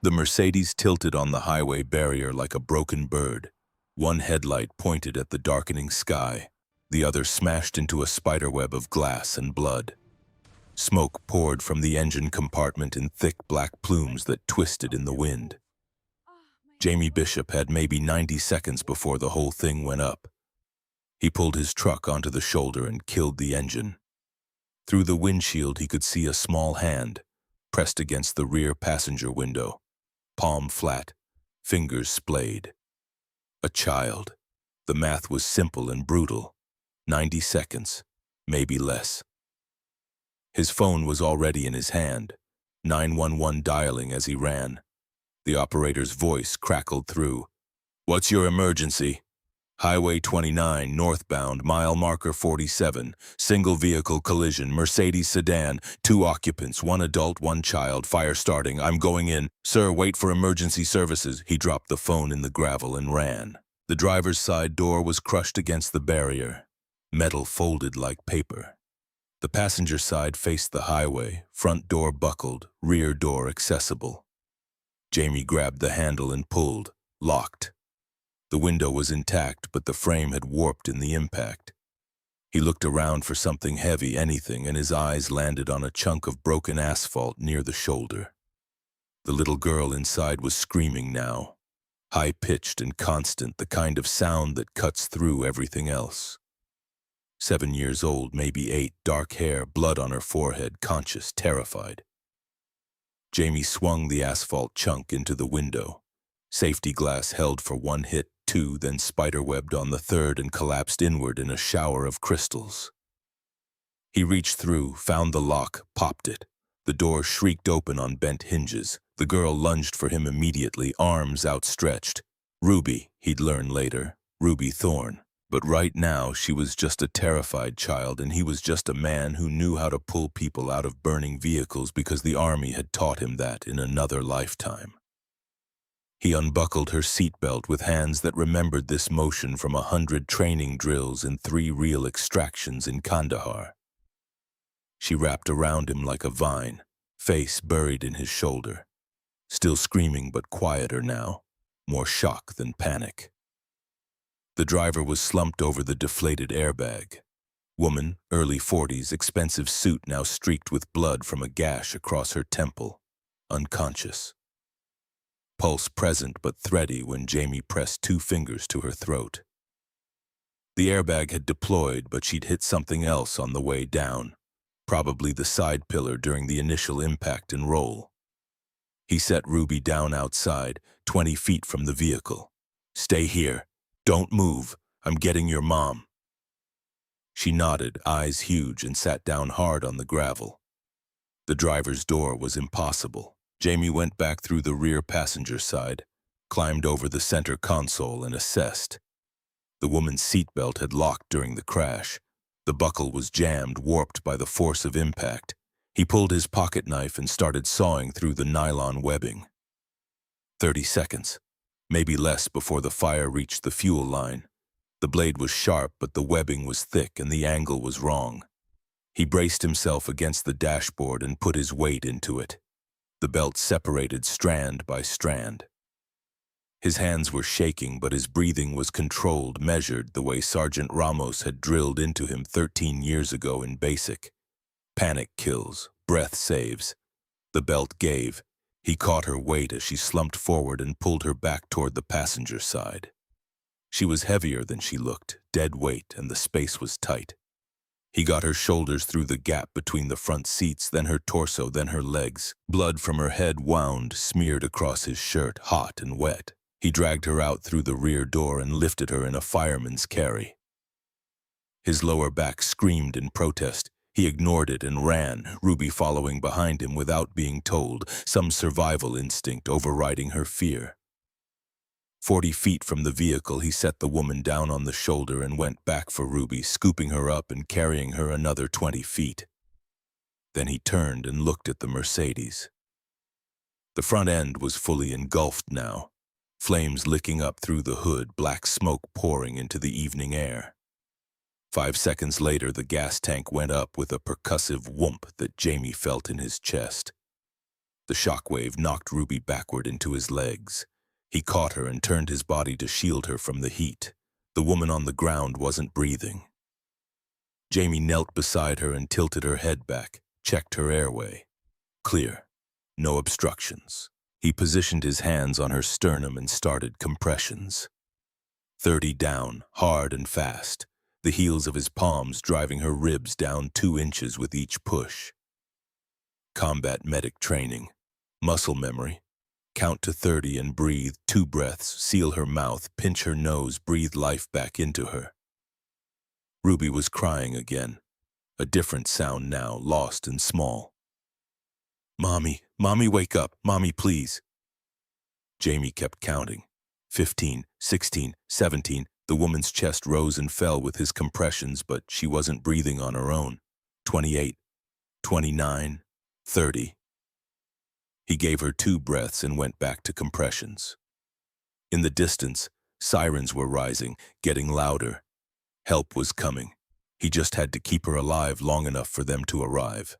The Mercedes tilted on the highway barrier like a broken bird. One headlight pointed at the darkening sky, the other smashed into a spiderweb of glass and blood. Smoke poured from the engine compartment in thick black plumes that twisted in the wind. Jamie Bishop had maybe 90 seconds before the whole thing went up. He pulled his truck onto the shoulder and killed the engine. Through the windshield he could see a small hand, pressed against the rear passenger window, palm flat, fingers splayed. A child. The math was simple and brutal. 90 seconds, maybe less. His phone was already in his hand, 911 dialing as he ran. The operator's voice crackled through. "What's your emergency?" "Highway 29, northbound, mile marker 47, single vehicle collision, Mercedes sedan, 2 occupants, 1 adult, 1 child, fire starting, I'm going in. Sir, wait for emergency services." He dropped the phone in the gravel and ran. The driver's side door was crushed against the barrier, metal folded like paper. The passenger side faced the highway, front door buckled, rear door accessible. Jamie grabbed the handle and pulled, locked. The window was intact, but the frame had warped in the impact. He looked around for something heavy, anything, and his eyes landed on a chunk of broken asphalt near the shoulder. The little girl inside was screaming now, high-pitched and constant, the kind of sound that cuts through everything else. 7 years old, maybe 8, dark hair, blood on her forehead, conscious, terrified. Jamie swung the asphalt chunk into the window. Safety glass held for 1 hit, 2, then spiderwebbed on the 3rd and collapsed inward in a shower of crystals. He reached through, found the lock, popped it. The door shrieked open on bent hinges. The girl lunged for him immediately, arms outstretched. Ruby, he'd learn later, Ruby Thorne. But right now she was just a terrified child, and he was just a man who knew how to pull people out of burning vehicles because the army had taught him that in another lifetime. He unbuckled her seatbelt with hands that remembered this motion from 100 training drills and 3 real extractions in Kandahar. She wrapped around him like a vine, face buried in his shoulder. Still screaming, but quieter now, more shock than panic. The driver was slumped over the deflated airbag. Woman, early 40s, expensive suit now streaked with blood from a gash across her temple, unconscious. Pulse present but thready when Jamie pressed 2 fingers to her throat. The airbag had deployed, but she'd hit something else on the way down, probably the side pillar during the initial impact and roll. He set Ruby down outside, 20 feet from the vehicle. "Stay here. Don't move. I'm getting your mom." She nodded, eyes huge, and sat down hard on the gravel. The driver's door was impossible. Jamie went back through the rear passenger side, climbed over the center console, and assessed. The woman's seatbelt had locked during the crash. The buckle was jammed, warped by the force of impact. He pulled his pocket knife and started sawing through the nylon webbing. 30 seconds. Maybe less before the fire reached the fuel line. The blade was sharp, but the webbing was thick and the angle was wrong. He braced himself against the dashboard and put his weight into it. The belt separated strand by strand. His hands were shaking, but his breathing was controlled, measured, the way Sergeant Ramos had drilled into him 13 years ago in basic. Panic kills, breath saves. The belt gave. He caught her weight as she slumped forward and pulled her back toward the passenger side. She was heavier than she looked, dead weight, and the space was tight. He got her shoulders through the gap between the front seats, then her torso, then her legs. Blood from her head wound, smeared across his shirt, hot and wet. He dragged her out through the rear door and lifted her in a fireman's carry. His lower back screamed in protest. He ignored it and ran, Ruby following behind him without being told, some survival instinct overriding her fear. 40 feet from the vehicle, he set the woman down on the shoulder and went back for Ruby, scooping her up and carrying her another 20 feet. Then he turned and looked at the Mercedes. The front end was fully engulfed now, flames licking up through the hood, black smoke pouring into the evening air. 5 seconds later, the gas tank went up with a percussive whoomp that Jamie felt in his chest. The shockwave knocked Ruby backward into his legs. He caught her and turned his body to shield her from the heat. The woman on the ground wasn't breathing. Jamie knelt beside her and tilted her head back, checked her airway. Clear. No obstructions. He positioned his hands on her sternum and started compressions. 30 down, hard and fast, the heels of his palms driving her ribs down 2 inches with each push. Combat medic training. Muscle memory. Count to 30 and breathe 2 breaths, seal her mouth, pinch her nose, breathe life back into her. Ruby was crying again. A different sound now, lost and small. "Mommy, Mommy, wake up. Mommy, please." Jamie kept counting. 15, 16, 17. The woman's chest rose and fell with his compressions, but she wasn't breathing on her own. 28, 29, 30. He gave her 2 breaths and went back to compressions. In the distance, sirens were rising, getting louder. Help was coming. He just had to keep her alive long enough for them to arrive.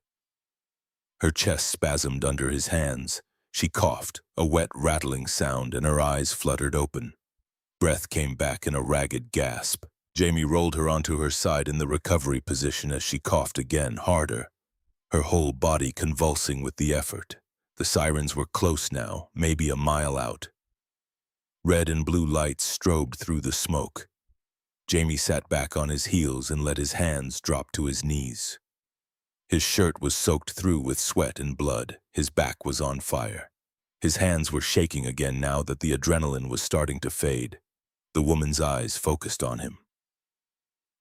Her chest spasmed under his hands. She coughed, a wet, rattling sound, and her eyes fluttered open. Breath came back in a ragged gasp. Jamie rolled her onto her side in the recovery position as she coughed again, harder, her whole body convulsing with the effort. The sirens were close now, maybe a mile out. Red and blue lights strobed through the smoke. Jamie sat back on his heels and let his hands drop to his knees. His shirt was soaked through with sweat and blood. His back was on fire. His hands were shaking again now that the adrenaline was starting to fade. The woman's eyes focused on him.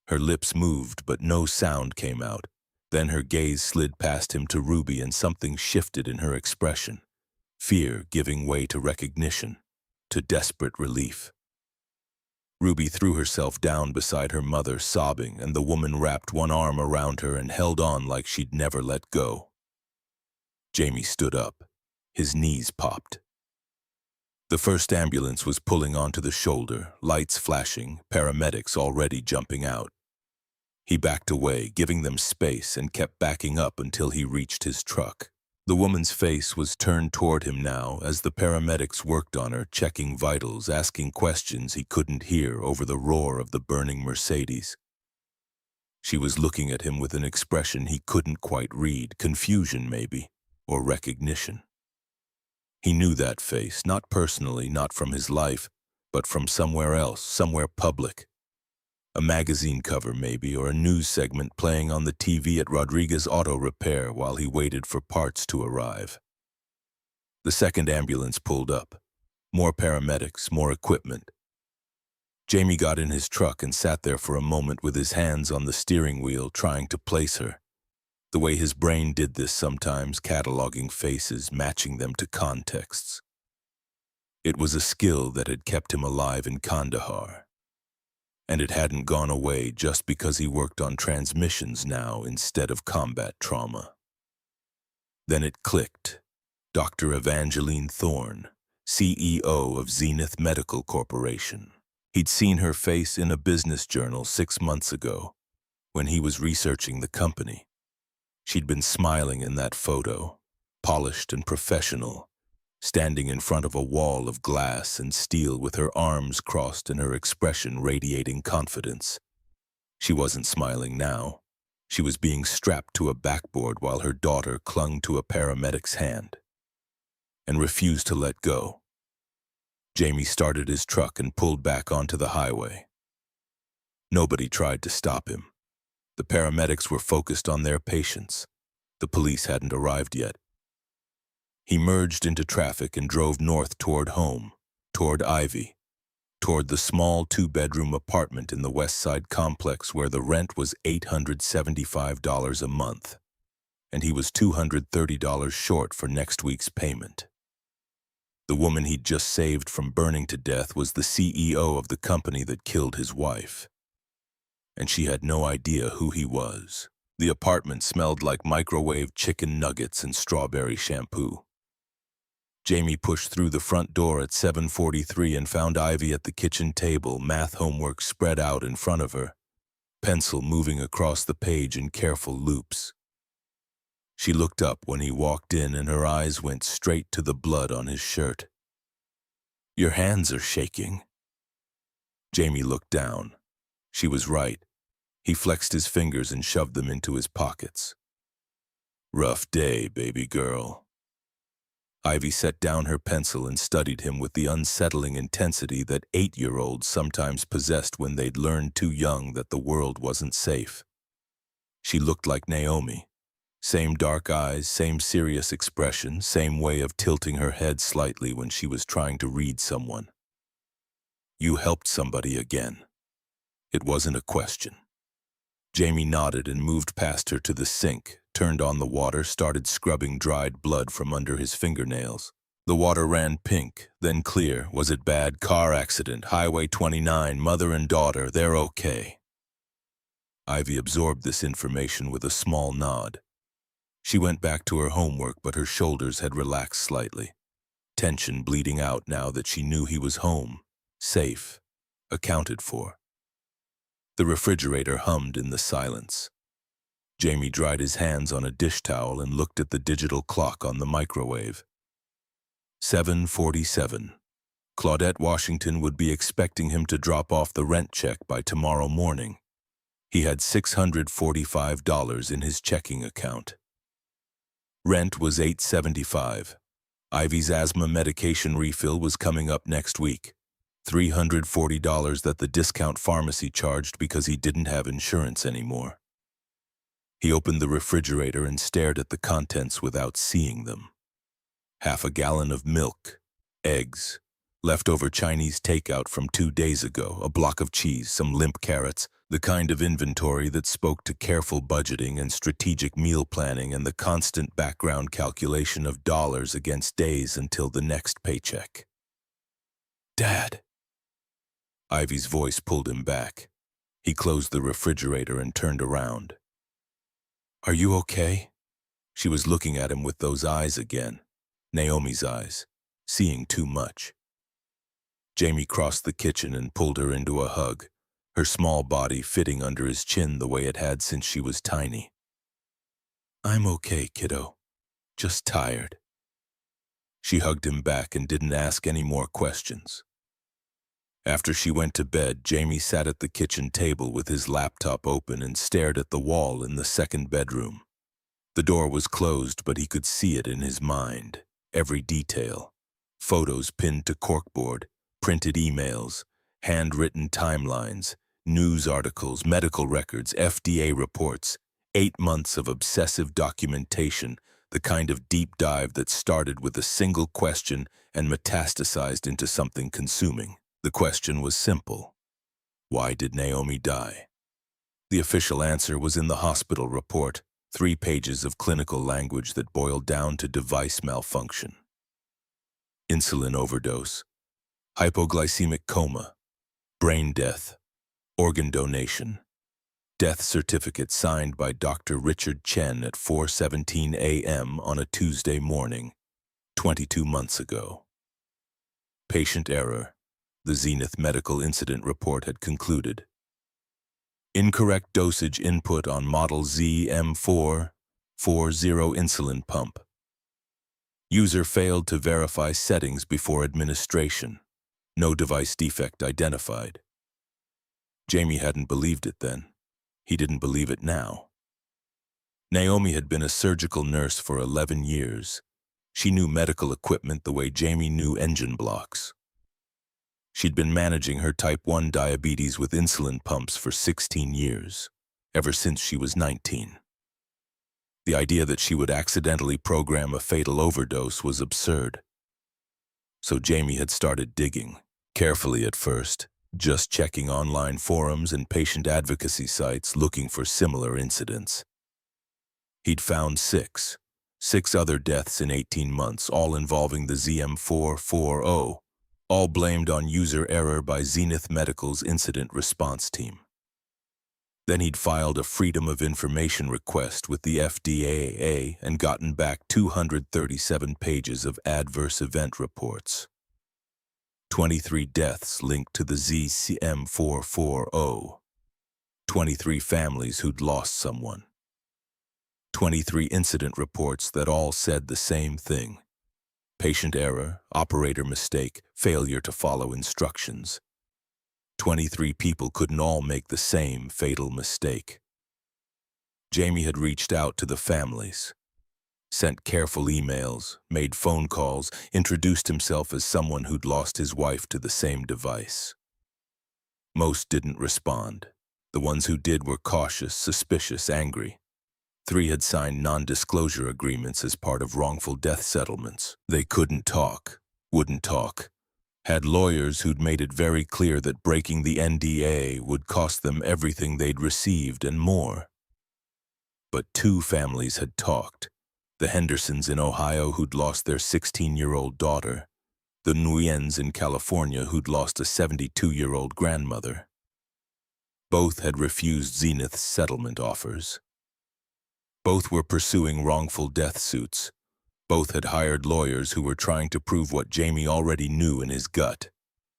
Her lips moved, but no sound came out. Then her gaze slid past him to Ruby and something shifted in her expression. Fear giving way to recognition, to desperate relief. Ruby threw herself down beside her mother, sobbing, and the woman wrapped one arm around her and held on like she'd never let go. Jamie stood up. His knees popped. The first ambulance was pulling onto the shoulder, lights flashing, paramedics already jumping out. He backed away, giving them space, and kept backing up until he reached his truck. The woman's face was turned toward him now as the paramedics worked on her, checking vitals, asking questions he couldn't hear over the roar of the burning Mercedes. She was looking at him with an expression he couldn't quite read, confusion maybe, or recognition. He knew that face, not personally, not from his life, but from somewhere else, somewhere public. A magazine cover maybe, or a news segment playing on the TV at Rodriguez Auto Repair while he waited for parts to arrive. The second ambulance pulled up. More paramedics, more equipment. Jamie got in his truck and sat there for a moment with his hands on the steering wheel trying to place her. The way his brain did this sometimes, cataloging faces, matching them to contexts. It was a skill that had kept him alive in Kandahar. And it hadn't gone away just because he worked on transmissions now instead of combat trauma. Then it clicked. Dr. Evangeline Thorne, CEO of Zenith Medical Corporation. He'd seen her face in a business journal 6 months ago, when he was researching the company. She'd been smiling in that photo, polished and professional, standing in front of a wall of glass and steel with her arms crossed and her expression radiating confidence. She wasn't smiling now. She was being strapped to a backboard while her daughter clung to a paramedic's hand and refused to let go. Jamie started his truck and pulled back onto the highway. Nobody tried to stop him. The paramedics were focused on their patients. The police hadn't arrived yet. He merged into traffic and drove north toward home, toward Ivy, toward the small 2-bedroom apartment in the West Side complex where the rent was $875 a month, and he was $230 short for next week's payment. The woman he'd just saved from burning to death was the CEO of the company that killed his wife. And she had no idea who he was. The apartment smelled like microwave chicken nuggets and strawberry shampoo. Jamie pushed through the front door at 7:43 and found Ivy at the kitchen table, math homework spread out in front of her, pencil moving across the page in careful loops. She looked up when he walked in and her eyes went straight to the blood on his shirt. "Your hands are shaking." Jamie looked down. She was right. He flexed his fingers and shoved them into his pockets. "Rough day, baby girl." Ivy set down her pencil and studied him with the unsettling intensity that 8-year-olds sometimes possessed when they'd learned too young that the world wasn't safe. She looked like Naomi. Same dark eyes, same serious expression, same way of tilting her head slightly when she was trying to read someone. "You helped somebody again." It wasn't a question. Jamie nodded and moved past her to the sink, turned on the water, started scrubbing dried blood from under his fingernails. The water ran pink, then clear. Was it bad? Car accident, Highway 29, mother and daughter, they're okay. Ivy absorbed this information with a small nod. She went back to her homework, but her shoulders had relaxed slightly. Tension bleeding out now that she knew he was home, safe, accounted for. The refrigerator hummed in the silence. Jamie dried his hands on a dish towel and looked at the digital clock on the microwave. 7:47. Claudette Washington would be expecting him to drop off the rent check by tomorrow morning. He had $645 in his checking account. Rent was $875. Ivy's asthma medication refill was coming up next week. $340 that the discount pharmacy charged because he didn't have insurance anymore. He opened the refrigerator and stared at the contents without seeing them. Half a gallon of milk, eggs, leftover Chinese takeout from 2 days ago, a block of cheese, some limp carrots, the kind of inventory that spoke to careful budgeting and strategic meal planning and the constant background calculation of dollars against days until the next paycheck. "Dad." Ivy's voice pulled him back. He closed the refrigerator and turned around. "Are you okay?" She was looking at him with those eyes again, Naomi's eyes, seeing too much. Jamie crossed the kitchen and pulled her into a hug, her small body fitting under his chin the way it had since she was tiny. "I'm okay, kiddo. Just tired." She hugged him back and didn't ask any more questions. After she went to bed, Jamie sat at the kitchen table with his laptop open and stared at the wall in the second bedroom. The door was closed, but he could see it in his mind, every detail. Photos pinned to corkboard, printed emails, handwritten timelines, news articles, medical records, FDA reports, 8 months of obsessive documentation, the kind of deep dive that started with a single question and metastasized into something consuming. The question was simple. Why did Naomi die? The official answer was in the hospital report, 3 pages of clinical language that boiled down to device malfunction. Insulin overdose, hypoglycemic coma, brain death, organ donation. Death certificate signed by Dr. Richard Chen at 4:17 a.m. on a Tuesday morning, 22 months ago. Patient error. The Zenith Medical Incident Report had concluded. Incorrect dosage input on model ZM440 insulin pump. User failed to verify settings before administration. No device defect identified. Jamie hadn't believed it then. He didn't believe it now. Naomi had been a surgical nurse for 11 years. She knew medical equipment the way Jamie knew engine blocks. She'd been managing her type 1 diabetes with insulin pumps for 16 years, ever since she was 19. The idea that she would accidentally program a fatal overdose was absurd. So Jamie had started digging, carefully at first, just checking online forums and patient advocacy sites looking for similar incidents. He'd found 6 other deaths in 18 months, all involving the ZM440, all blamed on user error by Zenith Medical's incident response team. Then he'd filed a Freedom of Information request with the FDA and gotten back 237 pages of adverse event reports. 23 deaths linked to the ZM440. 23 families who'd lost someone. 23 incident reports that all said the same thing. Patient error, operator mistake, failure to follow instructions. 23 people couldn't all make the same fatal mistake. Jamie had reached out to the families, sent careful emails, made phone calls, introduced himself as someone who'd lost his wife to the same device. Most didn't respond. The ones who did were cautious, suspicious, angry. 3 had signed non-disclosure agreements as part of wrongful death settlements. They couldn't talk, wouldn't talk. Had lawyers who'd made it very clear that breaking the NDA would cost them everything they'd received and more. But 2 families had talked. The Hendersons in Ohio who'd lost their 16-year-old daughter. The Nguyens in California who'd lost a 72-year-old grandmother. Both had refused Zenith's settlement offers. Both were pursuing wrongful death suits. Both had hired lawyers who were trying to prove what Jamie already knew in his gut.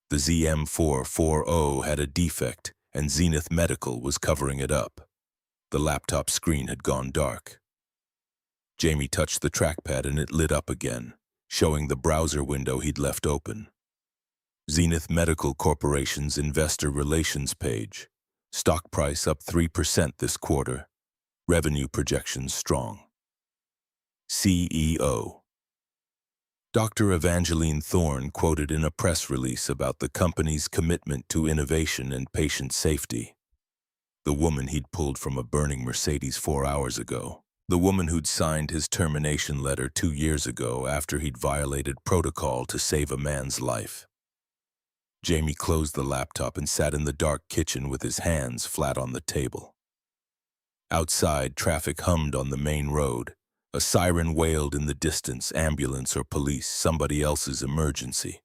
The ZM440 had a defect, and Zenith Medical was covering it up. The laptop screen had gone dark. Jamie touched the trackpad and it lit up again, showing the browser window he'd left open. Zenith Medical Corporation's investor relations page. Stock price up 3% this quarter. Revenue projections strong. CEO. Dr. Evangeline Thorne quoted in a press release about the company's commitment to innovation and patient safety. The woman he'd pulled from a burning Mercedes 4 hours ago. The woman who'd signed his termination letter 2 years ago after he'd violated protocol to save a man's life. Jamie closed the laptop and sat in the dark kitchen with his hands flat on the table. Outside, traffic hummed on the main road. A siren wailed in the distance, ambulance or police, somebody else's emergency.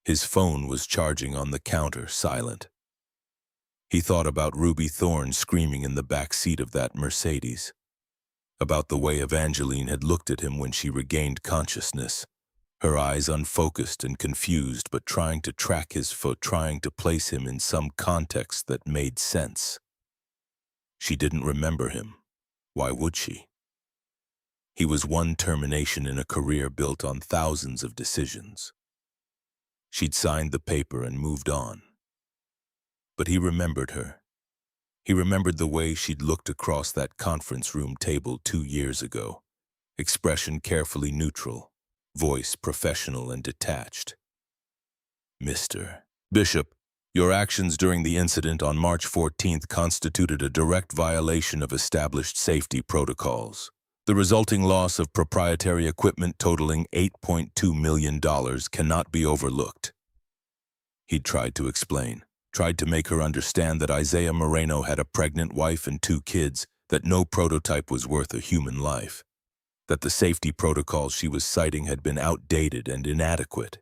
His phone was charging on the counter, silent. He thought about Ruby Thorne screaming in the back seat of that Mercedes. About the way Evangeline had looked at him when she regained consciousness. Her eyes unfocused and confused, but trying to track his foot, trying to place him in some context that made sense. She didn't remember him. Why would she? He was one termination in a career built on thousands of decisions. She'd signed the paper and moved on. But he remembered her. He remembered the way she'd looked across that conference room table 2 years ago. Expression carefully neutral, voice professional and detached. Mr. Bishop, your actions during the incident on March 14th constituted a direct violation of established safety protocols. The resulting loss of proprietary equipment totaling $8.2 million cannot be overlooked. He'd tried to explain, tried to make her understand that Isaiah Moreno had a pregnant wife and 2 kids, that no prototype was worth a human life, that the safety protocols she was citing had been outdated and inadequate.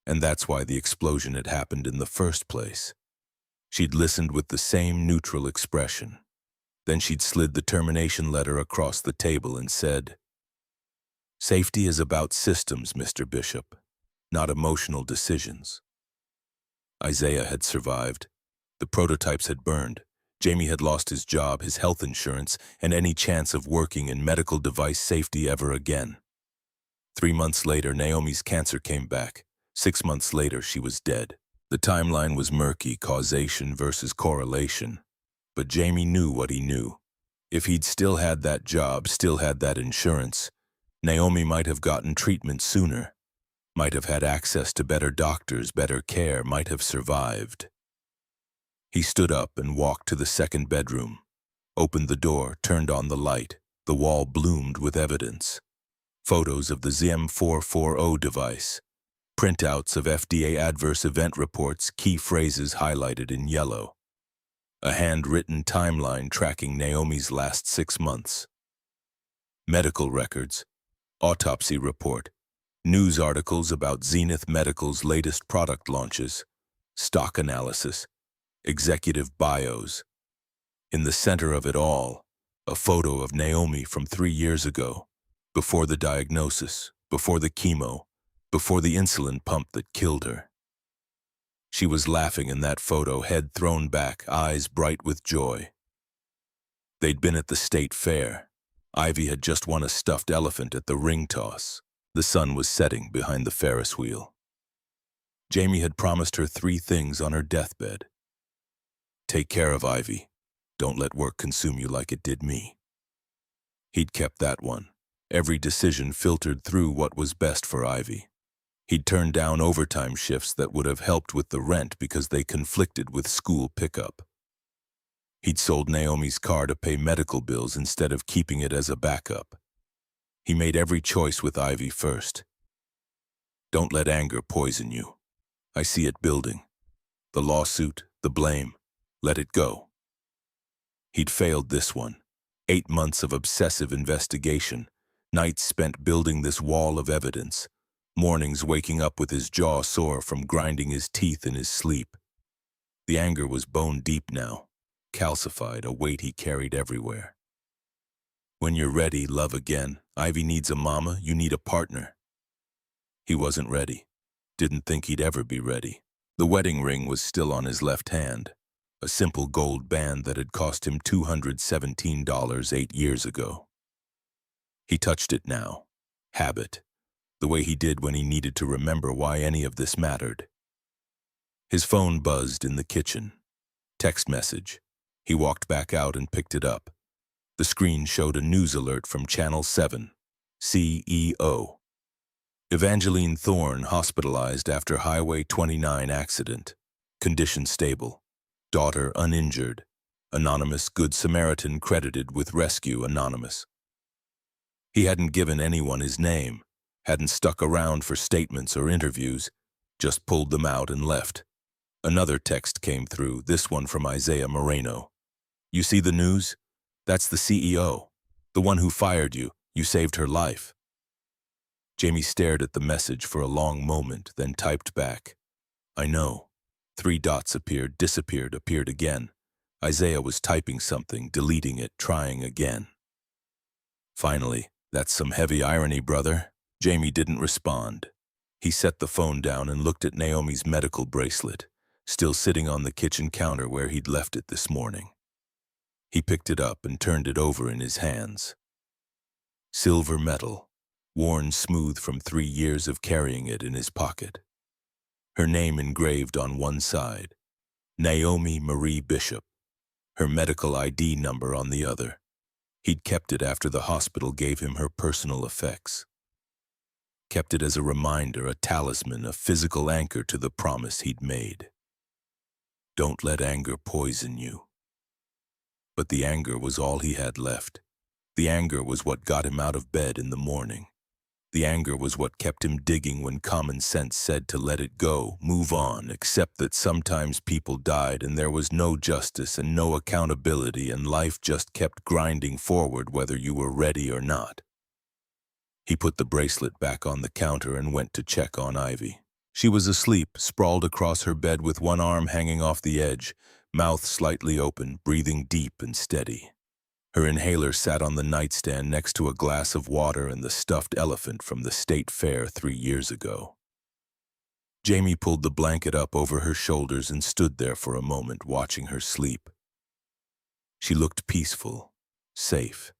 And that's why the explosion had happened in the first place. She'd listened with the same neutral expression. Then she'd slid the termination letter across the table and said, "Safety is about systems, Mr. Bishop, not emotional decisions." Isaiah had survived. The prototypes had burned. Jamie had lost his job, his health insurance, and any chance of working in medical device safety ever again. 3 months later, Naomi's cancer came back. 6 months later, she was dead. The timeline was murky, causation versus correlation. But Jamie knew what he knew. If he'd still had that job, still had that insurance, Naomi might have gotten treatment sooner, might have had access to better doctors, better care, might have survived. He stood up and walked to the second bedroom, opened the door, turned on the light. The wall bloomed with evidence. Photos of the ZM440 device, printouts of FDA adverse event reports, key phrases highlighted in yellow. A handwritten timeline tracking Naomi's last 6 months. Medical records, autopsy report, news articles about Zenith Medical's latest product launches, stock analysis, executive bios. In the center of it all, a photo of Naomi from 3 years ago, before the diagnosis, before the chemo, before the insulin pump that killed her. She was laughing in that photo, head thrown back, eyes bright with joy. They'd been at the state fair. Ivy had just won a stuffed elephant at the ring toss. The sun was setting behind the Ferris wheel. Jamie had promised her 3 things on her deathbed. Take care of Ivy. Don't let work consume you like it did me. He'd kept that one. Every decision filtered through what was best for Ivy. He'd turned down overtime shifts that would have helped with the rent because they conflicted with school pickup. He'd sold Naomi's car to pay medical bills instead of keeping it as a backup. He made every choice with Ivy first. Don't let anger poison you. I see it building. The lawsuit, the blame. Let it go. He'd failed this one. 8 months of obsessive investigation, nights spent building this wall of evidence, mornings waking up with his jaw sore from grinding his teeth in his sleep. The anger was bone deep now, calcified, a weight he carried everywhere. When you're ready, love again. Ivy needs a mama, you need a partner. He wasn't ready. Didn't think he'd ever be ready. The wedding ring was still on his left hand, a simple gold band that had cost him $217 8 years ago. He touched it now. Habit. The way he did when he needed to remember why any of this mattered. His phone buzzed in the kitchen. Text message. He walked back out and picked it up. The screen showed a news alert from Channel 7. CEO. Evangeline Thorne hospitalized after Highway 29 accident. Condition stable. Daughter uninjured. Anonymous Good Samaritan credited with rescue. Anonymous. He hadn't given anyone his name, hadn't stuck around for statements or interviews, just pulled them out and left. Another text came through, this one from Isaiah Moreno. You see the news? That's the CEO. The one who fired you. You saved her life. Jamie stared at the message for a long moment, then typed back. I know. 3 dots appeared, disappeared, appeared again. Isaiah was typing something, deleting it, trying again. Finally, that's some heavy irony, brother. Jamie didn't respond. He set the phone down and looked at Naomi's medical bracelet, still sitting on the kitchen counter where he'd left it this morning. He picked it up and turned it over in his hands. Silver metal, worn smooth from 3 years of carrying it in his pocket. Her name engraved on one side, Naomi Marie Bishop, her medical ID number on the other. He'd kept it after the hospital gave him her personal effects. Kept it as a reminder, a talisman, a physical anchor to the promise he'd made. Don't let anger poison you. But the anger was all he had left. The anger was what got him out of bed in the morning. The anger was what kept him digging when common sense said to let it go, move on, accept that sometimes people died and there was no justice and no accountability and life just kept grinding forward whether you were ready or not. He put the bracelet back on the counter and went to check on Ivy. She was asleep, sprawled across her bed with one arm hanging off the edge, mouth slightly open, breathing deep and steady. Her inhaler sat on the nightstand next to a glass of water and the stuffed elephant from the state fair 3 years ago. Jamie pulled the blanket up over her shoulders and stood there for a moment watching her sleep. She looked peaceful, safe.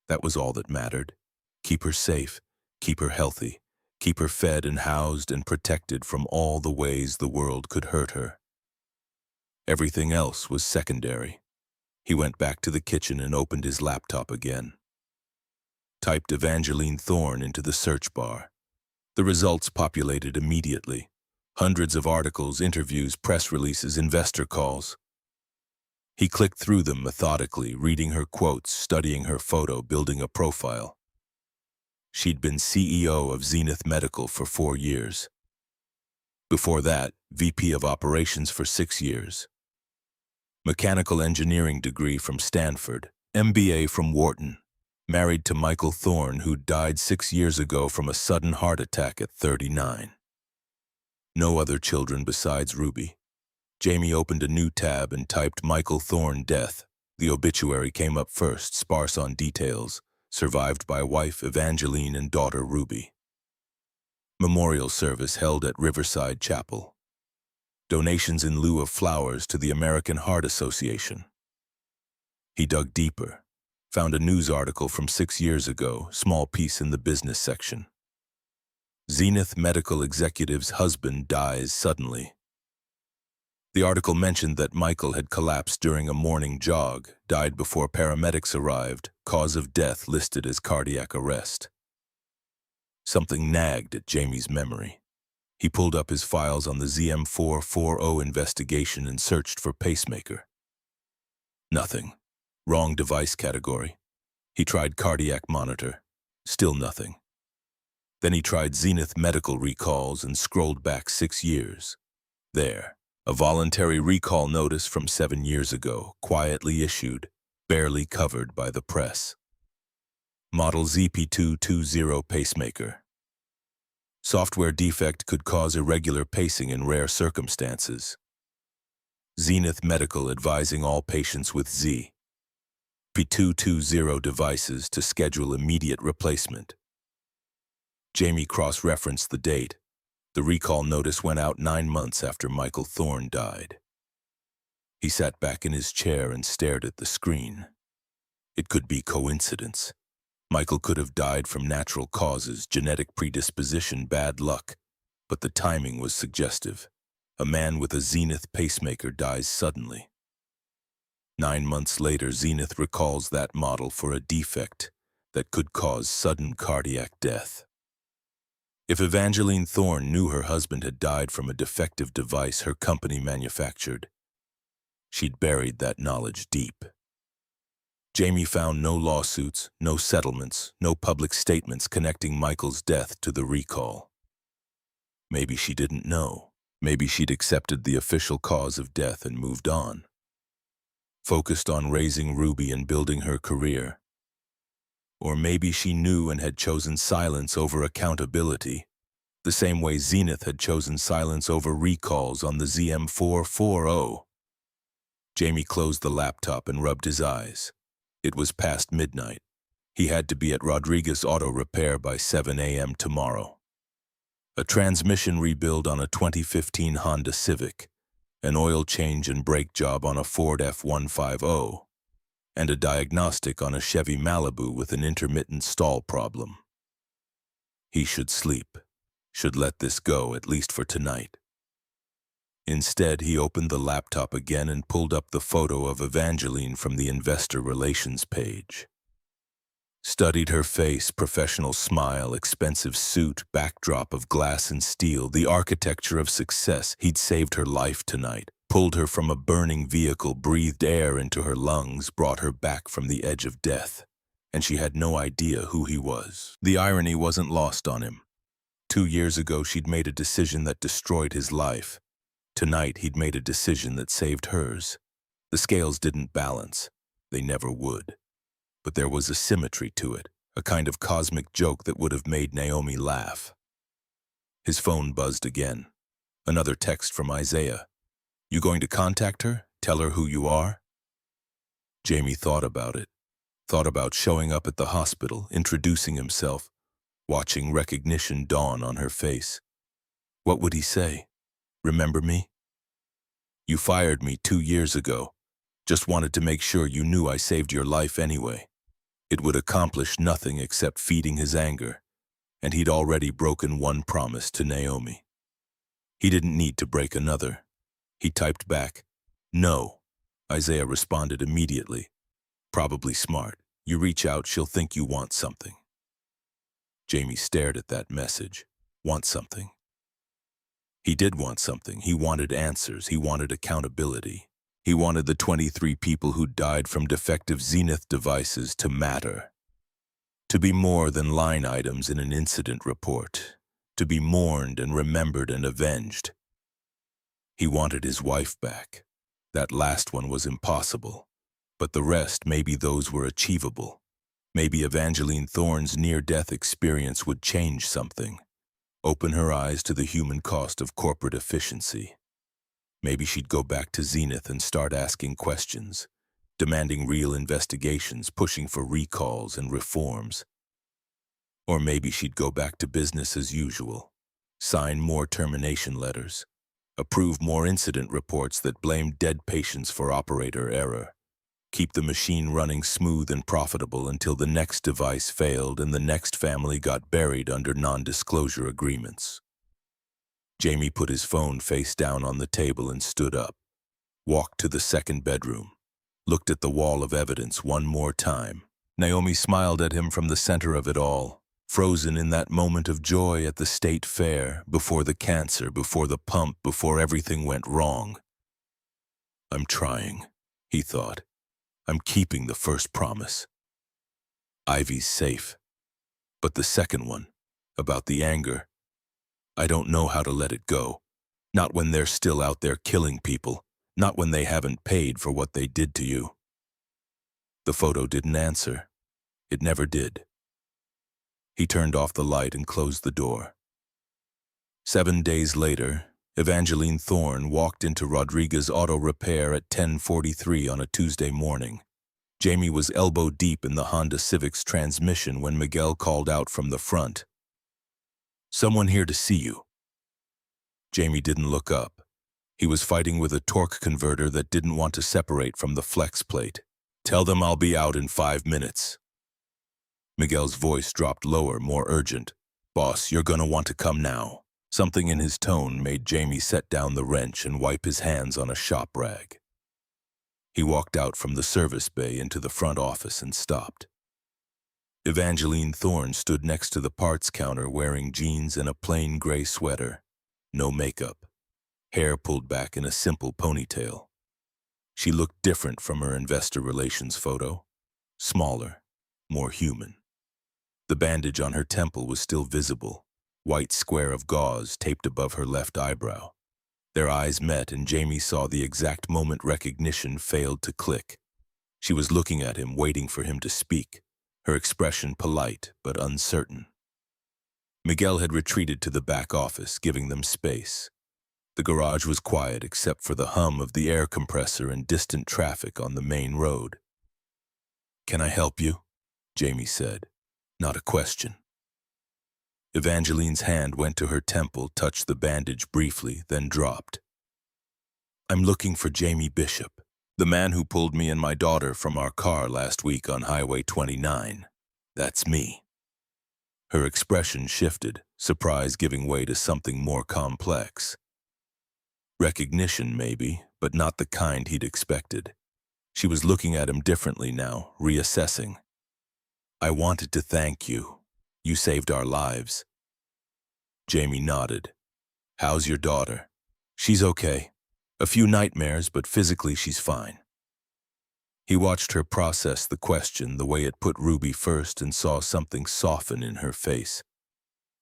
That was all that mattered. Keep her safe, keep her healthy, keep her fed and housed and protected from all the ways the world could hurt her. Everything else was secondary. He went back to the kitchen and opened his laptop again. Typed Evangeline Thorne into the search bar. The results populated immediately. Hundreds of articles, interviews, press releases, investor calls. He clicked through them methodically, reading her quotes, studying her photo, building a profile. She'd been CEO of Zenith Medical for 4 years. Before that, VP of Operations for 6 years. Mechanical engineering degree from Stanford, MBA from Wharton. Married to Michael Thorne, who died 6 years ago from a sudden heart attack at 39. No other children besides Ruby. Jamie opened a new tab and typed Michael Thorne death. The obituary came up first, sparse on details. Survived by wife Evangeline and daughter Ruby. Memorial service held at Riverside Chapel. Donations in lieu of flowers to the American Heart Association. He dug deeper. Found a news article from 6 years ago, small piece in the business section. Zenith Medical Executive's husband dies suddenly. The article mentioned that Michael had collapsed during a morning jog, died before paramedics arrived, cause of death listed as cardiac arrest. Something nagged at Jamie's memory. He pulled up his files on the ZM440 investigation and searched for pacemaker. Nothing. Wrong device category. He tried cardiac monitor. Still nothing. Then he tried Zenith Medical recalls and scrolled back 6 years. There. A voluntary recall notice from 7 years ago, quietly issued, barely covered by the press. Model ZP220 pacemaker. Software defect could cause irregular pacing in rare circumstances. Zenith Medical advising all patients with ZP220 devices to schedule immediate replacement. Jamie cross-referenced the date. The recall notice went out 9 months after Michael Thorne died. He sat back in his chair and stared at the screen. It could be coincidence. Michael could have died from natural causes, genetic predisposition, bad luck, but the timing was suggestive. A man with a Zenith pacemaker dies suddenly. 9 months later, Zenith recalls that model for a defect that could cause sudden cardiac death. If Evangeline Thorne knew her husband had died from a defective device her company manufactured, she'd buried that knowledge deep. Jamie found no lawsuits, no settlements, no public statements connecting Michael's death to the recall. Maybe she didn't know. Maybe she'd accepted the official cause of death and moved on. Focused on raising Ruby and building her career. Or maybe she knew and had chosen silence over accountability, the same way Zenith had chosen silence over recalls on the ZM440. Jamie closed the laptop and rubbed his eyes. It was past midnight. He had to be at Rodriguez Auto Repair by 7 a.m. tomorrow. A transmission rebuild on a 2015 Honda Civic, an oil change and brake job on a Ford F-150, and a diagnostic on a Chevy Malibu with an intermittent stall problem. He should sleep, should let this go at least for tonight. Instead, he opened the laptop again and pulled up the photo of Evangeline from the investor relations page. Studied her face, professional smile, expensive suit, backdrop of glass and steel, the architecture of success. He'd saved her life tonight. Pulled her from a burning vehicle, breathed air into her lungs, brought her back from the edge of death. And she had no idea who he was. The irony wasn't lost on him. 2 years ago, she'd made a decision that destroyed his life. Tonight, he'd made a decision that saved hers. The scales didn't balance. They never would. But there was a symmetry to it, a kind of cosmic joke that would have made Naomi laugh. His phone buzzed again. Another text from Isaiah. You going to contact her? Tell her who you are? Jamie thought about it. Thought about showing up at the hospital, introducing himself, watching recognition dawn on her face. What would he say? Remember me? You fired me 2 years ago. Just wanted to make sure you knew I saved your life anyway. It would accomplish nothing except feeding his anger, and he'd already broken one promise to Naomi. He didn't need to break another. He typed back, "No." Isaiah responded immediately. Probably smart. You reach out, she'll think you want something. Jamie stared at that message. Want something? He did want something. He wanted answers. He wanted accountability. He wanted the 23 people who died from defective Zenith devices to matter. To be more than line items in an incident report. To be mourned and remembered and avenged. He wanted his wife back. That last one was impossible. But the rest, maybe those were achievable. Maybe Evangeline Thorne's near-death experience would change something. Open her eyes to the human cost of corporate efficiency. Maybe she'd go back to Zenith and start asking questions, demanding real investigations, pushing for recalls and reforms. Or maybe she'd go back to business as usual, sign more termination letters, approve more incident reports that blamed dead patients for operator error, Keep the machine running smooth and profitable until the next device failed and the next family got buried under non-disclosure agreements. Jamie put his phone face down on the table and stood up, walked to the second bedroom, looked at the wall of evidence one more time. Naomi smiled at him from the center of it all, frozen in that moment of joy at the state fair, before the cancer, before the pump, before everything went wrong. I'm trying, he thought. I'm keeping the first promise. Ivy's safe. But the second one, about the anger, I don't know how to let it go. Not when they're still out there killing people. Not when they haven't paid for what they did to you. The photo didn't answer. It never did. He turned off the light and closed the door. 7 days later, Evangeline Thorne walked into Rodriguez Auto Repair at 10:43 on a Tuesday morning. Jamie was elbow deep in the Honda Civic's transmission when Miguel called out from the front. "Someone here to see you." Jamie didn't look up. He was fighting with a torque converter that didn't want to separate from the flex plate. "Tell them I'll be out in 5 minutes. Miguel's voice dropped lower, more urgent. "Boss, you're gonna want to come now." Something in his tone made Jamie set down the wrench and wipe his hands on a shop rag. He walked out from the service bay into the front office and stopped. Evangeline Thorne stood next to the parts counter wearing jeans and a plain gray sweater. No makeup. Hair pulled back in a simple ponytail. She looked different from her investor relations photo. Smaller, more human. The bandage on her temple was still visible, white square of gauze taped above her left eyebrow. Their eyes met and Jamie saw the exact moment recognition failed to click. She was looking at him, waiting for him to speak, her expression polite but uncertain. Miguel had retreated to the back office, giving them space. The garage was quiet except for the hum of the air compressor and distant traffic on the main road. "Can I help you?" Jamie said. Not a question. Evangeline's hand went to her temple, touched the bandage briefly, then dropped. "I'm looking for Jamie Bishop, the man who pulled me and my daughter from our car last week on Highway 29. That's me." Her expression shifted, surprise giving way to something more complex. Recognition, maybe, but not the kind he'd expected. She was looking at him differently now, reassessing. "I wanted to thank you. You saved our lives." Jamie nodded. "How's your daughter?" "She's okay. A few nightmares, but physically she's fine." He watched her process the question the way it put Ruby first and saw something soften in her face.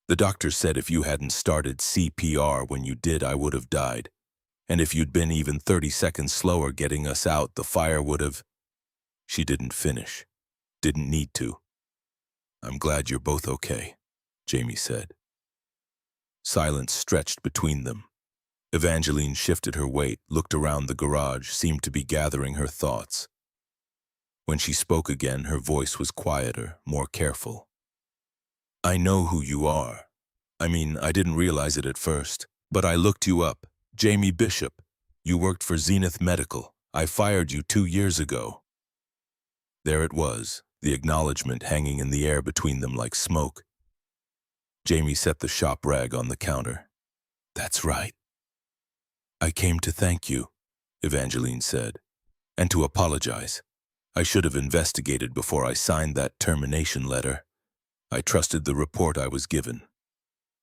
"The doctor said if you hadn't started CPR when you did, I would have died. And if you'd been even 30 seconds slower getting us out, the fire would have..." She didn't finish. Didn't need to. "I'm glad you're both okay," Jamie said. Silence stretched between them. Evangeline shifted her weight, looked around the garage, seemed to be gathering her thoughts. When she spoke again, her voice was quieter, more careful. "I know who you are. I mean, I didn't realize it at first, but I looked you up. Jamie Bishop. You worked for Zenith Medical. I fired you 2 years ago." There it was, the acknowledgement hanging in the air between them like smoke. Jamie set the shop rag on the counter. "That's right." "I came to thank you," Evangeline said, "and to apologize. I should have investigated before I signed that termination letter. I trusted the report I was given.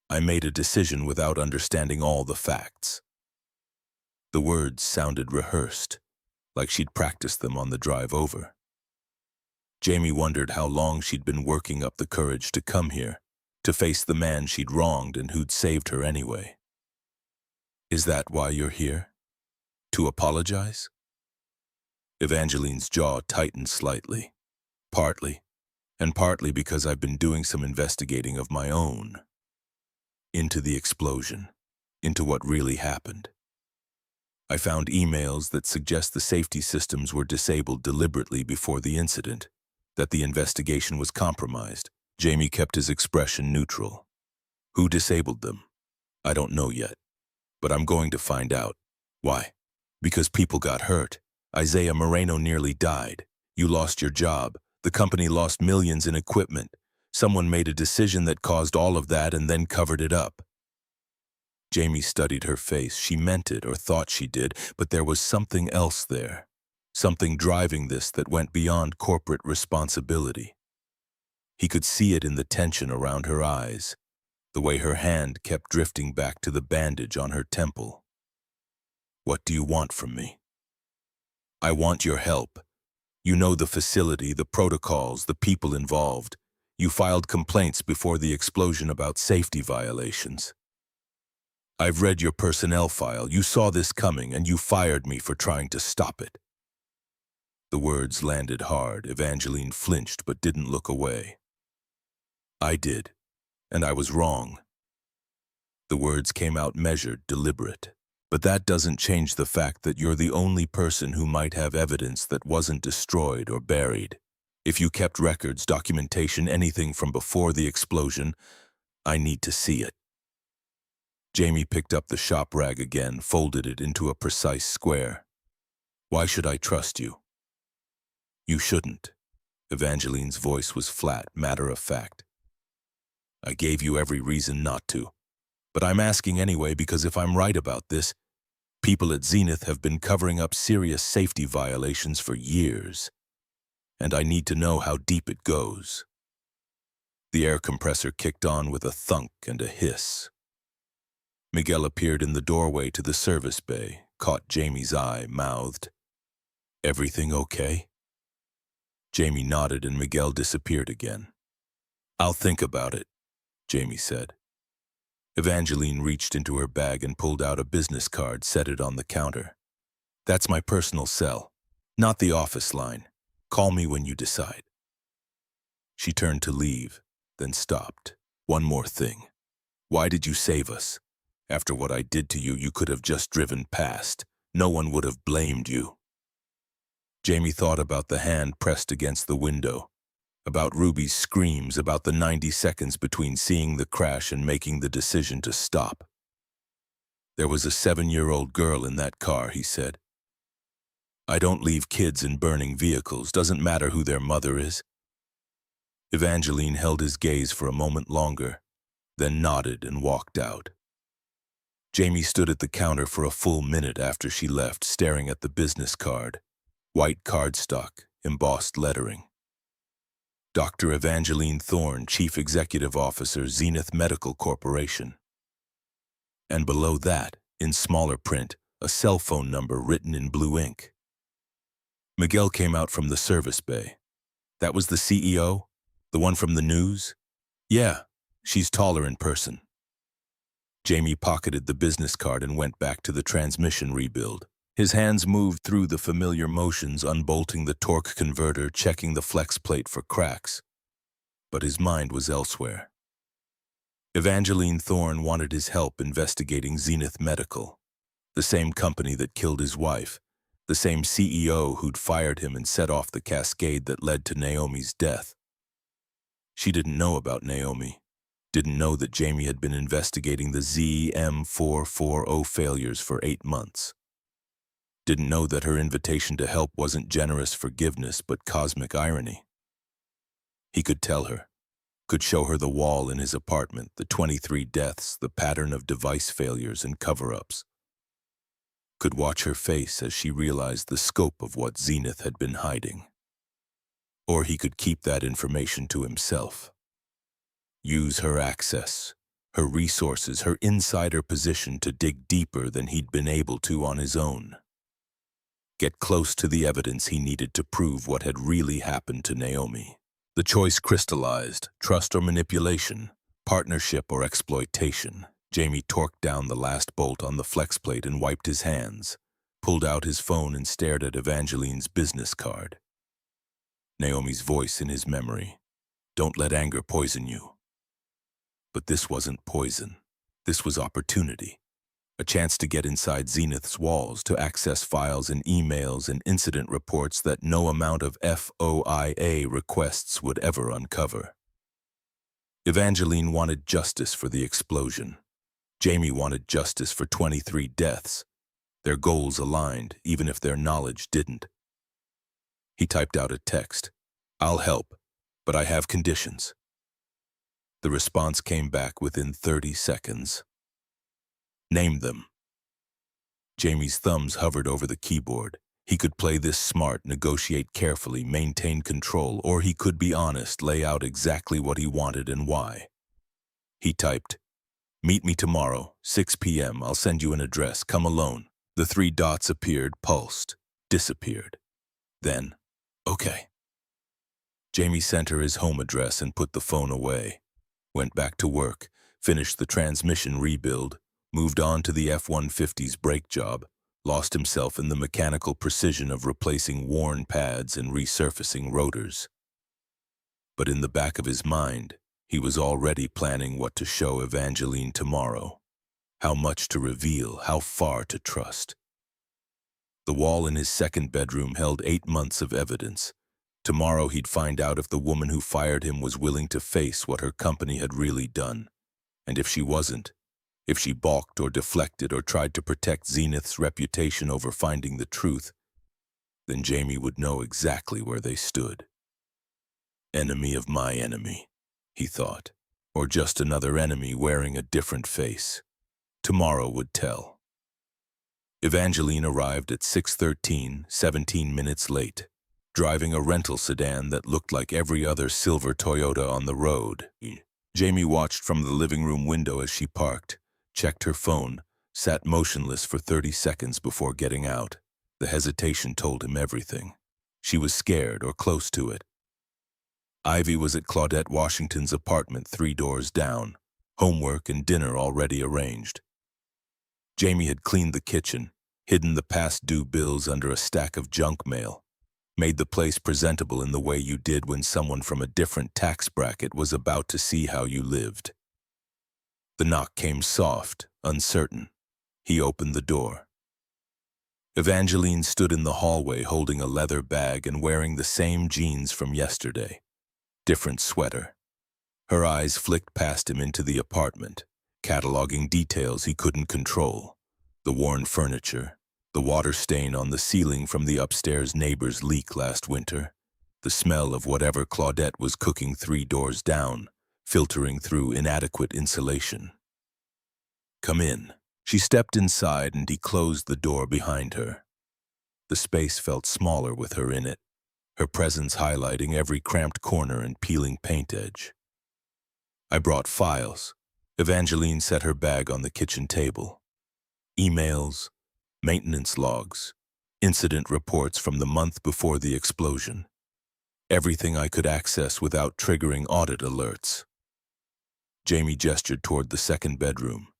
I made a decision without understanding all the facts." The words sounded rehearsed, like she'd practiced them on the drive over. Jamie wondered how long she'd been working up the courage to come here, to face the man she'd wronged and who'd saved her anyway. "Is that why you're here? To apologize?" Evangeline's jaw tightened slightly. "Partly, and partly because I've been doing some investigating of my own. Into the explosion, into what really happened. I found emails that suggest the safety systems were disabled deliberately before the incident, that the investigation was compromised." Jamie kept his expression neutral. "Who disabled them? I don't know yet, but I'm going to find out. Why? Because people got hurt. Isaiah Moreno nearly died. You lost your job. The company lost millions in equipment. Someone made a decision that caused all of that and then covered it up. Jamie studied her face. She meant it, or thought she did, but there was something else there. Something driving this that went beyond corporate responsibility. He could see it in the tension around her eyes, the way her hand kept drifting back to the bandage on her temple. What do you want from me? I want your help. You know the facility, the protocols, the people involved. You filed complaints before the explosion about safety violations. I've read your personnel file. You saw this coming and you fired me for trying to stop it. The words landed hard. Evangeline flinched but didn't look away. I did, and I was wrong. The words came out measured, deliberate. But that doesn't change the fact that you're the only person who might have evidence that wasn't destroyed or buried. If you kept records, documentation, anything from before the explosion, I need to see it. Jamie picked up the shop rag again, folded it into a precise square. Why should I trust you? You shouldn't. Evangeline's voice was flat, matter-of-fact. I gave you every reason not to. But I'm asking anyway because if I'm right about this, people at Zenith have been covering up serious safety violations for years. And I need to know how deep it goes. The air compressor kicked on with a thunk and a hiss. Miguel appeared in the doorway to the service bay, caught Jamie's eye, mouthed, "Everything okay?" Jamie nodded and Miguel disappeared again. "I'll think about it," Jamie said. Evangeline reached into her bag and pulled out a business card, set it on the counter. "That's my personal cell, not the office line. Call me when you decide." She turned to leave, then stopped. "One more thing. Why did you save us? After what I did to you, you could have just driven past. No one would have blamed you." Jamie thought about the hand pressed against the window, about Ruby's screams, about the 90 seconds between seeing the crash and making the decision to stop. "There was a 7-year-old girl in that car," he said. "I don't leave kids in burning vehicles, doesn't matter who their mother is." Evangeline held his gaze for a moment longer, then nodded and walked out. Jamie stood at the counter for a full minute after she left, staring at the business card. White cardstock, embossed lettering. Dr. Evangeline Thorne, Chief Executive Officer, Zenith Medical Corporation. And below that, in smaller print, a cell phone number written in blue ink. Miguel came out from the service bay. "That was the CEO? The one from the news?" "Yeah, she's taller in person." Jamie pocketed the business card and went back to the transmission rebuild. His hands moved through the familiar motions, unbolting the torque converter, checking the flex plate for cracks. But his mind was elsewhere. Evangeline Thorne wanted his help investigating Zenith Medical, the same company that killed his wife, the same CEO who'd fired him and set off the cascade that led to Naomi's death. She didn't know about Naomi. Didn't know that Jamie had been investigating the ZM440 failures for 8 months. Didn't know that her invitation to help wasn't generous forgiveness but cosmic irony. He could tell her, could show her the wall in his apartment, the 23 deaths, the pattern of device failures and cover-ups. Could watch her face as she realized the scope of what Zenith had been hiding. Or he could keep that information to himself. Use her access, her resources, her insider position to dig deeper than he'd been able to on his own. Get close to the evidence he needed to prove what had really happened to Naomi. The choice crystallized: trust or manipulation, partnership or exploitation. Jamie torqued down the last bolt on the flex plate and wiped his hands, pulled out his phone and stared at Evangeline's business card. Naomi's voice in his memory: "Don't let anger poison you." But this wasn't poison. This was opportunity. A chance to get inside Zenith's walls, to access files and emails and incident reports that no amount of FOIA requests would ever uncover. Evangeline wanted justice for the explosion. Jamie wanted justice for 23 deaths. Their goals aligned, even if their knowledge didn't. He typed out a text. "I'll help, but I have conditions." The response came back within 30 seconds. "Name them." Jamie's thumbs hovered over the keyboard. He could play this smart, negotiate carefully, maintain control, or he could be honest, lay out exactly what he wanted and why. He typed, "Meet me tomorrow, 6 p.m. I'll send you an address. Come alone." The three dots appeared, pulsed, disappeared. Then, "Okay." Jamie sent her his home address and put the phone away. Went back to work, finished the transmission rebuild, moved on to the F-150's brake job, lost himself in the mechanical precision of replacing worn pads and resurfacing rotors. But in the back of his mind, he was already planning what to show Evangeline tomorrow, how much to reveal, how far to trust. The wall in his second bedroom held 8 months of evidence. Tomorrow he'd find out if the woman who fired him was willing to face what her company had really done. And if she wasn't, if she balked or deflected or tried to protect Zenith's reputation over finding the truth, then Jamie would know exactly where they stood. Enemy of my enemy, he thought, or just another enemy wearing a different face. Tomorrow would tell. Evangeline arrived at 6:13, 17 minutes late, driving a rental sedan that looked like every other silver Toyota on the road. Jamie watched from the living room window as she parked, checked her phone, sat motionless for 30 seconds before getting out. The hesitation told him everything. She was scared or close to it. Ivy was at Claudette Washington's apartment 3 doors down, homework and dinner already arranged. Jamie had cleaned the kitchen, hidden the past due bills under a stack of junk mail, made the place presentable in the way you did when someone from a different tax bracket was about to see how you lived. The knock came soft, uncertain. He opened the door. Evangeline stood in the hallway holding a leather bag and wearing the same jeans from yesterday. Different sweater. Her eyes flicked past him into the apartment, cataloging details he couldn't control. The worn furniture, the water stain on the ceiling from the upstairs neighbor's leak last winter, the smell of whatever Claudette was cooking 3 doors down, filtering through inadequate insulation. "Come in." She stepped inside and he closed the door behind her. The space felt smaller with her in it, her presence highlighting every cramped corner and peeling paint edge. "I brought files." Evangeline set her bag on the kitchen table. Emails, maintenance logs, incident reports from the month before the explosion. Everything I could access without triggering audit alerts. Jamie gestured toward the second bedroom.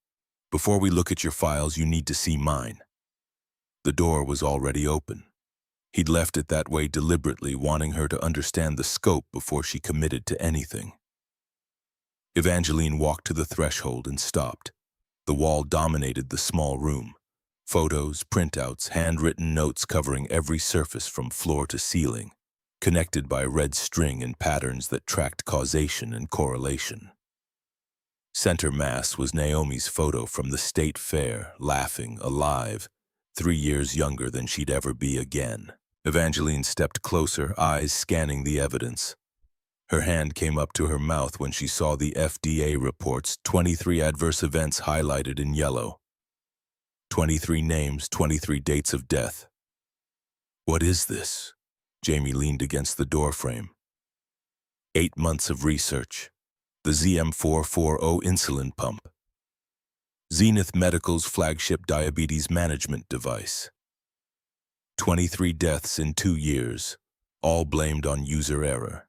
"Before we look at your files, you need to see mine." The door was already open. He'd left it that way deliberately, wanting her to understand the scope before she committed to anything. Evangeline walked to the threshold and stopped. The wall dominated the small room. Photos, printouts, handwritten notes covering every surface from floor to ceiling, connected by red string and patterns that tracked causation and correlation. Center mass was Naomi's photo from the state fair, laughing, alive, 3 years younger than she'd ever be again. Evangeline stepped closer, eyes scanning the evidence. Her hand came up to her mouth when she saw the FDA reports, 23 adverse events highlighted in yellow. 23 names, 23 dates of death. "What is this?" Jamie leaned against the doorframe. 8 months of research. The ZM440 insulin pump. Zenith Medical's flagship diabetes management device. 23 deaths in 2 years, all blamed on user error.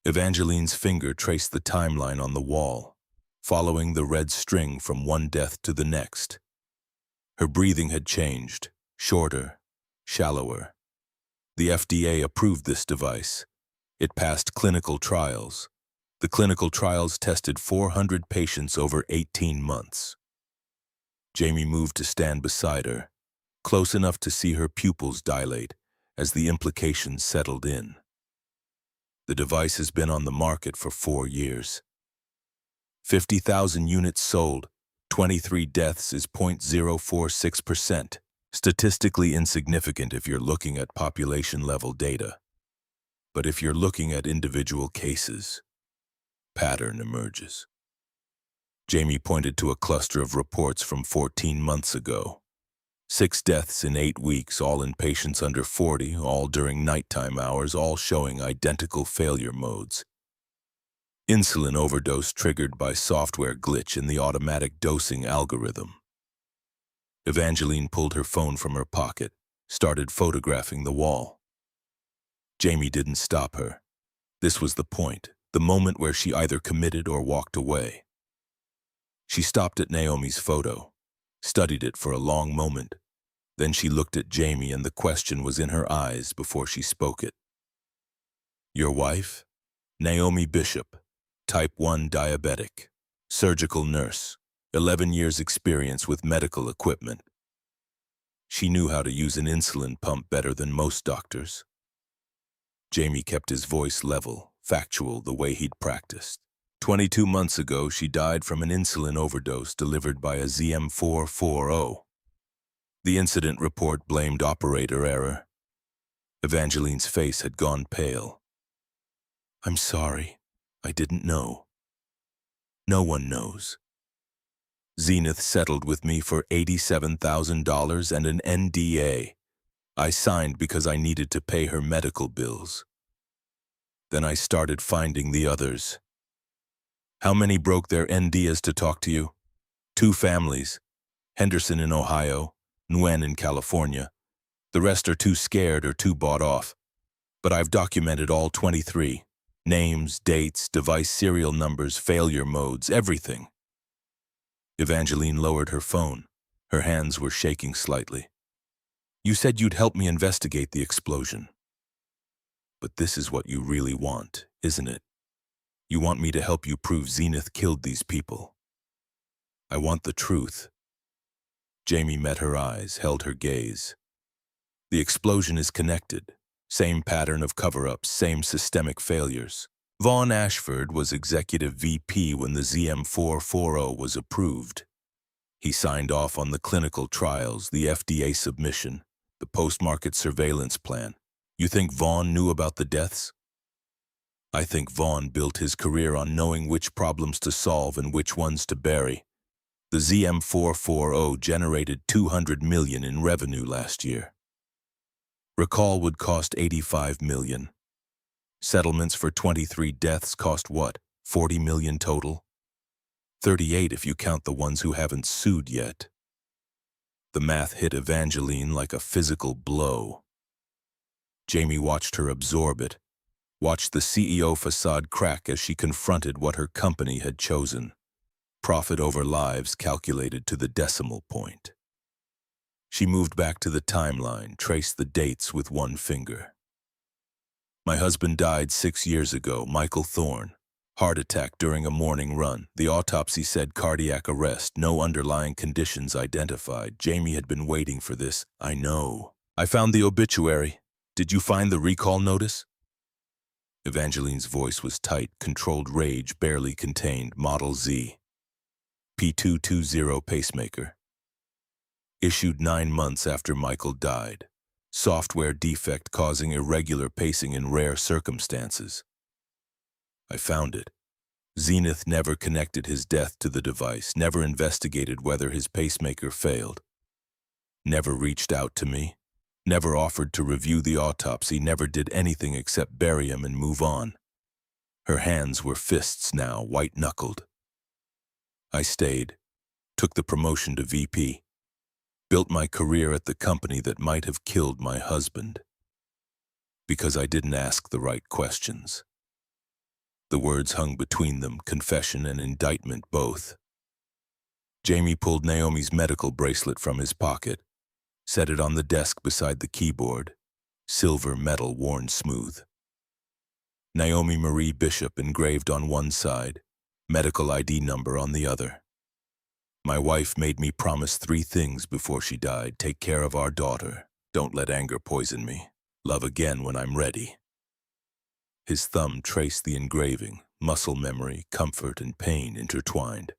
Evangeline's finger traced the timeline on the wall, following the red string from one death to the next. Her breathing had changed, shorter, shallower. The FDA approved this device. It passed clinical trials. The clinical trials tested 400 patients over 18 months. Jamie moved to stand beside her, close enough to see her pupils dilate as the implications settled in. The device has been on the market for 4 years. 50,000 units sold, 23 deaths is 0.046%, statistically insignificant if you're looking at population-level data. But if you're looking at individual cases, pattern emerges. Jamie pointed to a cluster of reports from 14 months ago. 6 deaths in 8 weeks, all in patients under 40, all during nighttime hours, all showing identical failure modes. Insulin overdose triggered by software glitch in the automatic dosing algorithm. Evangeline pulled her phone from her pocket, started photographing the wall. Jamie didn't stop her. This was the point, the moment where she either committed or walked away. She stopped at Naomi's photo, studied it for a long moment. Then she looked at Jamie and the question was in her eyes before she spoke it. Your wife? Naomi Bishop, type 1 diabetic, surgical nurse, 11 years experience with medical equipment. She knew how to use an insulin pump better than most doctors. Jamie kept his voice level, factual, the way he'd practiced. 22 months ago, she died from an insulin overdose delivered by a ZM440. The incident report blamed operator error. Evangeline's face had gone pale. I'm sorry. I didn't know. No one knows. Zenith settled with me for $87,000 and an NDA. I signed because I needed to pay her medical bills. Then I started finding the others. How many broke their NDAs to talk to you? 2 families. Henderson in Ohio, Nguyen in California. The rest are too scared or too bought off. But I've documented all 23. Names, dates, device serial numbers, failure modes, everything. Evangeline lowered her phone. Her hands were shaking slightly. You said you'd help me investigate the explosion. But this is what you really want, isn't it? You want me to help you prove Zenith killed these people. I want the truth. Jamie met her eyes, held her gaze. The explosion is connected. Same pattern of cover-ups, same systemic failures. Vaughn Ashford was executive VP when the ZM440 was approved. He signed off on the clinical trials, the FDA submission, the post-market surveillance plan. You think Vaughn knew about the deaths? I think Vaughn built his career on knowing which problems to solve and which ones to bury. The ZM440 generated $200 million in revenue last year. Recall would cost $85 million. Settlements for 23 deaths cost what, $40 million total? 38 if you count the ones who haven't sued yet. The math hit Evangeline like a physical blow. Jamie watched her absorb it, watched the CEO facade crack as she confronted what her company had chosen. Profit over lives calculated to the decimal point. She moved back to the timeline, traced the dates with one finger. My husband died 6 years ago, Michael Thorne. Heart attack during a morning run. The autopsy said cardiac arrest, no underlying conditions identified. Jamie had been waiting for this. I know. I found the obituary. Did you find the recall notice? Evangeline's voice was tight, controlled rage barely contained. Model Z. P220 pacemaker. Issued 9 months after Michael died. Software defect causing irregular pacing in rare circumstances. I found it. Zenith never connected his death to the device, never investigated whether his pacemaker failed. Never reached out to me, never offered to review the autopsy, never did anything except bury him and move on. Her hands were fists now, white-knuckled. I stayed, took the promotion to VP. Built my career at the company that might have killed my husband. Because I didn't ask the right questions. The words hung between them, confession and indictment both. Jamie pulled Naomi's medical bracelet from his pocket, set it on the desk beside the keyboard, silver metal worn smooth. Naomi Marie Bishop engraved on one side, medical ID number on the other. My wife made me promise 3 things before she died. Take care of our daughter. Don't let anger poison me. Love again when I'm ready. His thumb traced the engraving, muscle memory, comfort, and pain intertwined.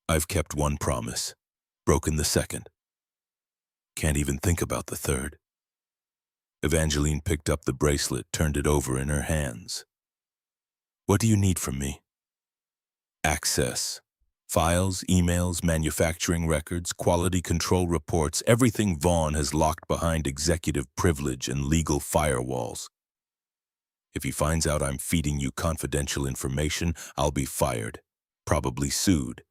I've kept one promise, broken the second. Can't even think about the third. Evangeline picked up the bracelet, turned it over in her hands. What do you need from me? Access. Files, emails, manufacturing records, quality control reports, everything Vaughn has locked behind executive privilege and legal firewalls. If he finds out I'm feeding you confidential information, I'll be fired, probably sued.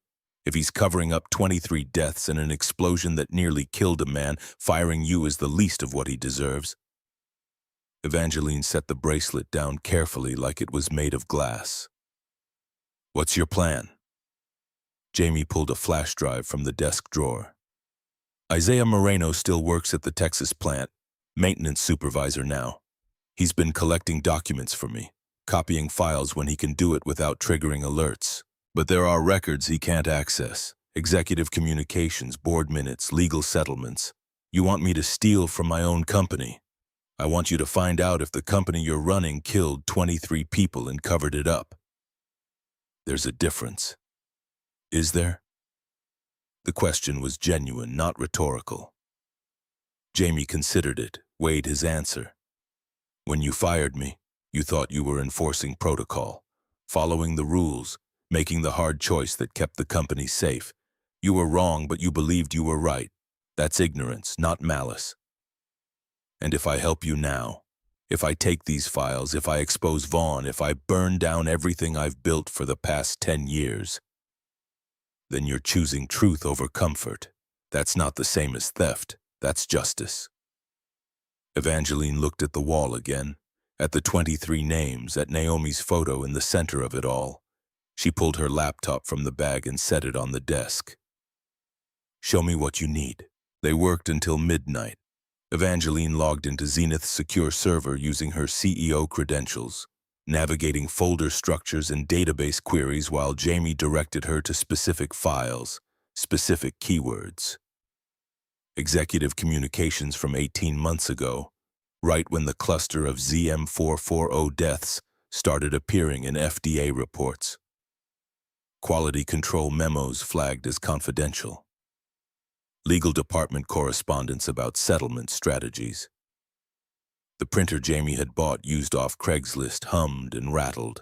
If he's covering up 23 deaths and an explosion that nearly killed a man, firing you is the least of what he deserves. Evangeline set the bracelet down carefully like it was made of glass. What's your plan? Jamie pulled a flash drive from the desk drawer. Isaiah Moreno still works at the Texas plant, maintenance supervisor now. He's been collecting documents for me, copying files when he can do it without triggering alerts. But there are records he can't access, executive communications, board minutes, legal settlements. You want me to steal from my own company. I want you to find out if the company you're running killed 23 people and covered it up. There's a difference. Is there? The question was genuine, not rhetorical. Jamie considered it, weighed his answer. When you fired me, you thought you were enforcing protocol, following the rules, making the hard choice that kept the company safe. You were wrong, but you believed you were right. That's ignorance, not malice. And if I help you now, if I take these files, if I expose Vaughn, if I burn down everything I've built for the past 10 years, then you're choosing truth over comfort. That's not the same as theft. That's justice. Evangeline looked at the wall again, at the 23 names, at Naomi's photo in the center of it all. She pulled her laptop from the bag and set it on the desk. Show me what you need. They worked until midnight. Evangeline logged into Zenith's secure server using her CEO credentials, navigating folder structures and database queries while Jamie directed her to specific files, specific keywords. Executive communications from 18 months ago, right when the cluster of ZM440 deaths started appearing in FDA reports. Quality control memos flagged as confidential. Legal department correspondence about settlement strategies. The printer Jamie had bought used off Craigslist hummed and rattled,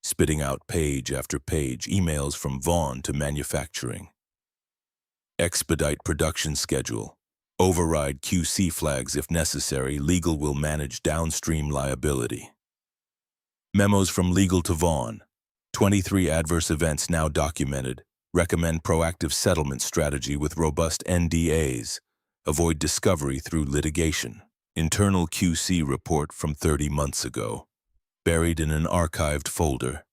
spitting out page after page, emails from Vaughn to manufacturing. Expedite production schedule. Override QC flags if necessary. Legal will manage downstream liability. Memos from legal to Vaughn. 23 adverse events now documented. Recommend proactive settlement strategy with robust NDAs. Avoid discovery through litigation. Internal QC report from 30 months ago. Buried in an archived folder.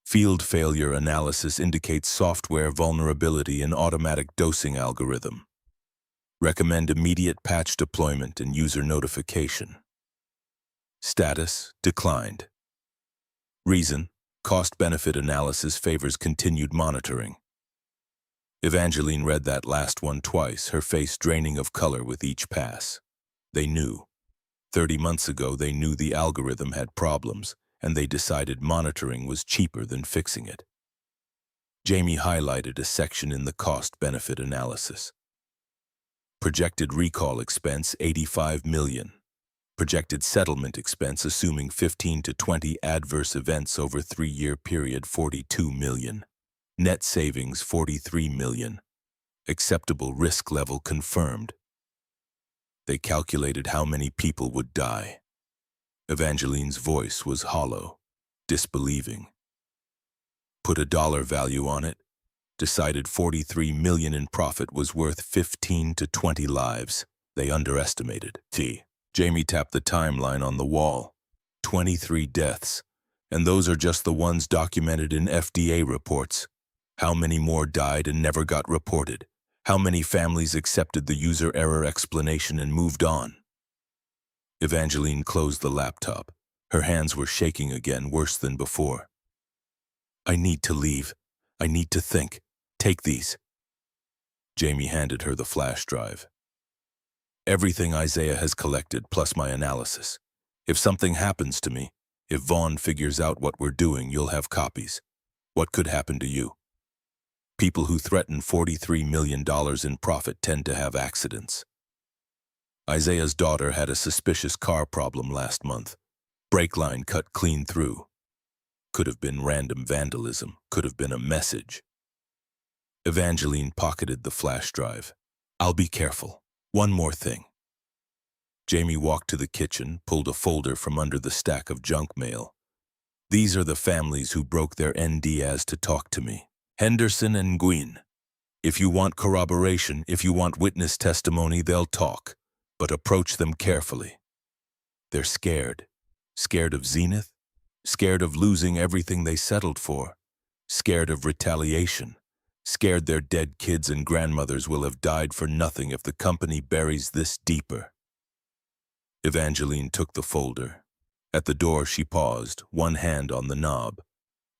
Field failure analysis indicates software vulnerability in automatic dosing algorithm. Recommend immediate patch deployment and user notification. Status: declined. Reason: cost-benefit analysis favors continued monitoring. Evangeline read that last one twice, her face draining of color with each pass. They knew. 30 months ago, they knew the algorithm had problems, and they decided monitoring was cheaper than fixing it. Jamie highlighted a section in the cost-benefit analysis. Projected recall expense, $85 million. Projected settlement expense, assuming 15 to 20 adverse events over 3-year period, $42 million. Net savings, $43 million. Acceptable risk level confirmed. They calculated how many people would die. Evangeline's voice was hollow, disbelieving. Put a dollar value on it. Decided $43 million in profit was worth 15 to 20 lives. They underestimated. Jamie tapped the timeline on the wall. 23 deaths. And those are just the ones documented in FDA reports. How many more died and never got reported? How many families accepted the user error explanation and moved on? Evangeline closed the laptop. Her hands were shaking again, worse than before. I need to leave. I need to think. Take these. Jamie handed her the flash drive. Everything Isaiah has collected, plus my analysis. If something happens to me, if Vaughn figures out what we're doing, you'll have copies. What could happen to you? People who threaten $43 million in profit tend to have accidents. Isaiah's daughter had a suspicious car problem last month. Brake line cut clean through. Could have been random vandalism, could have been a message. Evangeline pocketed the flash drive. I'll be careful. One more thing. Jamie walked to the kitchen, pulled a folder from under the stack of junk mail. These are the families who broke their NDAs to talk to me. Henderson and Gwyn. If you want corroboration, if you want witness testimony, they'll talk, but approach them carefully. They're scared. Scared of Zenith, scared of losing everything they settled for, scared of retaliation, scared their dead kids and grandmothers will have died for nothing if the company buries this deeper. Evangeline took the folder. At the door she paused, one hand on the knob.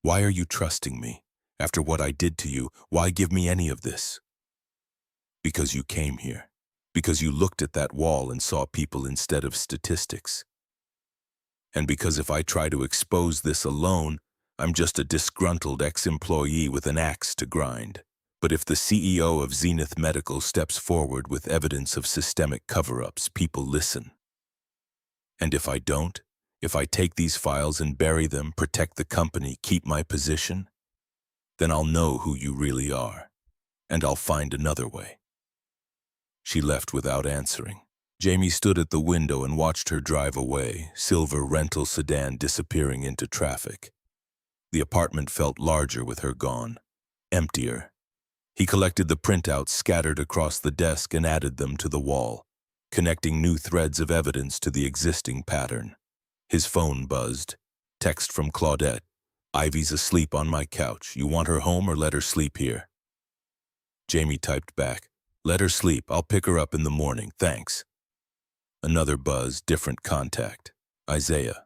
Why are you trusting me? After what I did to you, why give me any of this? Because you came here. Because you looked at that wall and saw people instead of statistics. And because if I try to expose this alone, I'm just a disgruntled ex-employee with an axe to grind. But if the CEO of Zenith Medical steps forward with evidence of systemic cover-ups, people listen. And if I don't, if I take these files and bury them, protect the company, keep my position, then I'll know who you really are, and I'll find another way. She left without answering. Jamie stood at the window and watched her drive away, silver rental sedan disappearing into traffic. The apartment felt larger with her gone, emptier. He collected the printouts scattered across the desk and added them to the wall, connecting new threads of evidence to the existing pattern. His phone buzzed. Text from Claudette. Ivy's asleep on my couch. You want her home or let her sleep here? Jamie typed back. Let her sleep. I'll pick her up in the morning. Thanks. Another buzz, different contact. Isaiah.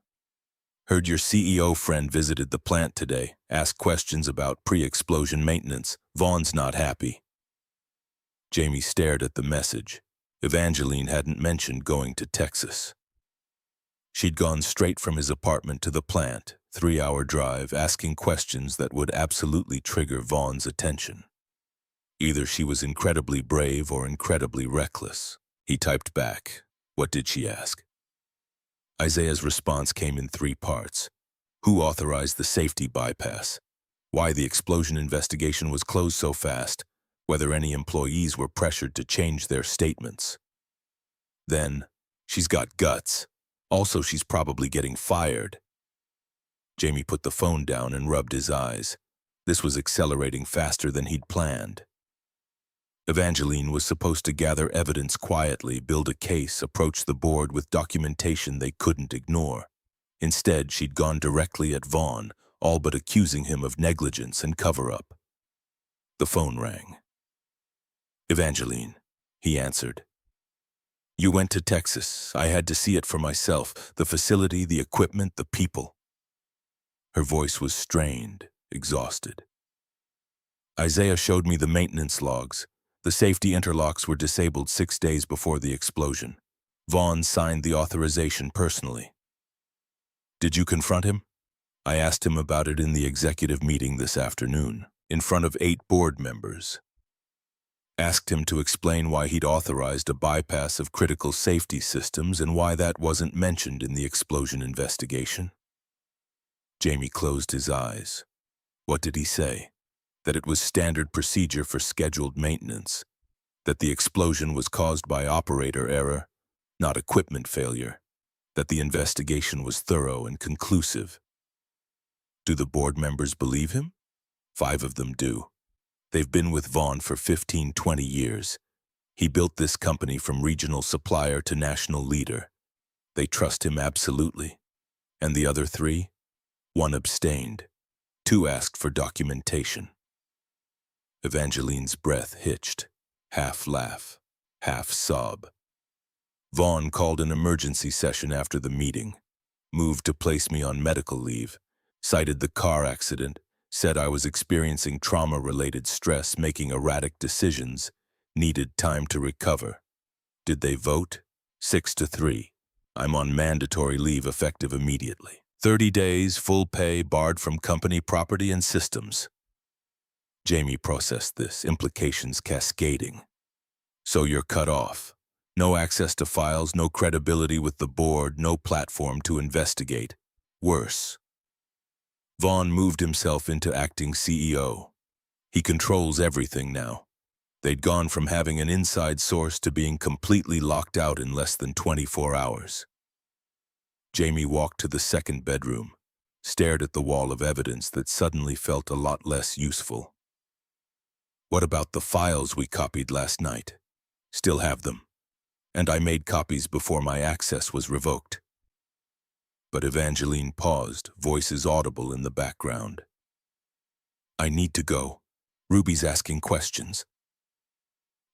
Heard your CEO friend visited the plant today. Asked questions about pre-explosion maintenance. Vaughn's not happy. Jamie stared at the message. Evangeline hadn't mentioned going to Texas. She'd gone straight from his apartment to the plant, 3-hour drive, asking questions that would absolutely trigger Vaughn's attention. Either she was incredibly brave or incredibly reckless. He typed back. What did she ask? Isaiah's response came in 3 parts. Who authorized the safety bypass? Why the explosion investigation was closed so fast? Whether any employees were pressured to change their statements. Then, she's got guts. Also, she's probably getting fired. Jamie put the phone down and rubbed his eyes. This was accelerating faster than he'd planned. Evangeline was supposed to gather evidence quietly, build a case, approach the board with documentation they couldn't ignore. Instead, she'd gone directly at Vaughn, all but accusing him of negligence and cover-up. The phone rang. Evangeline, he answered. You went to Texas. I had to see it for myself. The facility, the equipment, the people. Her voice was strained, exhausted. Isaiah showed me the maintenance logs. The safety interlocks were disabled 6 days before the explosion. Vaughn signed the authorization personally. Did you confront him? I asked him about it in the executive meeting this afternoon, in front of 8 board members. Asked him to explain why he'd authorized a bypass of critical safety systems and why that wasn't mentioned in the explosion investigation. Jamie closed his eyes. What did he say? That it was standard procedure for scheduled maintenance, that the explosion was caused by operator error, not equipment failure, that the investigation was thorough and conclusive. Do the board members believe him? 5 of them do. They've been with Vaughn for 15, 20 years. He built this company from regional supplier to national leader. They trust him absolutely. And the other 3? 1 abstained. 2 asked for documentation. Evangeline's breath hitched, half laugh, half sob. Vaughn called an emergency session after the meeting, moved to place me on medical leave, cited the car accident, said I was experiencing trauma-related stress, making erratic decisions, needed time to recover. Did they vote? 6-3. I'm on mandatory leave effective immediately. 30 days, full pay, barred from company property and systems. Jamie processed this, implications cascading. So you're cut off. No access to files, no credibility with the board, no platform to investigate. Worse. Vaughn moved himself into acting CEO. He controls everything now. They'd gone from having an inside source to being completely locked out in less than 24 hours. Jamie walked to the second bedroom, stared at the wall of evidence that suddenly felt a lot less useful. What about the files we copied last night? Still have them. And I made copies before my access was revoked. But Evangeline paused, voices audible in the background. I need to go. Ruby's asking questions.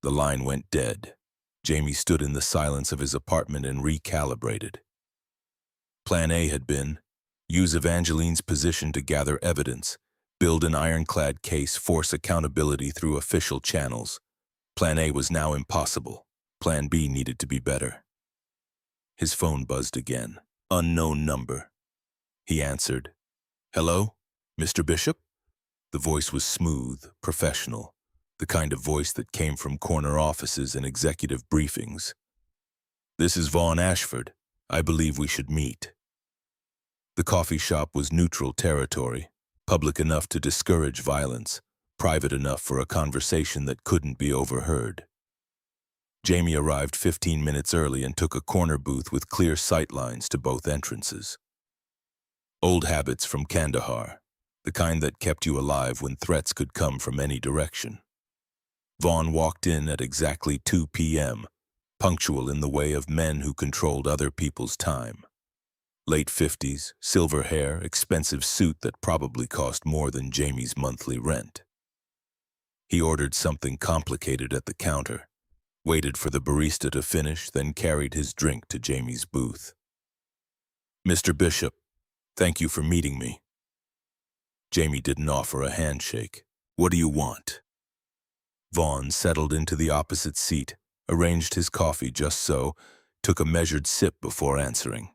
The line went dead. Jamie stood in the silence of his apartment and recalibrated. Plan A had been, use Evangeline's position to gather evidence, build an ironclad case, force accountability through official channels. Plan A was now impossible. Plan B needed to be better. His phone buzzed again. Unknown number. He answered. Hello, Mr. Bishop? The voice was smooth, professional, the kind of voice that came from corner offices and executive briefings. This is Vaughn Ashford. I believe we should meet. The coffee shop was neutral territory, public enough to discourage violence, private enough for a conversation that couldn't be overheard. Jamie arrived 15 minutes early and took a corner booth with clear sight lines to both entrances. Old habits from Kandahar, the kind that kept you alive when threats could come from any direction. Vaughn walked in at exactly 2 p.m., punctual in the way of men who controlled other people's time. Late 50s, silver hair, expensive suit that probably cost more than Jamie's monthly rent. He ordered something complicated at the counter, waited for the barista to finish, then carried his drink to Jamie's booth. Mr. Bishop, thank you for meeting me. Jamie didn't offer a handshake. What do you want? Vaughn settled into the opposite seat, arranged his coffee just so, took a measured sip before answering.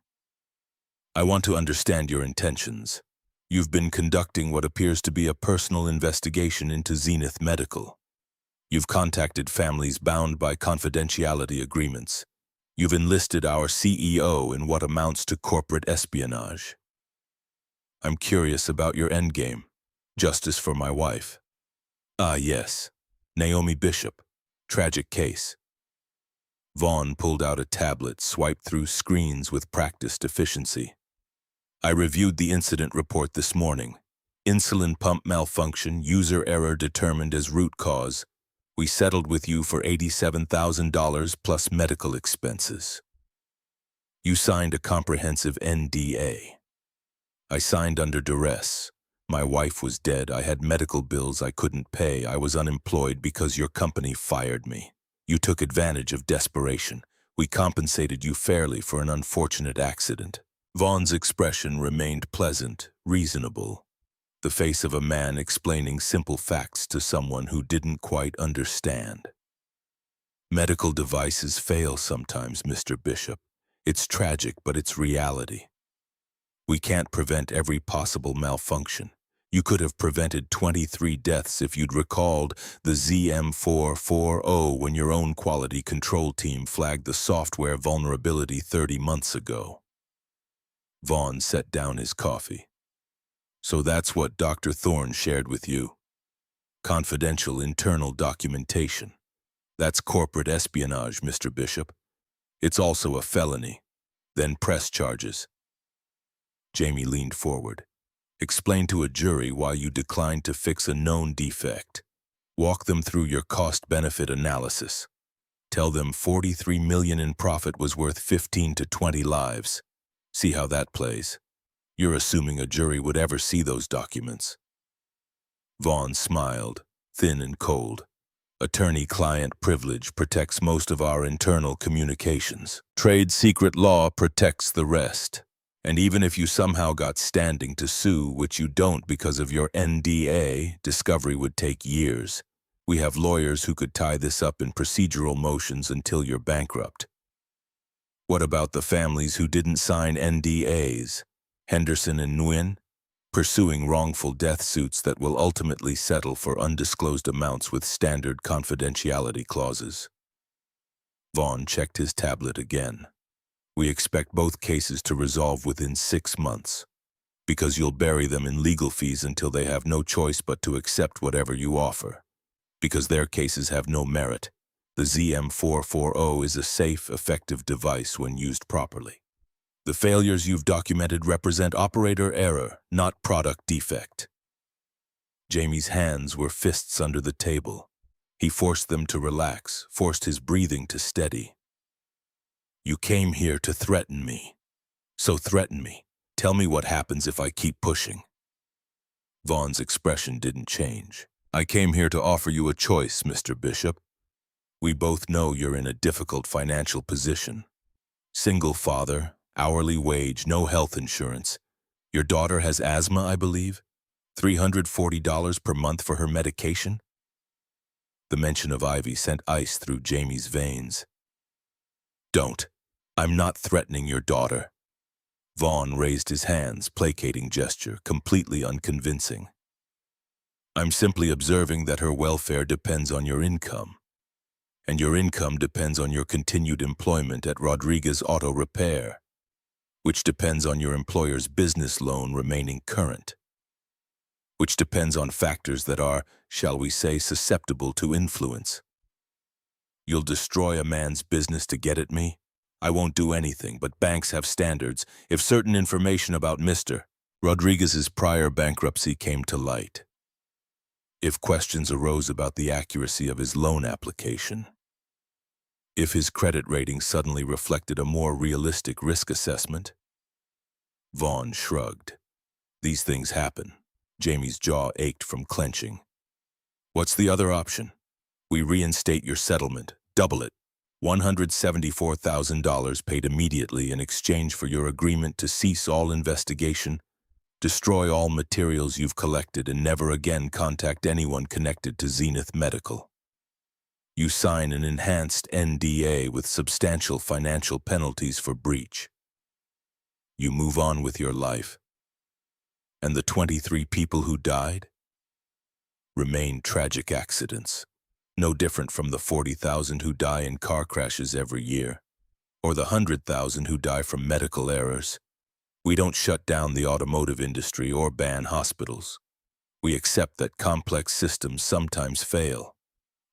I want to understand your intentions. You've been conducting what appears to be a personal investigation into Zenith Medical. You've contacted families bound by confidentiality agreements. You've enlisted our CEO in what amounts to corporate espionage. I'm curious about your endgame. Justice for my wife. Ah, yes. Naomi Bishop. Tragic case. Vaughn pulled out a tablet, swiped through screens with practiced efficiency. I reviewed the incident report this morning. Insulin pump malfunction, user error determined as root cause. We settled with you for $87,000 plus medical expenses. You signed a comprehensive NDA. I signed under duress. My wife was dead. I had medical bills I couldn't pay. I was unemployed because your company fired me. You took advantage of desperation. We compensated you fairly for an unfortunate accident. Vaughn's expression remained pleasant, reasonable. The face of a man explaining simple facts to someone who didn't quite understand. Medical devices fail sometimes, Mr. Bishop. It's tragic, but it's reality. We can't prevent every possible malfunction. You could have prevented 23 deaths if you'd recalled the ZM440 when your own quality control team flagged the software vulnerability 30 months ago. Vaughn set down his coffee. So that's what Dr. Thorne shared with you. Confidential internal documentation. That's corporate espionage, Mr. Bishop. It's also a felony. Then press charges. Jamie leaned forward. Explain to a jury why you declined to fix a known defect. Walk them through your cost-benefit analysis. Tell them $43 million in profit was worth 15 to 20 lives. See how that plays. You're assuming a jury would ever see those documents. Vaughn smiled, thin and cold. Attorney-client privilege protects most of our internal communications. Trade secret law protects the rest. And even if you somehow got standing to sue, which you don't because of your NDA, discovery would take years. We have lawyers who could tie this up in procedural motions until you're bankrupt. What about the families who didn't sign NDAs? Henderson and Nguyen? pursuing wrongful death suits that will ultimately settle for undisclosed amounts with standard confidentiality clauses. Vaughn checked his tablet again. We expect both cases to resolve within 6 months, because you'll bury them in legal fees until they have no choice but to accept whatever you offer. Because their cases have no merit, the ZM440 is a safe, effective device when used properly. The failures you've documented represent operator error, not product defect. Jamie's hands were fists under the table. He forced them to relax, forced his breathing to steady. You came here to threaten me. So threaten me. Tell me what happens if I keep pushing. Vaughn's expression didn't change. I came here to offer you a choice, Mr. Bishop. We both know you're in a difficult financial position. Single father, hourly wage, no health insurance. Your daughter has asthma, I believe? $340 per month for her medication? The mention of Ivy sent ice through Jamie's veins. Don't. I'm not threatening your daughter. Vaughn raised his hands, placating gesture, completely unconvincing. I'm simply observing that her welfare depends on your income. And your income depends on your continued employment at Rodriguez Auto Repair, which depends on your employer's business loan remaining current, which depends on factors that are, shall we say, susceptible to influence. You'll destroy a man's business to get at me? I won't do anything, but banks have standards. If certain information about Mr. Rodriguez's prior bankruptcy came to light, if questions arose about the accuracy of his loan application, if his credit rating suddenly reflected a more realistic risk assessment. Vaughn shrugged. These things happen. Jamie's jaw ached from clenching. What's the other option? We reinstate your settlement, double it. $174,000 paid immediately in exchange for your agreement to cease all investigation, destroy all materials you've collected, and never again contact anyone connected to Zenith Medical. You sign an enhanced NDA with substantial financial penalties for breach. You move on with your life. And the 23 people who died remain tragic accidents, no different from the 40,000 who die in car crashes every year, or the 100,000 who die from medical errors. We don't shut down the automotive industry or ban hospitals. We accept that complex systems sometimes fail.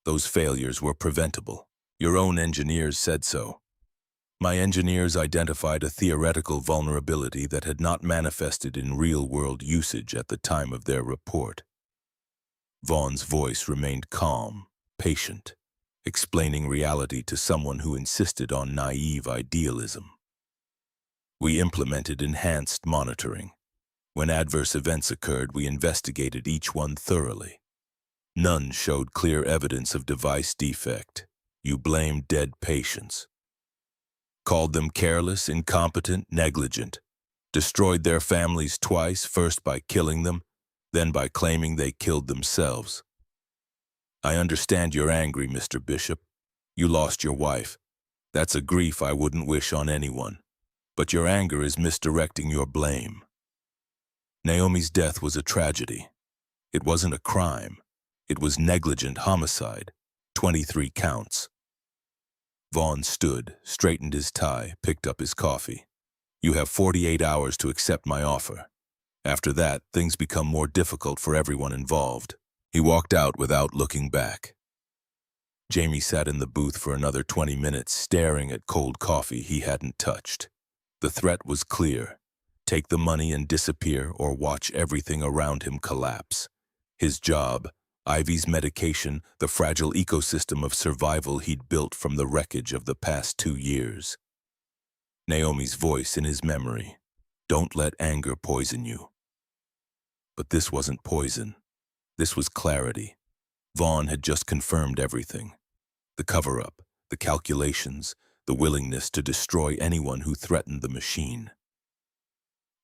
Those failures were preventable. Your own engineers said so. My engineers identified a theoretical vulnerability that had not manifested in real-world usage at the time of their report. Vaughn's voice remained calm, patient, explaining reality to someone who insisted on naive idealism. We implemented enhanced monitoring. When adverse events occurred, we investigated each one thoroughly. None showed clear evidence of device defect. You blamed dead patients. Called them careless, incompetent, negligent. Destroyed their families twice, first by killing them, then by claiming they killed themselves. I understand you're angry, Mr. Bishop. You lost your wife. That's a grief I wouldn't wish on anyone. But your anger is misdirecting your blame. Naomi's death was a tragedy. It wasn't a crime. It was negligent homicide, 23 counts. Vaughn stood, straightened his tie, picked up his coffee. You have 48 hours to accept my offer. After that, things become more difficult for everyone involved. He walked out without looking back. Jamie sat in the booth for another 20 minutes, staring at cold coffee he hadn't touched. The threat was clear. Take the money and disappear, or watch everything around him collapse. His job, Ivy's medication, the fragile ecosystem of survival he'd built from the wreckage of the past 2 years. Naomi's voice in his memory. Don't let anger poison you. But this wasn't poison. This was clarity. Vaughn had just confirmed everything. The cover-up, the calculations, the willingness to destroy anyone who threatened the machine.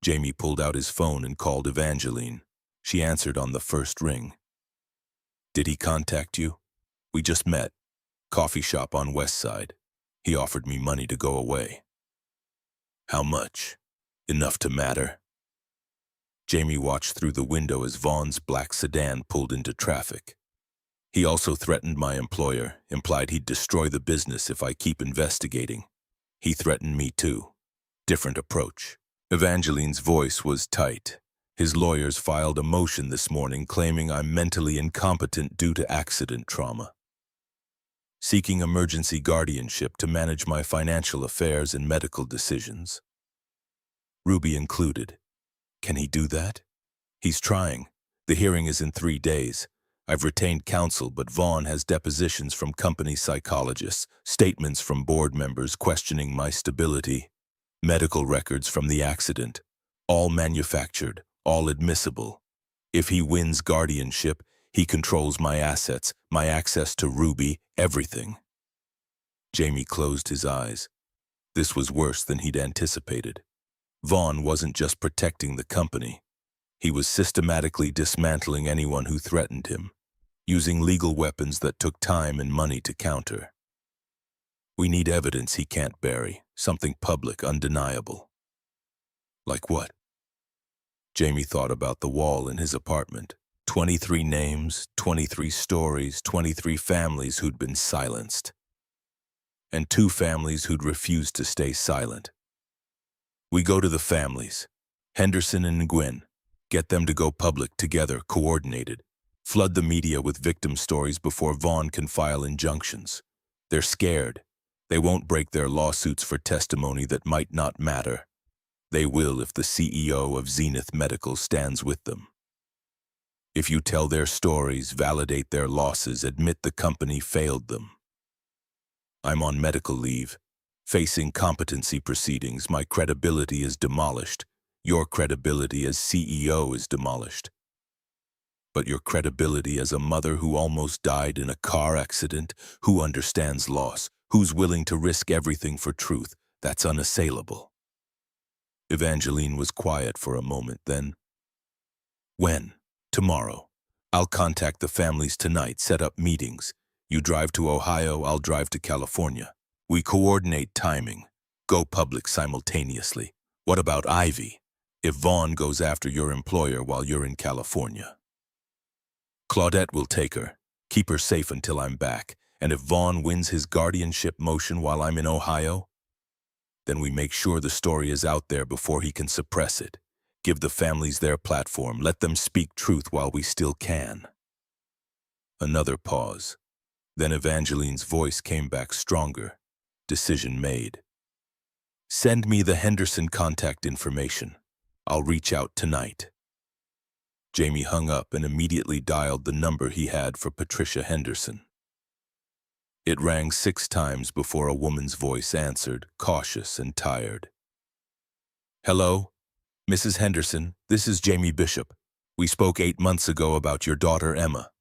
Jamie pulled out his phone and called Evangeline. She answered on the first ring. Did he contact you? We just met. Coffee shop on West Side. He offered me money to go away. How much? Enough to matter? Jamie watched through the window as Vaughn's black sedan pulled into traffic. He also threatened my employer, implied he'd destroy the business if I keep investigating. He threatened me too. Different approach. Evangeline's voice was tight. His lawyers filed a motion this morning claiming I'm mentally incompetent due to accident trauma. Seeking emergency guardianship to manage my financial affairs and medical decisions. Ruby included. Can he do that? He's trying. The hearing is in 3 days. I've retained counsel, but Vaughn has depositions from company psychologists, statements from board members questioning my stability, medical records from the accident, all manufactured, all admissible. If he wins guardianship, he controls my assets, my access to Ruby, everything. Jamie closed his eyes. This was worse than he'd anticipated. Vaughn wasn't just protecting the company. He was systematically dismantling anyone who threatened him, using legal weapons that took time and money to counter. We need evidence he can't bury, something public, undeniable. Like what? Jamie thought about the wall in his apartment. 23 names, 23 stories, 23 families who'd been silenced. And 2 families who'd refused to stay silent. We go to the families, Henderson and Nguyen, get them to go public together, coordinated. Flood the media with victim stories before Vaughn can file injunctions. They're scared. They won't break their lawsuits for testimony that might not matter. They will if the CEO of Zenith Medical stands with them. If you tell their stories, validate their losses, admit the company failed them. I'm on medical leave. Facing competency proceedings, my credibility is demolished. Your credibility as CEO is demolished. But your credibility as a mother who almost died in a car accident, who understands loss, who's willing to risk everything for truth, that's unassailable. Evangeline was quiet for a moment, then. When? Tomorrow. I'll contact the families tonight, set up meetings. You drive to Ohio, I'll drive to California. We coordinate timing. Go public simultaneously. What about Ivy? If Vaughn goes after your employer while you're in California. Claudette will take her. Keep her safe until I'm back. And if Vaughn wins his guardianship motion while I'm in Ohio, then we make sure the story is out there before he can suppress it. Give the families their platform. Let them speak truth while we still can. Another pause. Then Evangeline's voice came back stronger. Decision made. Send me the Henderson contact information. I'll reach out tonight. Jamie hung up and immediately dialed the number he had for Patricia Henderson. It rang 6 times before a woman's voice answered, cautious and tired. Hello? Mrs. Henderson, this is Jamie Bishop. We spoke 8 months ago about your daughter, Emma.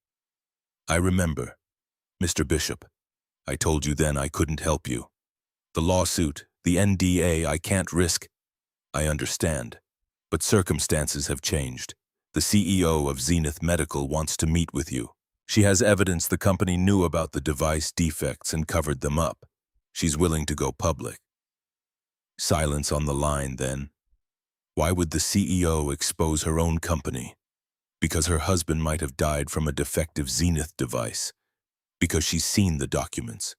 I remember. Mr. Bishop, I told you then I couldn't help you. The lawsuit, the NDA, I can't risk. I understand. But circumstances have changed. The CEO of Zenith Medical wants to meet with you. She has evidence the company knew about the device defects and covered them up. She's willing to go public. Silence on the line then. Why would the CEO expose her own company? Because her husband might have died from a defective Zenith device. Because she's seen the documents.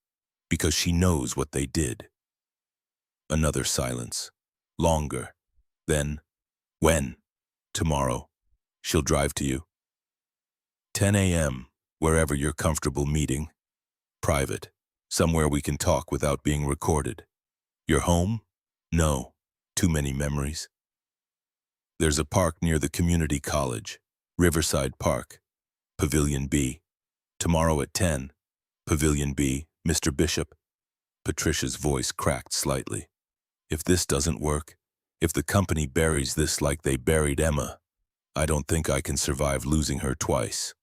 Because she knows what they did. Another silence. Longer. Then, when? Tomorrow. She'll drive to you. 10 a.m., wherever you're comfortable meeting. Private. Somewhere we can talk without being recorded. Your home? No. Too many memories. There's a park near the community college. Riverside Park. Pavilion B. Tomorrow at 10. Pavilion B. Mr. Bishop. Patricia's voice cracked slightly. If this doesn't work, if the company buries this like they buried Emma, I don't think I can survive losing her twice.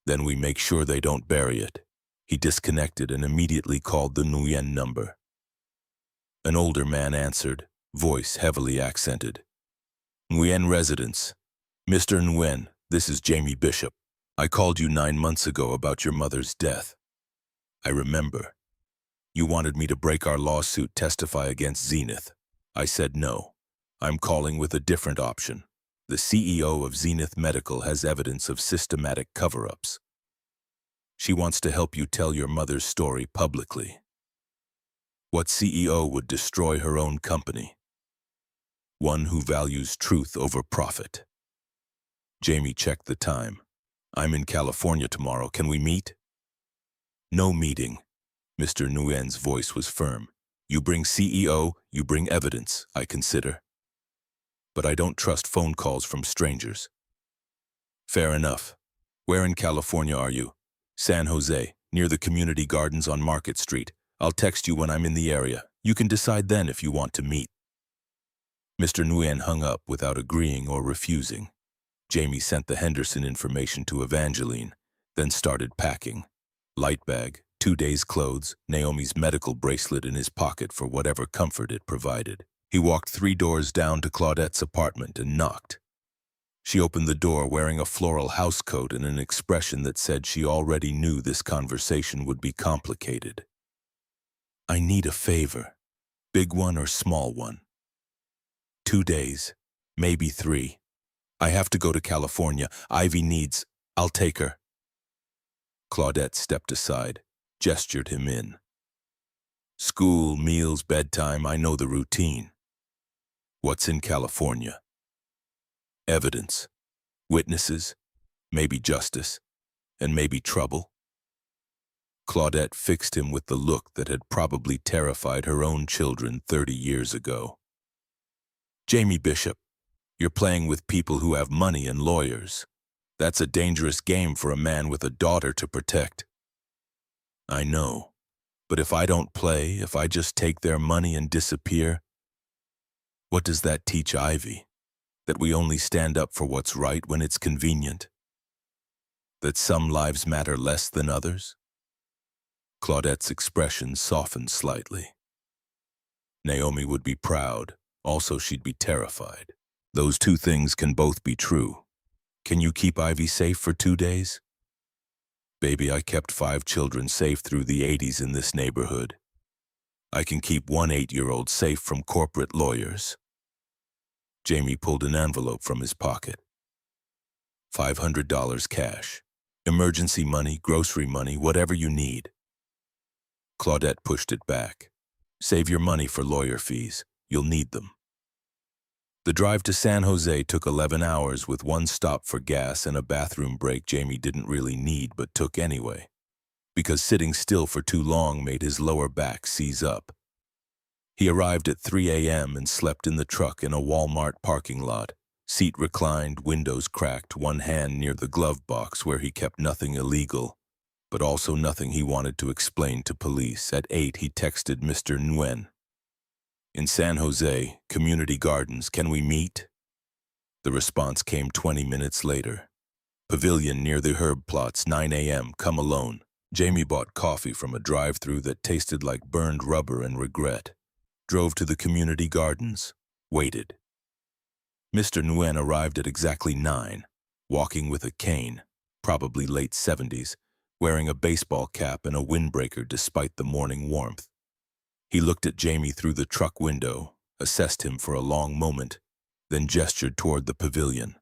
Then we make sure they don't bury it. He disconnected and immediately called the Nguyen number. An older man answered, voice heavily accented. Nguyen residence. Mr. Nguyen, this is Jamie Bishop. I called you 9 months ago about your mother's death. I remember. You wanted me to break our lawsuit, testify against Zenith. I said no. I'm calling with a different option. The CEO of Zenith Medical has evidence of systematic cover-ups. She wants to help you tell your mother's story publicly. What CEO would destroy her own company? One who values truth over profit. Jamie checked the time. I'm in California tomorrow. Can we meet? No meeting. Mr. Nguyen's voice was firm. You bring CEO, you bring evidence, I consider. But I don't trust phone calls from strangers. Fair enough. Where in California are you? San Jose, near the community gardens on Market Street. I'll text you when I'm in the area. You can decide then if you want to meet. Mr. Nguyen hung up without agreeing or refusing. Jamie sent the Henderson information to Evangeline, then started packing. Light bag, 2 days' clothes, Naomi's medical bracelet in his pocket for whatever comfort it provided. He walked 3 doors down to Claudette's apartment and knocked. She opened the door wearing a floral housecoat and an expression that said she already knew this conversation would be complicated. I need a favor. Big one or small one? 2 days, maybe 3. I have to go to California. Ivy needs... I'll take her. Claudette stepped aside, gestured him in. School, meals, bedtime, I know the routine. What's in California? Evidence, witnesses, maybe justice, and maybe trouble. Claudette fixed him with the look that had probably terrified her own children 30 years ago. Jamie Bishop, you're playing with people who have money and lawyers. That's a dangerous game for a man with a daughter to protect. I know, but if I don't play, if I just take their money and disappear, what does that teach Ivy? That we only stand up for what's right when it's convenient? That some lives matter less than others? Claudette's expression softened slightly. Naomi would be proud, also she'd be terrified. Those 2 things can both be true. Can you keep Ivy safe for 2 days? Baby, I kept 5 children safe through the 80s in this neighborhood. I can keep 1 8-year-old safe from corporate lawyers. Jamie pulled an envelope from his pocket. $500 cash. Emergency money, grocery money, whatever you need. Claudette pushed it back. Save your money for lawyer fees. You'll need them. The drive to San Jose took 11 hours with 1 stop for gas and a bathroom break Jamie didn't really need but took anyway, because sitting still for too long made his lower back seize up. He arrived at 3 a.m. and slept in the truck in a Walmart parking lot, seat reclined, windows cracked, one hand near the glove box where he kept nothing illegal, but also nothing he wanted to explain to police. At 8, he texted Mr. Nguyen. In San Jose, community gardens, can we meet? The response came 20 minutes later. Pavilion near the herb plots, 9 a.m., come alone. Jamie bought coffee from a drive-thru that tasted like burned rubber and regret. Drove to the community gardens, waited. Mr. Nguyen arrived at exactly 9, walking with a cane, probably late 70s, wearing a baseball cap and a windbreaker despite the morning warmth. He looked at Jamie through the truck window, assessed him for a long moment, then gestured toward the pavilion.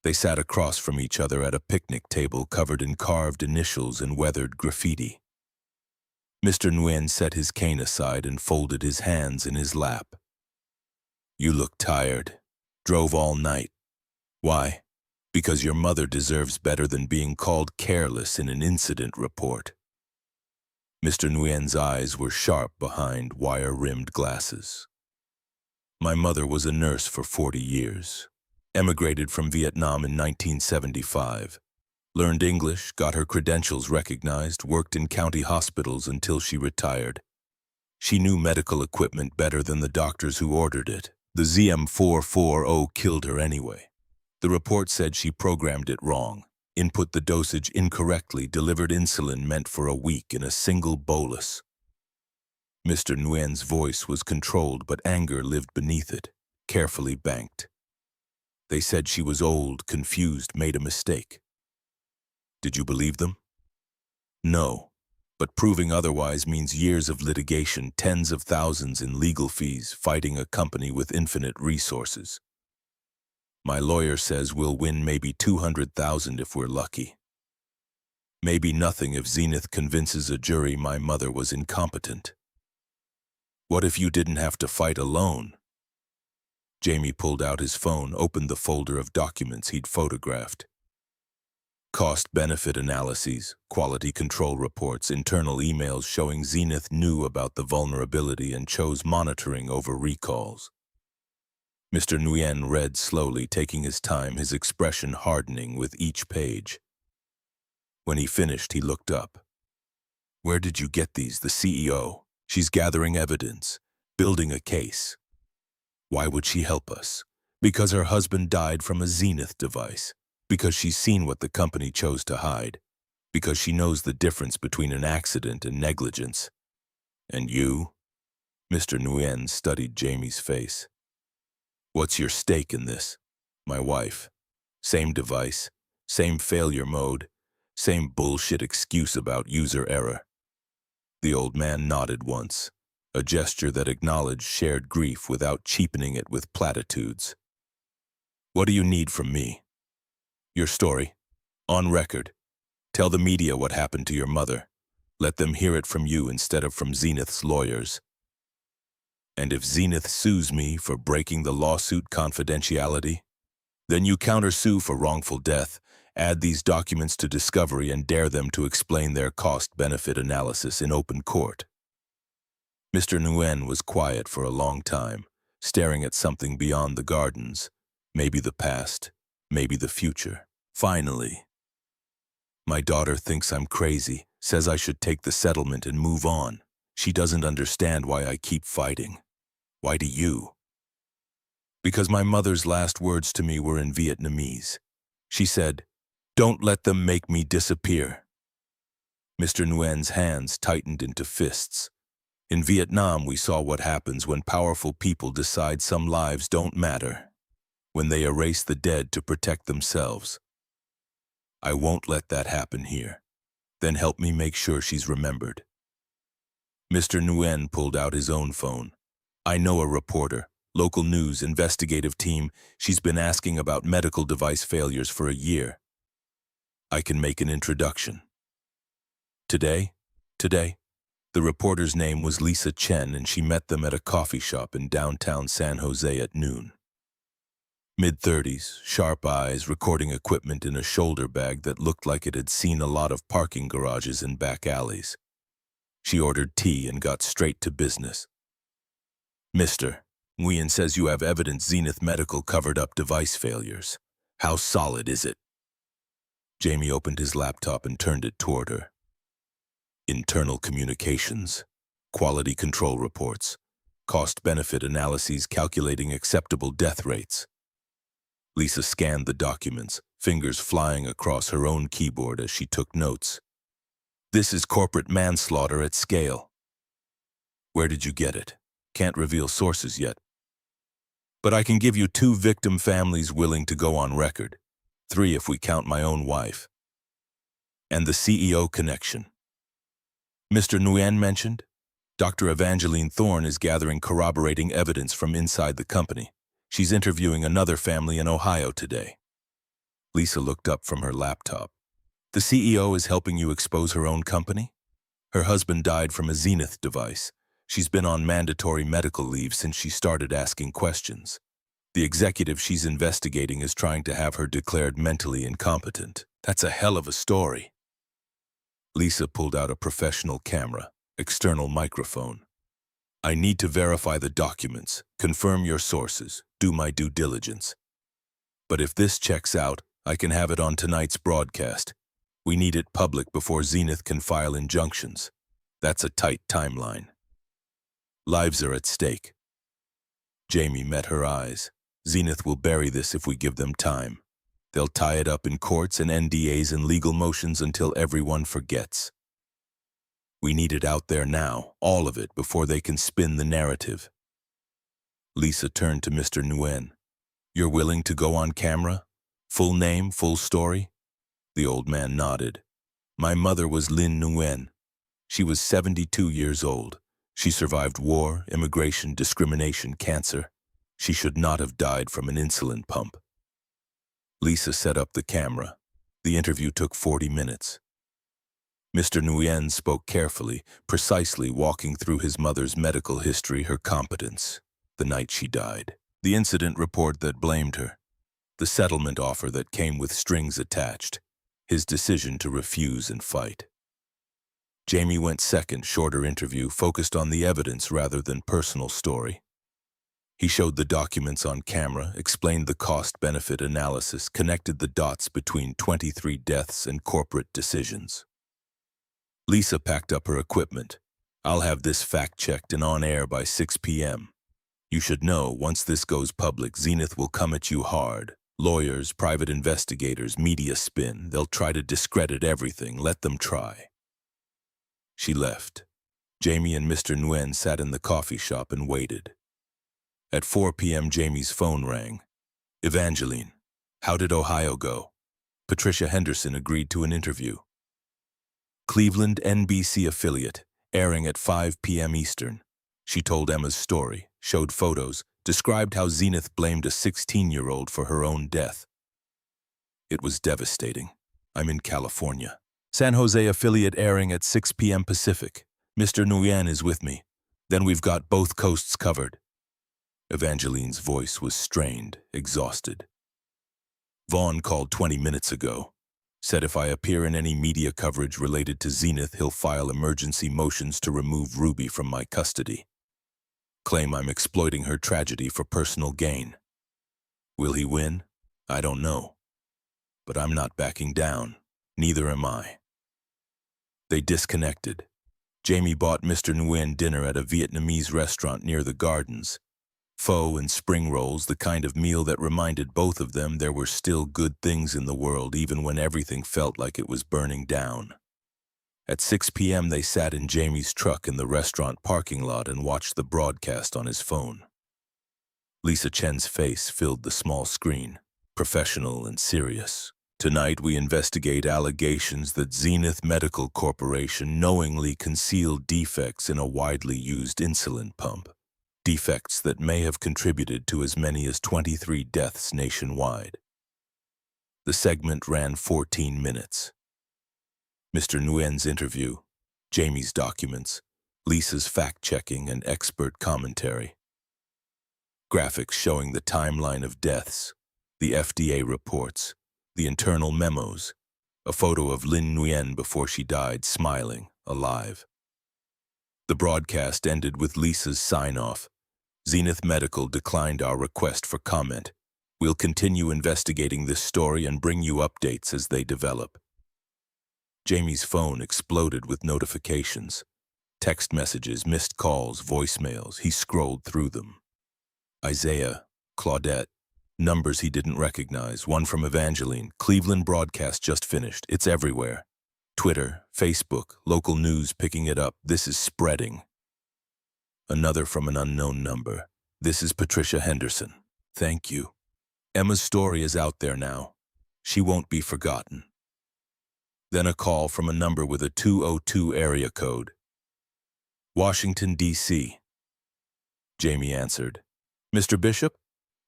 They sat across from each other at a picnic table covered in carved initials and weathered graffiti. Mr. Nguyen set his cane aside and folded his hands in his lap. You look tired. Drove all night. Why? Because your mother deserves better than being called careless in an incident report. Mr. Nguyen's eyes were sharp behind wire-rimmed glasses. My mother was a nurse for 40 years. Emigrated from Vietnam in 1975. Learned English, got her credentials recognized, worked in county hospitals until she retired. She knew medical equipment better than the doctors who ordered it. The ZM440 killed her anyway. The report said she programmed it wrong, input the dosage incorrectly, delivered insulin meant for a week in a single bolus. Mr. Nguyen's voice was controlled, but anger lived beneath it, carefully banked. They said she was old, confused, made a mistake. Did you believe them? No, but proving otherwise means years of litigation, tens of thousands in legal fees, fighting a company with infinite resources. My lawyer says we'll win maybe 200,000 if we're lucky. Maybe nothing if Zenith convinces a jury my mother was incompetent. What if you didn't have to fight alone? Jamie pulled out his phone, opened the folder of documents he'd photographed. Cost-benefit analyses, quality control reports, internal emails showing Zenith knew about the vulnerability and chose monitoring over recalls. Mr. Nguyen read slowly, taking his time, his expression hardening with each page. When he finished, he looked up. Where did you get these? The CEO. She's gathering evidence, building a case. Why would she help us? Because her husband died from a Zenith device. Because she's seen what the company chose to hide. Because she knows the difference between an accident and negligence. And you? Mr. Nguyen studied Jamie's face. What's your stake in this? My wife. Same device, same failure mode, same bullshit excuse about user error. The old man nodded once, a gesture that acknowledged shared grief without cheapening it with platitudes. What do you need from me? Your story. On record. Tell the media what happened to your mother. Let them hear it from you instead of from Zenith's lawyers. And if Zenith sues me for breaking the lawsuit confidentiality, then you countersue for wrongful death, add these documents to discovery, and dare them to explain their cost-benefit analysis in open court. Mr. Nguyen was quiet for a long time, staring at something beyond the gardens, maybe the past, maybe the future. Finally, my daughter thinks I'm crazy, says I should take the settlement and move on. She doesn't understand why I keep fighting. Why do you? Because my mother's last words to me were in Vietnamese. She said, "Don't let them make me disappear." Mr. Nguyen's hands tightened into fists. In Vietnam, we saw what happens when powerful people decide some lives don't matter, when they erase the dead to protect themselves. I won't let that happen here. Then help me make sure she's remembered. Mr. Nguyen pulled out his own phone. I know a reporter, local news, investigative team. She's been asking about medical device failures for a year. I can make an introduction. Today. The reporter's name was Lisa Chen, and she met them at a coffee shop in downtown San Jose at noon. Mid-30s, sharp eyes, recording equipment in a shoulder bag that looked like it had seen a lot of parking garages and back alleys. She ordered tea and got straight to business. Mr. Nguyen says you have evidence Zenith Medical covered up device failures. How solid is it? Jamie opened his laptop and turned it toward her. Internal communications, quality control reports, cost-benefit analyses calculating acceptable death rates. Lisa scanned the documents, fingers flying across her own keyboard as she took notes. This is corporate manslaughter at scale. Where did you get it? Can't reveal sources yet. But I can give you 2 victim families willing to go on record. 3 if we count my own wife. And the CEO connection. Mr. Nguyen mentioned, Dr. Evangeline Thorne is gathering corroborating evidence from inside the company. She's interviewing another family in Ohio today. Lisa looked up from her laptop. The CEO is helping you expose her own company? Her husband died from a Zenith device. She's been on mandatory medical leave since she started asking questions. The executive she's investigating is trying to have her declared mentally incompetent. That's a hell of a story. Lisa pulled out a professional camera, external microphone. I need to verify the documents, confirm your sources, do my due diligence. But if this checks out, I can have it on tonight's broadcast. We need it public before Zenith can file injunctions. That's a tight timeline. Lives are at stake. Jamie met her eyes. Zenith will bury this if we give them time. They'll tie it up in courts and NDAs and legal motions until everyone forgets. We need it out there now, all of it, before they can spin the narrative. Lisa turned to Mr. Nguyen. You're willing to go on camera? Full name, full story? The old man nodded. My mother was Lin Nguyen. She was 72 years old. She survived war, immigration, discrimination, cancer. She should not have died from an insulin pump. Lisa set up the camera. The interview took 40 minutes. Mr. Nguyen spoke carefully, precisely walking through his mother's medical history, her competence, the night she died, the incident report that blamed her, the settlement offer that came with strings attached, his decision to refuse and fight. Jamie went second, shorter interview, focused on the evidence rather than personal story. He showed the documents on camera, explained the cost-benefit analysis, connected the dots between 23 deaths and corporate decisions. Lisa packed up her equipment. I'll have this fact-checked and on air by 6 p.m. You should know, once this goes public, Zenith will come at you hard. Lawyers, private investigators, media spin. They'll try to discredit everything. Let them try. She left. Jamie and Mr. Nguyen sat in the coffee shop and waited. At 4 p.m. Jamie's phone rang. Evangeline, how did Ohio go? Patricia Henderson agreed to an interview. Cleveland NBC affiliate, airing at 5 p.m. Eastern. She told Emma's story, showed photos, described how Zenith blamed a 16-year-old for her own death. It was devastating. I'm in California. San Jose affiliate airing at 6 p.m. Pacific. Mr. Nguyen is with me. Then we've got both coasts covered. Evangeline's voice was strained, exhausted. Vaughn called 20 minutes ago. Said if I appear in any media coverage related to Zenith, he'll file emergency motions to remove Ruby from my custody. Claim I'm exploiting her tragedy for personal gain. Will he win? I don't know. But I'm not backing down. Neither am I. They disconnected. Jamie bought Mr. Nguyen dinner at a Vietnamese restaurant near the gardens. Pho and spring rolls, the kind of meal that reminded both of them there were still good things in the world even when everything felt like it was burning down. At 6 p.m. they sat in Jamie's truck in the restaurant parking lot and watched the broadcast on his phone. Lisa Chen's face filled the small screen, professional and serious. Tonight we investigate allegations that Zenith Medical Corporation knowingly concealed defects in a widely used insulin pump. Defects that may have contributed to as many as 23 deaths nationwide. The segment ran 14 minutes. Mr. Nguyen's interview, Jamie's documents, Lisa's fact-checking and expert commentary. Graphics showing the timeline of deaths, the FDA reports, the internal memos, a photo of Lin Nguyen before she died, smiling, alive. The broadcast ended with Lisa's sign-off. Zenith Medical declined our request for comment. We'll continue investigating this story and bring you updates as they develop. Jamie's phone exploded with notifications. Text messages, missed calls, voicemails. He scrolled through them. Isaiah, Claudette, numbers he didn't recognize, one from Evangeline. Cleveland broadcast just finished. It's everywhere. Twitter, Facebook, local news picking it up. This is spreading. Another from an unknown number. This is Patricia Henderson. Thank you. Emma's story is out there now. She won't be forgotten. Then a call from a number with a 202 area code. Washington, D.C. Jamie answered. Mr. Bishop?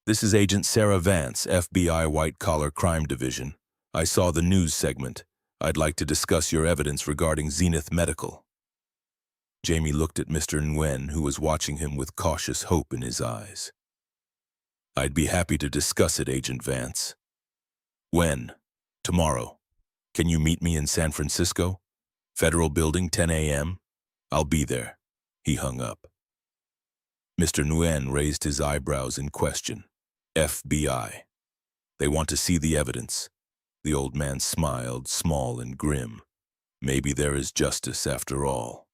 This is Agent Sarah Vance, FBI White Collar Crime Division. I saw the news segment. I'd like to discuss your evidence regarding Zenith Medical. Jamie looked at Mr. Nguyen, who was watching him with cautious hope in his eyes. I'd be happy to discuss it, Agent Vance. When? Tomorrow. Can you meet me in San Francisco? Federal Building, 10 a.m.? I'll be there. He hung up. Mr. Nguyen raised his eyebrows in question. FBI. They want to see the evidence. The old man smiled, small and grim. Maybe there is justice after all.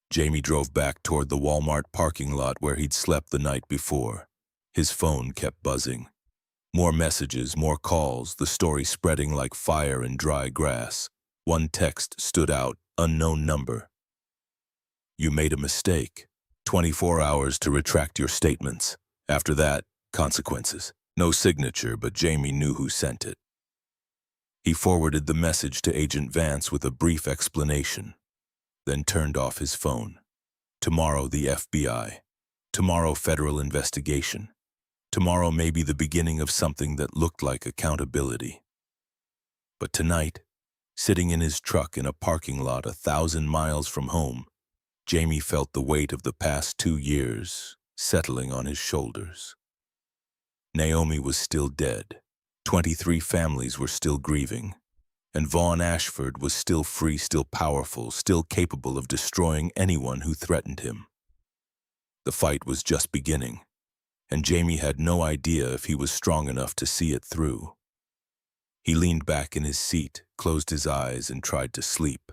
Jamie drove back toward the Walmart parking lot where he'd slept the night before. His phone kept buzzing. More messages, more calls, the story spreading like fire in dry grass. One text stood out, unknown number. You made a mistake. 24 hours to retract your statements. After that, consequences. No signature, but Jamie knew who sent it. He forwarded the message to Agent Vance with a brief explanation, then turned off his phone. Tomorrow the FBI. Tomorrow federal investigation. Tomorrow may be the beginning of something that looked like accountability. But tonight, sitting in his truck in a parking lot 1,000 miles from home, Jamie felt the weight of the past 2 years settling on his shoulders. Naomi was still dead. 23 families were still grieving. And Vaughn Ashford was still free, still powerful, still capable of destroying anyone who threatened him. The fight was just beginning, and Jamie had no idea if he was strong enough to see it through. He leaned back in his seat, closed his eyes, and tried to sleep.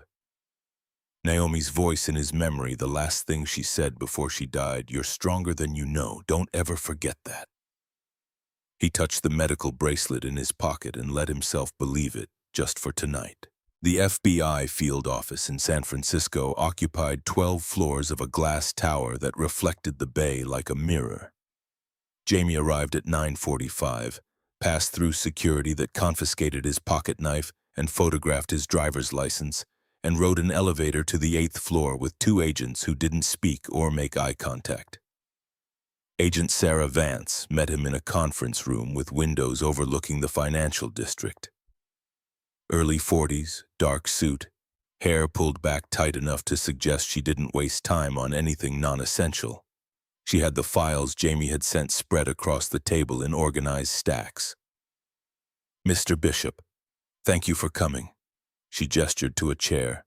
Naomi's voice in his memory, the last thing she said before she died, "You're stronger than you know. Don't ever forget that." He touched the medical bracelet in his pocket and let himself believe it, just for tonight. The FBI field office in San Francisco occupied 12 floors of a glass tower that reflected the bay like a mirror. Jamie arrived at 9:45, passed through security that confiscated his pocket knife and photographed his driver's license, and rode an elevator to the 8th floor with 2 agents who didn't speak or make eye contact. Agent Sarah Vance met him in a conference room with windows overlooking the financial district. Early 40s, dark suit, hair pulled back tight enough to suggest she didn't waste time on anything non-essential. She had the files Jamie had sent spread across the table in organized stacks. "Mr. Bishop, thank you for coming." She gestured to a chair.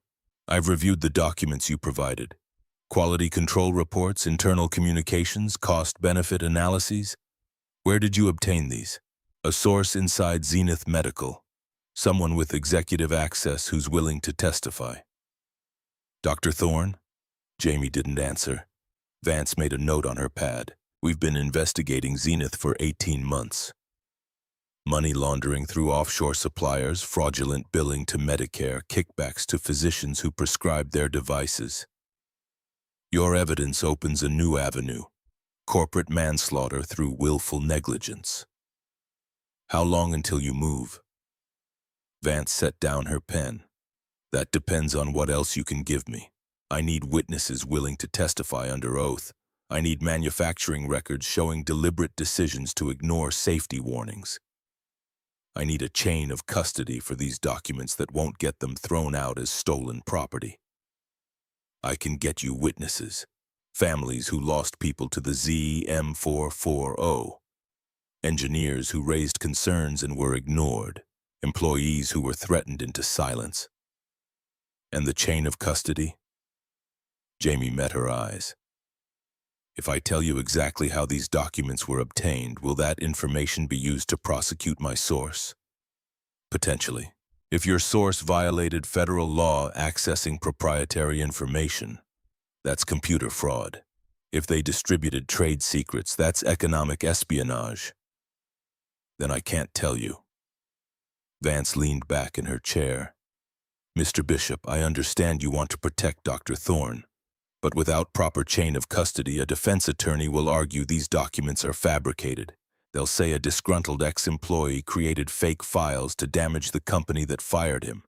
"I've reviewed the documents you provided. Quality control reports, internal communications, cost-benefit analyses. Where did you obtain these?" "A source inside Zenith Medical. Someone with executive access who's willing to testify." "Dr. Thorne?" Jamie didn't answer. Vance made a note on her pad. "We've been investigating Zenith for 18 months. Money laundering through offshore suppliers, fraudulent billing to Medicare, kickbacks to physicians who prescribed their devices. Your evidence opens a new avenue: corporate manslaughter through willful negligence. How long until you move?" Vance set down her pen. "That depends on what else you can give me. I need witnesses willing to testify under oath. I need manufacturing records showing deliberate decisions to ignore safety warnings. I need a chain of custody for these documents that won't get them thrown out as stolen property. I can get you witnesses, families who lost people to the ZM440, engineers who raised concerns and were ignored, employees who were threatened into silence. And the chain of custody?" Jamie met her eyes. "If I tell you exactly how these documents were obtained, will that information be used to prosecute my source?" "Potentially. If your source violated federal law accessing proprietary information, that's computer fraud. If they distributed trade secrets, that's economic espionage." "Then I can't tell you." Vance leaned back in her chair. "Mr. Bishop, I understand you want to protect Dr. Thorne. But without proper chain of custody, a defense attorney will argue these documents are fabricated. They'll say a disgruntled ex-employee created fake files to damage the company that fired him.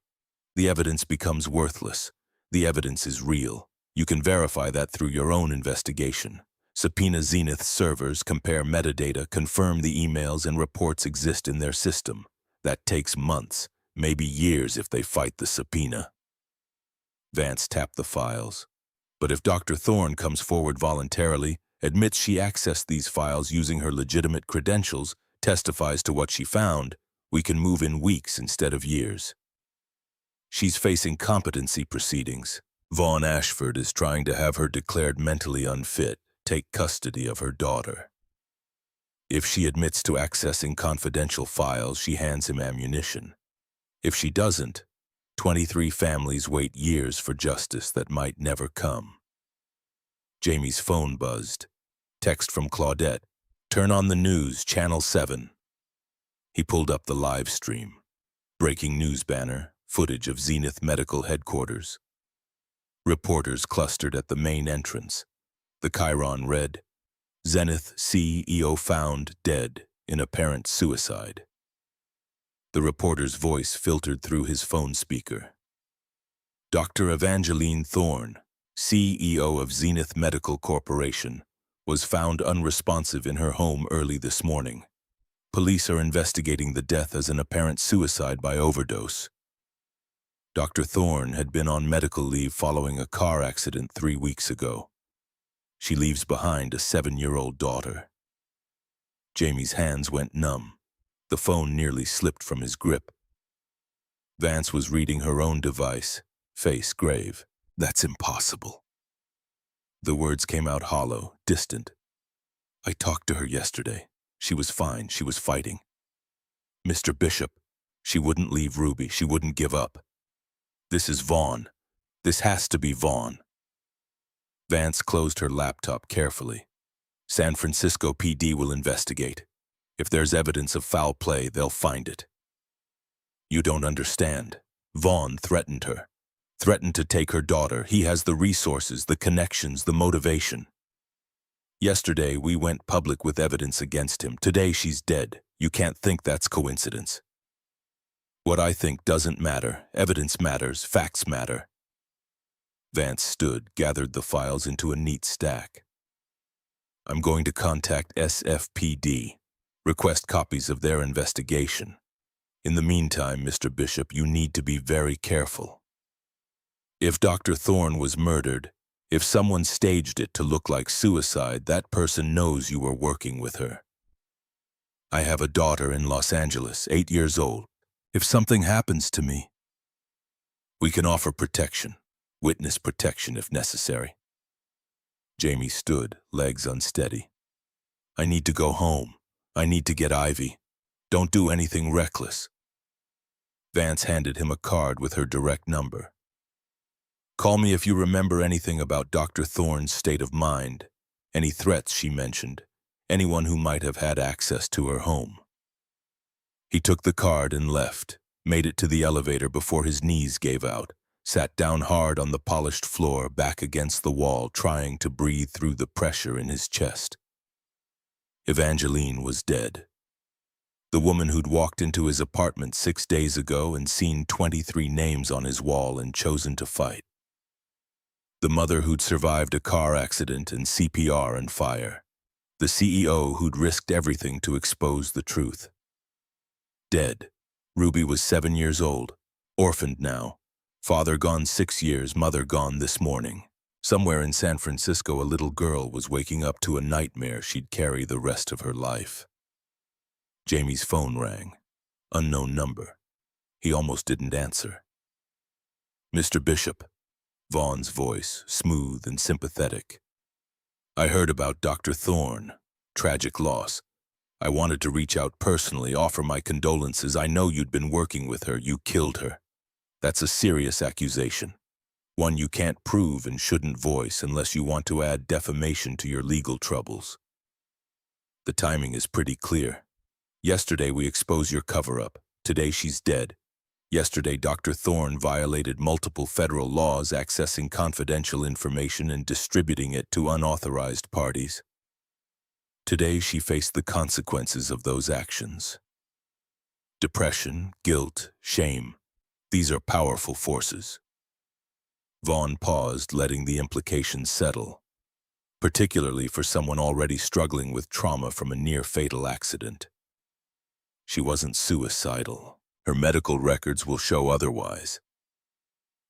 The evidence becomes worthless. The evidence is real. You can verify that through your own investigation. Subpoena Zenith's servers, compare metadata, confirm the emails and reports exist in their system. That takes months, maybe years if they fight the subpoena." Vance tapped the files. "But if Dr. Thorne comes forward voluntarily, admits she accessed these files using her legitimate credentials, testifies to what she found, we can move in weeks instead of years." "She's facing competency proceedings. Vaughn Ashford is trying to have her declared mentally unfit, take custody of her daughter. If she admits to accessing confidential files, she hands him ammunition. If she doesn't, 23 families wait years for justice that might never come." Jamie's phone buzzed. Text from Claudette. "Turn on the news, Channel 7. He pulled up the live stream. Breaking news banner, footage of Zenith Medical Headquarters. Reporters clustered at the main entrance. The chyron read, "Zenith CEO found dead in apparent suicide." The reporter's voice filtered through his phone speaker. "Dr. Evangeline Thorne, CEO of Zenith Medical Corporation, was found unresponsive in her home early this morning. Police are investigating the death as an apparent suicide by overdose. Dr. Thorne had been on medical leave following a car accident 3 weeks ago. She leaves behind a 7-year-old daughter. Jamie's hands went numb. The phone nearly slipped from his grip. Vance was reading her own device, face grave. "That's impossible." The words came out hollow, distant. "I talked to her yesterday. She was fine. She was fighting. Mr. Bishop, she wouldn't leave Ruby. She wouldn't give up. This is Vaughn. This has to be Vaughn." Vance closed her laptop carefully. "San Francisco PD will investigate. If there's evidence of foul play, they'll find it." "You don't understand. Vaughn threatened her. Threatened to take her daughter. He has the resources, the connections, the motivation. Yesterday, we went public with evidence against him. Today, she's dead. You can't think that's coincidence." "What I think doesn't matter. Evidence matters. Facts matter." Vance stood, gathered the files into a neat stack. "I'm going to contact SFPD. Request copies of their investigation. In the meantime, Mr. Bishop, you need to be very careful. If Dr. Thorne was murdered, if someone staged it to look like suicide, that person knows you were working with her. I have a daughter in Los Angeles, 8 years old. If something happens to me, we can offer protection, witness protection if necessary." Jamie stood, legs unsteady. "I need to go home. I need to get Ivy. Don't do anything reckless." Vance handed him a card with her direct number. "Call me if you remember anything about Dr. Thorne's state of mind, any threats she mentioned, anyone who might have had access to her home." He took the card and left, made it to the elevator before his knees gave out, sat down hard on the polished floor, back against the wall, trying to breathe through the pressure in his chest. Evangeline was dead. The woman who'd walked into his apartment 6 days ago and seen 23 names on his wall and chosen to fight. The mother who'd survived a car accident and CPR and fire. The CEO who'd risked everything to expose the truth. Dead. Ruby was 7 years old, orphaned now. Father gone 6 years, mother gone this morning. Somewhere in San Francisco, a little girl was waking up to a nightmare she'd carry the rest of her life. Jamie's phone rang. Unknown number. He almost didn't answer. "Mr. Bishop," Vaughn's voice, smooth and sympathetic. "I heard about Dr. Thorne. Tragic loss. I wanted to reach out personally, offer my condolences. I know you'd been working with her. You killed her. That's a serious accusation. One you can't prove and shouldn't voice unless you want to add defamation to your legal troubles. The timing is pretty clear. Yesterday we exposed your cover-up. Today she's dead. Yesterday Dr. Thorne violated multiple federal laws, accessing confidential information and distributing it to unauthorized parties. Today she faced the consequences of those actions. Depression, guilt, shame. These are powerful forces." Vaughn paused, letting the implications settle, particularly for someone already struggling with trauma from a near-fatal accident. She wasn't suicidal. Her medical records will show otherwise.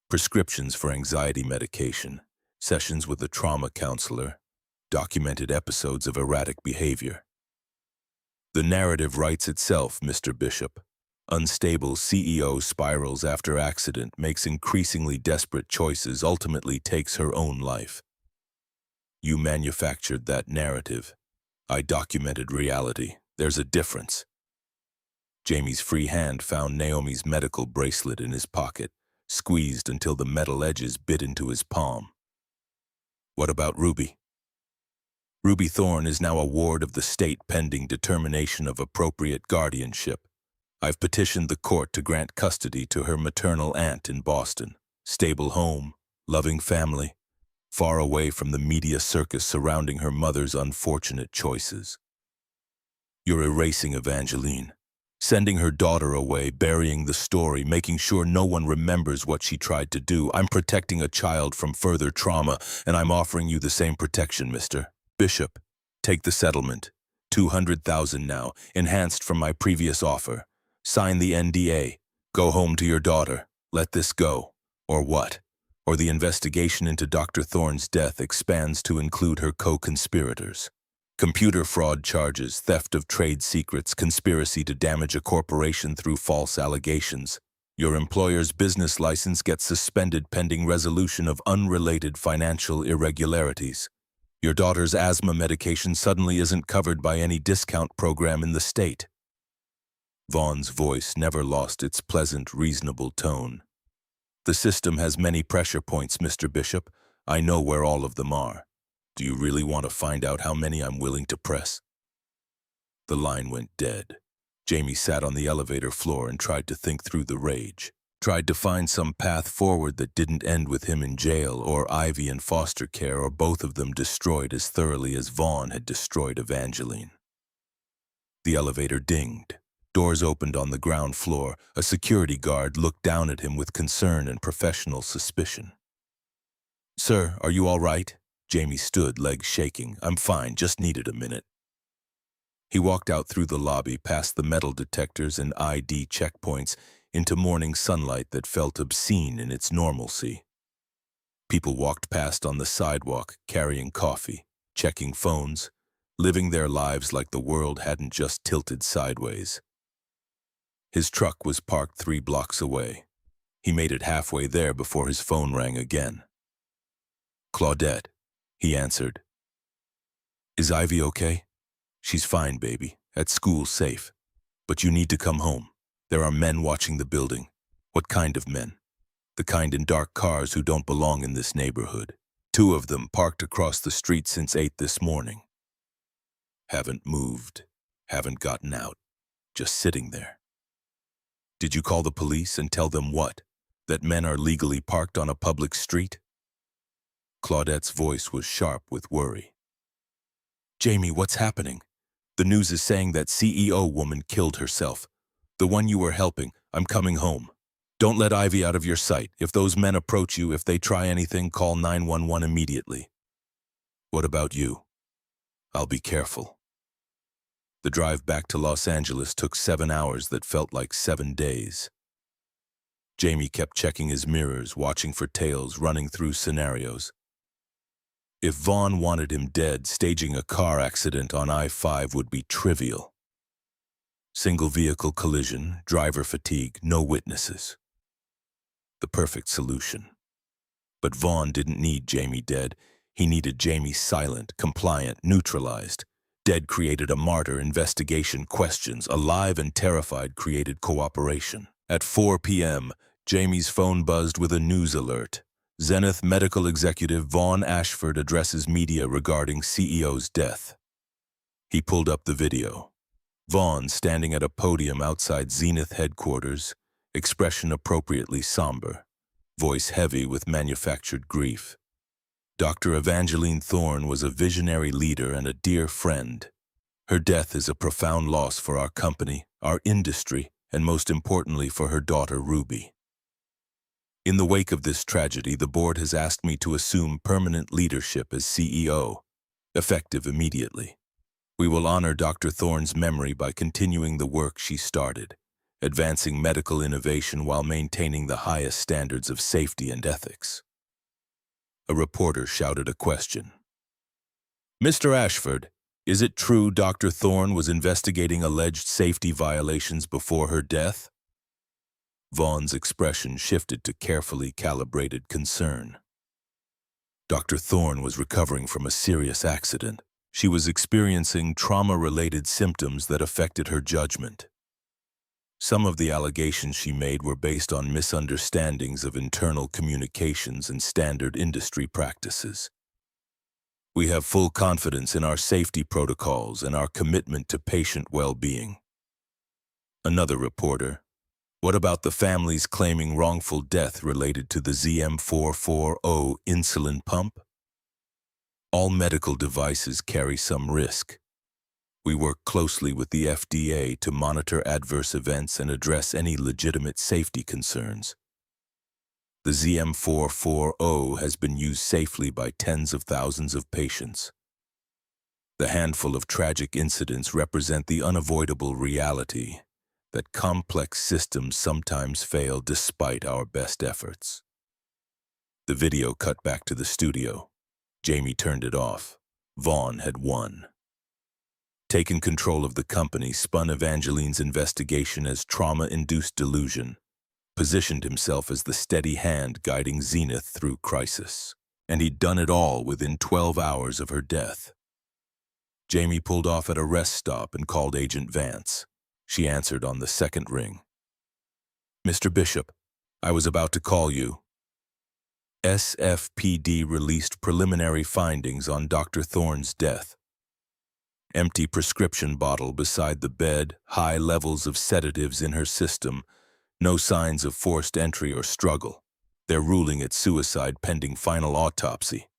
Prescriptions for anxiety medication, sessions with a trauma counselor, documented episodes of erratic behavior. The narrative writes itself, Mr. Bishop. Unstable CEO spirals after accident, makes increasingly desperate choices, ultimately takes her own life. You manufactured that narrative. I documented reality. There's a difference. Jamie's free hand found Naomi's medical bracelet in his pocket, squeezed until the metal edges bit into his palm. What about Ruby? Ruby Thorne is now a ward of the state pending determination of appropriate guardianship. I've petitioned the court to grant custody to her maternal aunt in Boston. Stable home, loving family, far away from the media circus surrounding her mother's unfortunate choices. You're erasing Evangeline, sending her daughter away, burying the story, making sure no one remembers what she tried to do. I'm protecting a child from further trauma, and I'm offering you the same protection, Mr. Bishop, take the settlement. 200,000 now, enhanced from my previous offer. Sign the NDA. Go home to your daughter. Let this go. Or what? Or the investigation into Dr. Thorne's death expands to include her co-conspirators. Computer fraud charges, theft of trade secrets, conspiracy to damage a corporation through false allegations. Your employer's business license gets suspended pending resolution of unrelated financial irregularities. Your daughter's asthma medication suddenly isn't covered by any discount program in the state. Vaughn's voice never lost its pleasant, reasonable tone. The system has many pressure points, Mr. Bishop. I know where all of them are. Do you really want to find out how many I'm willing to press? The line went dead. Jamie sat on the elevator floor and tried to think through the rage. Tried to find some path forward that didn't end with him in jail or Ivy in foster care or both of them destroyed as thoroughly as Vaughn had destroyed Evangeline. The elevator dinged. Doors opened on the ground floor. A security guard looked down at him with concern and professional suspicion. "Sir, are you all right?" Jamie stood, legs shaking. "I'm fine, just needed a minute." He walked out through the lobby, past the metal detectors and ID checkpoints, into morning sunlight that felt obscene in its normalcy. People walked past on the sidewalk, carrying coffee, checking phones, living their lives like the world hadn't just tilted sideways. His truck was parked 3 blocks away. He made it halfway there before his phone rang again. "Claudette," he answered. "Is Ivy okay?" "She's fine, baby. At school, safe. But you need to come home. There are men watching the building." "What kind of men?" "The kind in dark cars who don't belong in this neighborhood. 2 of them parked across the street since 8 this morning. Haven't moved. Haven't gotten out. Just sitting there." "Did you call the police and tell them what? That men are legally parked on a public street?" Claudette's voice was sharp with worry. "Jamie, what's happening? The news is saying that CEO woman killed herself. The one you were helping. I'm coming home. Don't let Ivy out of your sight. If those men approach you, if they try anything, call 911 immediately." "What about you?" "I'll be careful." The drive back to Los Angeles took 7 hours that felt like 7 days. Jamie kept checking his mirrors, watching for tails, running through scenarios. If Vaughn wanted him dead, staging a car accident on I-5 would be trivial. Single vehicle collision, driver fatigue, no witnesses. The perfect solution. But Vaughn didn't need Jamie dead. He needed Jamie silent, compliant, neutralized. Dead created a martyr, investigation, questions. Alive and terrified created cooperation. At 4 p.m., Jamie's phone buzzed with a news alert. Zenith medical executive Vaughn Ashford addresses media regarding CEO's death. He pulled up the video. Vaughn standing at a podium outside Zenith headquarters, expression appropriately somber, voice heavy with manufactured grief. Dr. Evangeline Thorne was a visionary leader and a dear friend. Her death is a profound loss for our company, our industry, and most importantly for her daughter Ruby. In the wake of this tragedy, the board has asked me to assume permanent leadership as CEO, effective immediately. We will honor Dr. Thorne's memory by continuing the work she started, advancing medical innovation while maintaining the highest standards of safety and ethics. A reporter shouted a question. "Mr. Ashford, is it true Dr. Thorne was investigating alleged safety violations before her death?" Vaughn's expression shifted to carefully calibrated concern. Dr. Thorne was recovering from a serious accident. She was experiencing trauma-related symptoms that affected her judgment. Some of the allegations she made were based on misunderstandings of internal communications and standard industry practices. We have full confidence in our safety protocols and our commitment to patient well-being. Another reporter. What about the families claiming wrongful death related to the ZM440 insulin pump? All medical devices carry some risk. We work closely with the FDA to monitor adverse events and address any legitimate safety concerns. The ZM440 has been used safely by tens of thousands of patients. The handful of tragic incidents represent the unavoidable reality that complex systems sometimes fail despite our best efforts. The video cut back to the studio. Jamie turned it off. Vaughn had won. Taken control of the company, spun Evangeline's investigation as trauma-induced delusion, positioned himself as the steady hand guiding Zenith through crisis. And he'd done it all within 12 hours of her death. Jamie pulled off at a rest stop and called Agent Vance. She answered on the second ring. "Mr. Bishop, I was about to call you." SFPD released preliminary findings on Dr. Thorne's death. Empty prescription bottle beside the bed, high levels of sedatives in her system, no signs of forced entry or struggle. They're ruling it suicide pending final autopsy.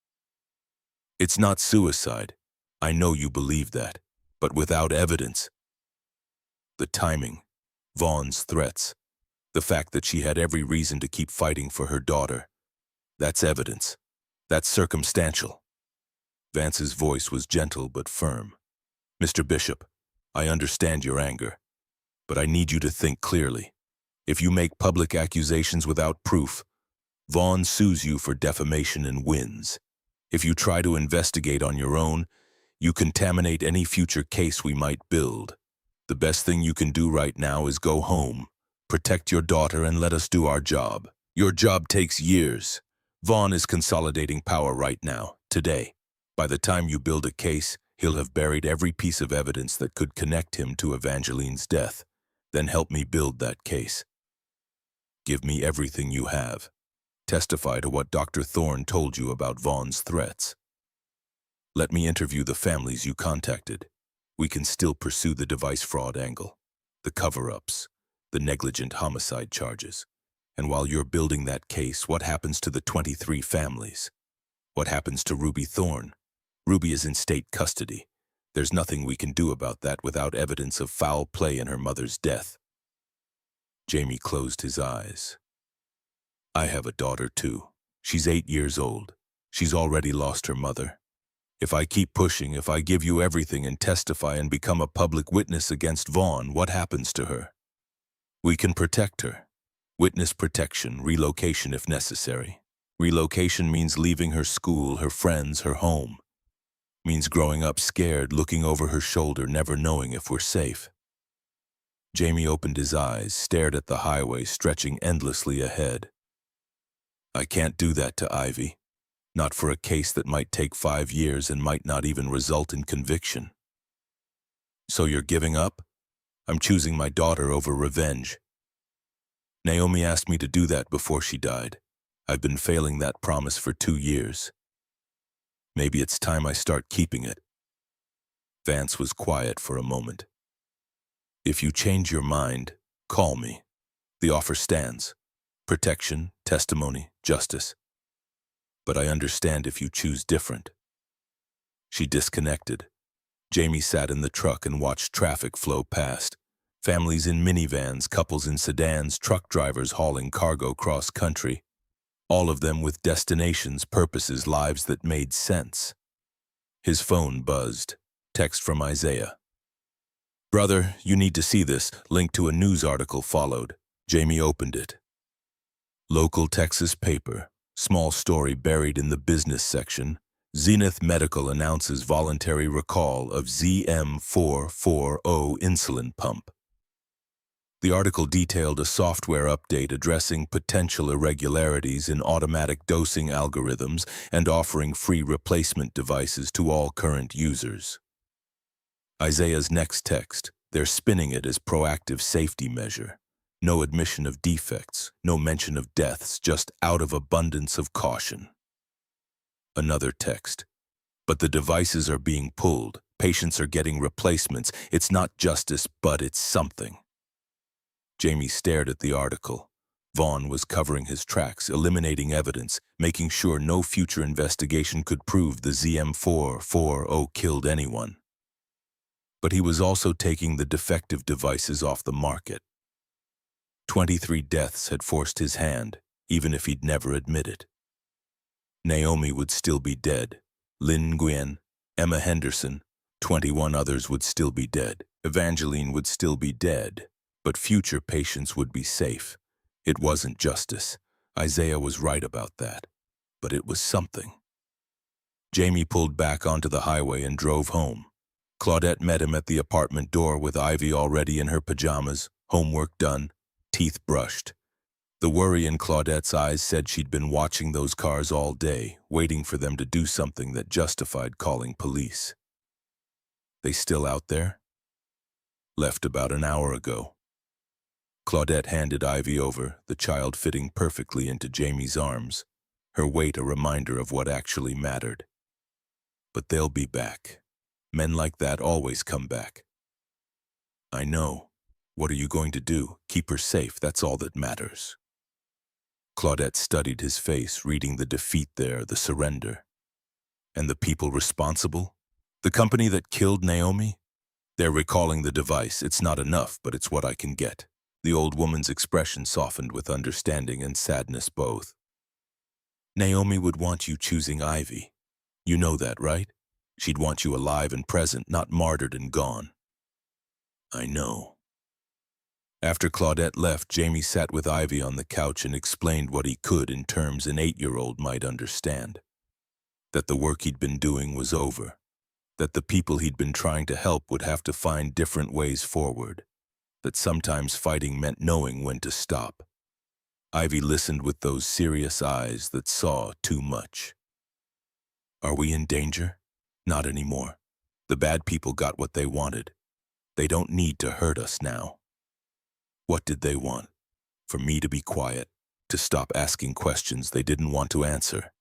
It's not suicide. I know you believe that, but without evidence. The timing, Vaughn's threats, the fact that she had every reason to keep fighting for her daughter, that's evidence. That's circumstantial. Vance's voice was gentle but firm. "Mr. Bishop, I understand your anger, but I need you to think clearly. If you make public accusations without proof, Vaughn sues you for defamation and wins. If you try to investigate on your own, you contaminate any future case we might build. The best thing you can do right now is go home, protect your daughter, and let us do our job. Your job takes years. Vaughn is consolidating power right now, today. By the time you build a case, he'll have buried every piece of evidence that could connect him to Evangeline's death. Then help me build that case. Give me everything you have. Testify to what Dr. Thorne told you about Vaughn's threats. Let me interview the families you contacted. We can still pursue the device fraud angle, the cover-ups, the negligent homicide charges. And while you're building that case, what happens to the 23 families? What happens to Ruby Thorne? Ruby is in state custody. There's nothing we can do about that without evidence of foul play in her mother's death." Jamie closed his eyes. "I have a daughter too. She's 8 years old. She's already lost her mother. If I keep pushing, if I give you everything and testify and become a public witness against Vaughn, what happens to her? We can protect her. Witness protection, relocation if necessary. Relocation means leaving her school, her friends, her home. Means growing up scared, looking over her shoulder, never knowing if we're safe." Jamie opened his eyes, stared at the highway stretching endlessly ahead. "I can't do that to Ivy. Not for a case that might take 5 years and might not even result in conviction." "So you're giving up?" "I'm choosing my daughter over revenge. Naomi asked me to do that before she died. I've been failing that promise for 2 years. Maybe it's time I start keeping it." Vance was quiet for a moment. "If you change your mind, call me. The offer stands. Protection, testimony, justice. But I understand if you choose different." She disconnected. Jamie sat in the truck and watched traffic flow past. Families in minivans, couples in sedans, truck drivers hauling cargo cross-country. All of them with destinations, purposes, lives that made sense. His phone buzzed. Text from Isaiah. "Brother, you need to see this." Link to a news article followed. Jamie opened it. Local Texas paper. Small story buried in the business section. Zenith Medical announces voluntary recall of ZM440 insulin pump. The article detailed a software update addressing potential irregularities in automatic dosing algorithms and offering free replacement devices to all current users. Isaiah's next text, they're spinning it as proactive safety measure. No admission of defects, no mention of deaths, just out of abundance of caution. Another text, but the devices are being pulled, patients are getting replacements. It's not justice, but it's something. Jamie stared at the article. Vaughn was covering his tracks, eliminating evidence, making sure no future investigation could prove the ZM440 killed anyone. But he was also taking the defective devices off the market. 23 deaths had forced his hand, even if he'd never admit it. Naomi would still be dead. Lynn Nguyen, Emma Henderson, 21 others would still be dead. Evangeline would still be dead, but future patients would be safe. It wasn't justice. Isaiah was right about that, but it was something. Jamie pulled back onto the highway and drove home. Claudette met him at the apartment door with Ivy already in her pajamas, homework done, teeth brushed. The worry in Claudette's eyes said she'd been watching those cars all day, waiting for them to do something that justified calling police. They still out there? Left about an hour ago. Claudette handed Ivy over, the child fitting perfectly into Jamie's arms, her weight a reminder of what actually mattered. But they'll be back. Men like that always come back. I know. What are you going to do? Keep her safe, that's all that matters. Claudette studied his face, reading the defeat there, the surrender. And the people responsible? The company that killed Naomi? They're recalling the device. It's not enough, but it's what I can get. The old woman's expression softened with understanding and sadness both. Naomi would want you choosing Ivy. You know that, right? She'd want you alive and present, not martyred and gone. I know. After Claudette left, Jamie sat with Ivy on the couch and explained what he could in terms an 8-year-old might understand. That the work he'd been doing was over. That the people he'd been trying to help would have to find different ways forward. That sometimes fighting meant knowing when to stop. Ivy listened with those serious eyes that saw too much. Are we in danger? Not anymore. The bad people got what they wanted. They don't need to hurt us now. What did they want? For me to be quiet, to stop asking questions they didn't want to answer.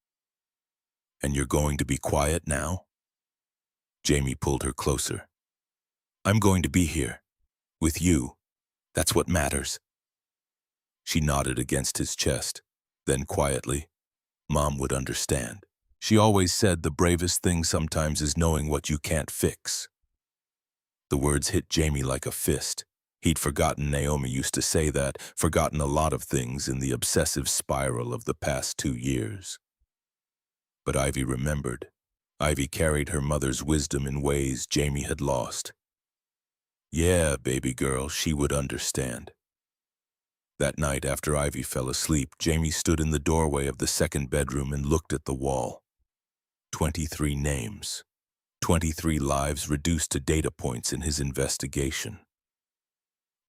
And you're going to be quiet now? Jamie pulled her closer. I'm going to be here. With you. That's what matters. She nodded against his chest. Then quietly, Mom would understand. She always said the bravest thing sometimes is knowing what you can't fix. The words hit Jamie like a fist. He'd forgotten Naomi used to say that, forgotten a lot of things in the obsessive spiral of the past 2 years. But Ivy remembered. Ivy carried her mother's wisdom in ways Jamie had lost. Yeah, baby girl, she would understand. That night after Ivy fell asleep, Jamie stood in the doorway of the second bedroom and looked at the wall. 23 names. 23 lives reduced to data points in his investigation.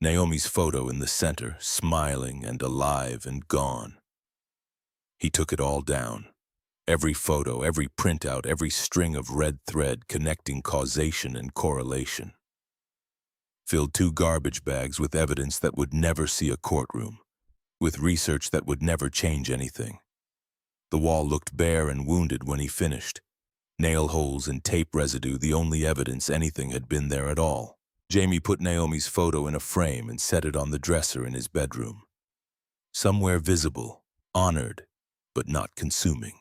Naomi's photo in the center, smiling and alive and gone. He took it all down. Every photo, every printout, every string of red thread connecting causation and correlation. Filled 2 garbage bags with evidence that would never see a courtroom, with research that would never change anything. The wall looked bare and wounded when he finished. Nail holes and tape residue, the only evidence anything had been there at all. Jamie put Naomi's photo in a frame and set it on the dresser in his bedroom. Somewhere visible, honored, but not consuming.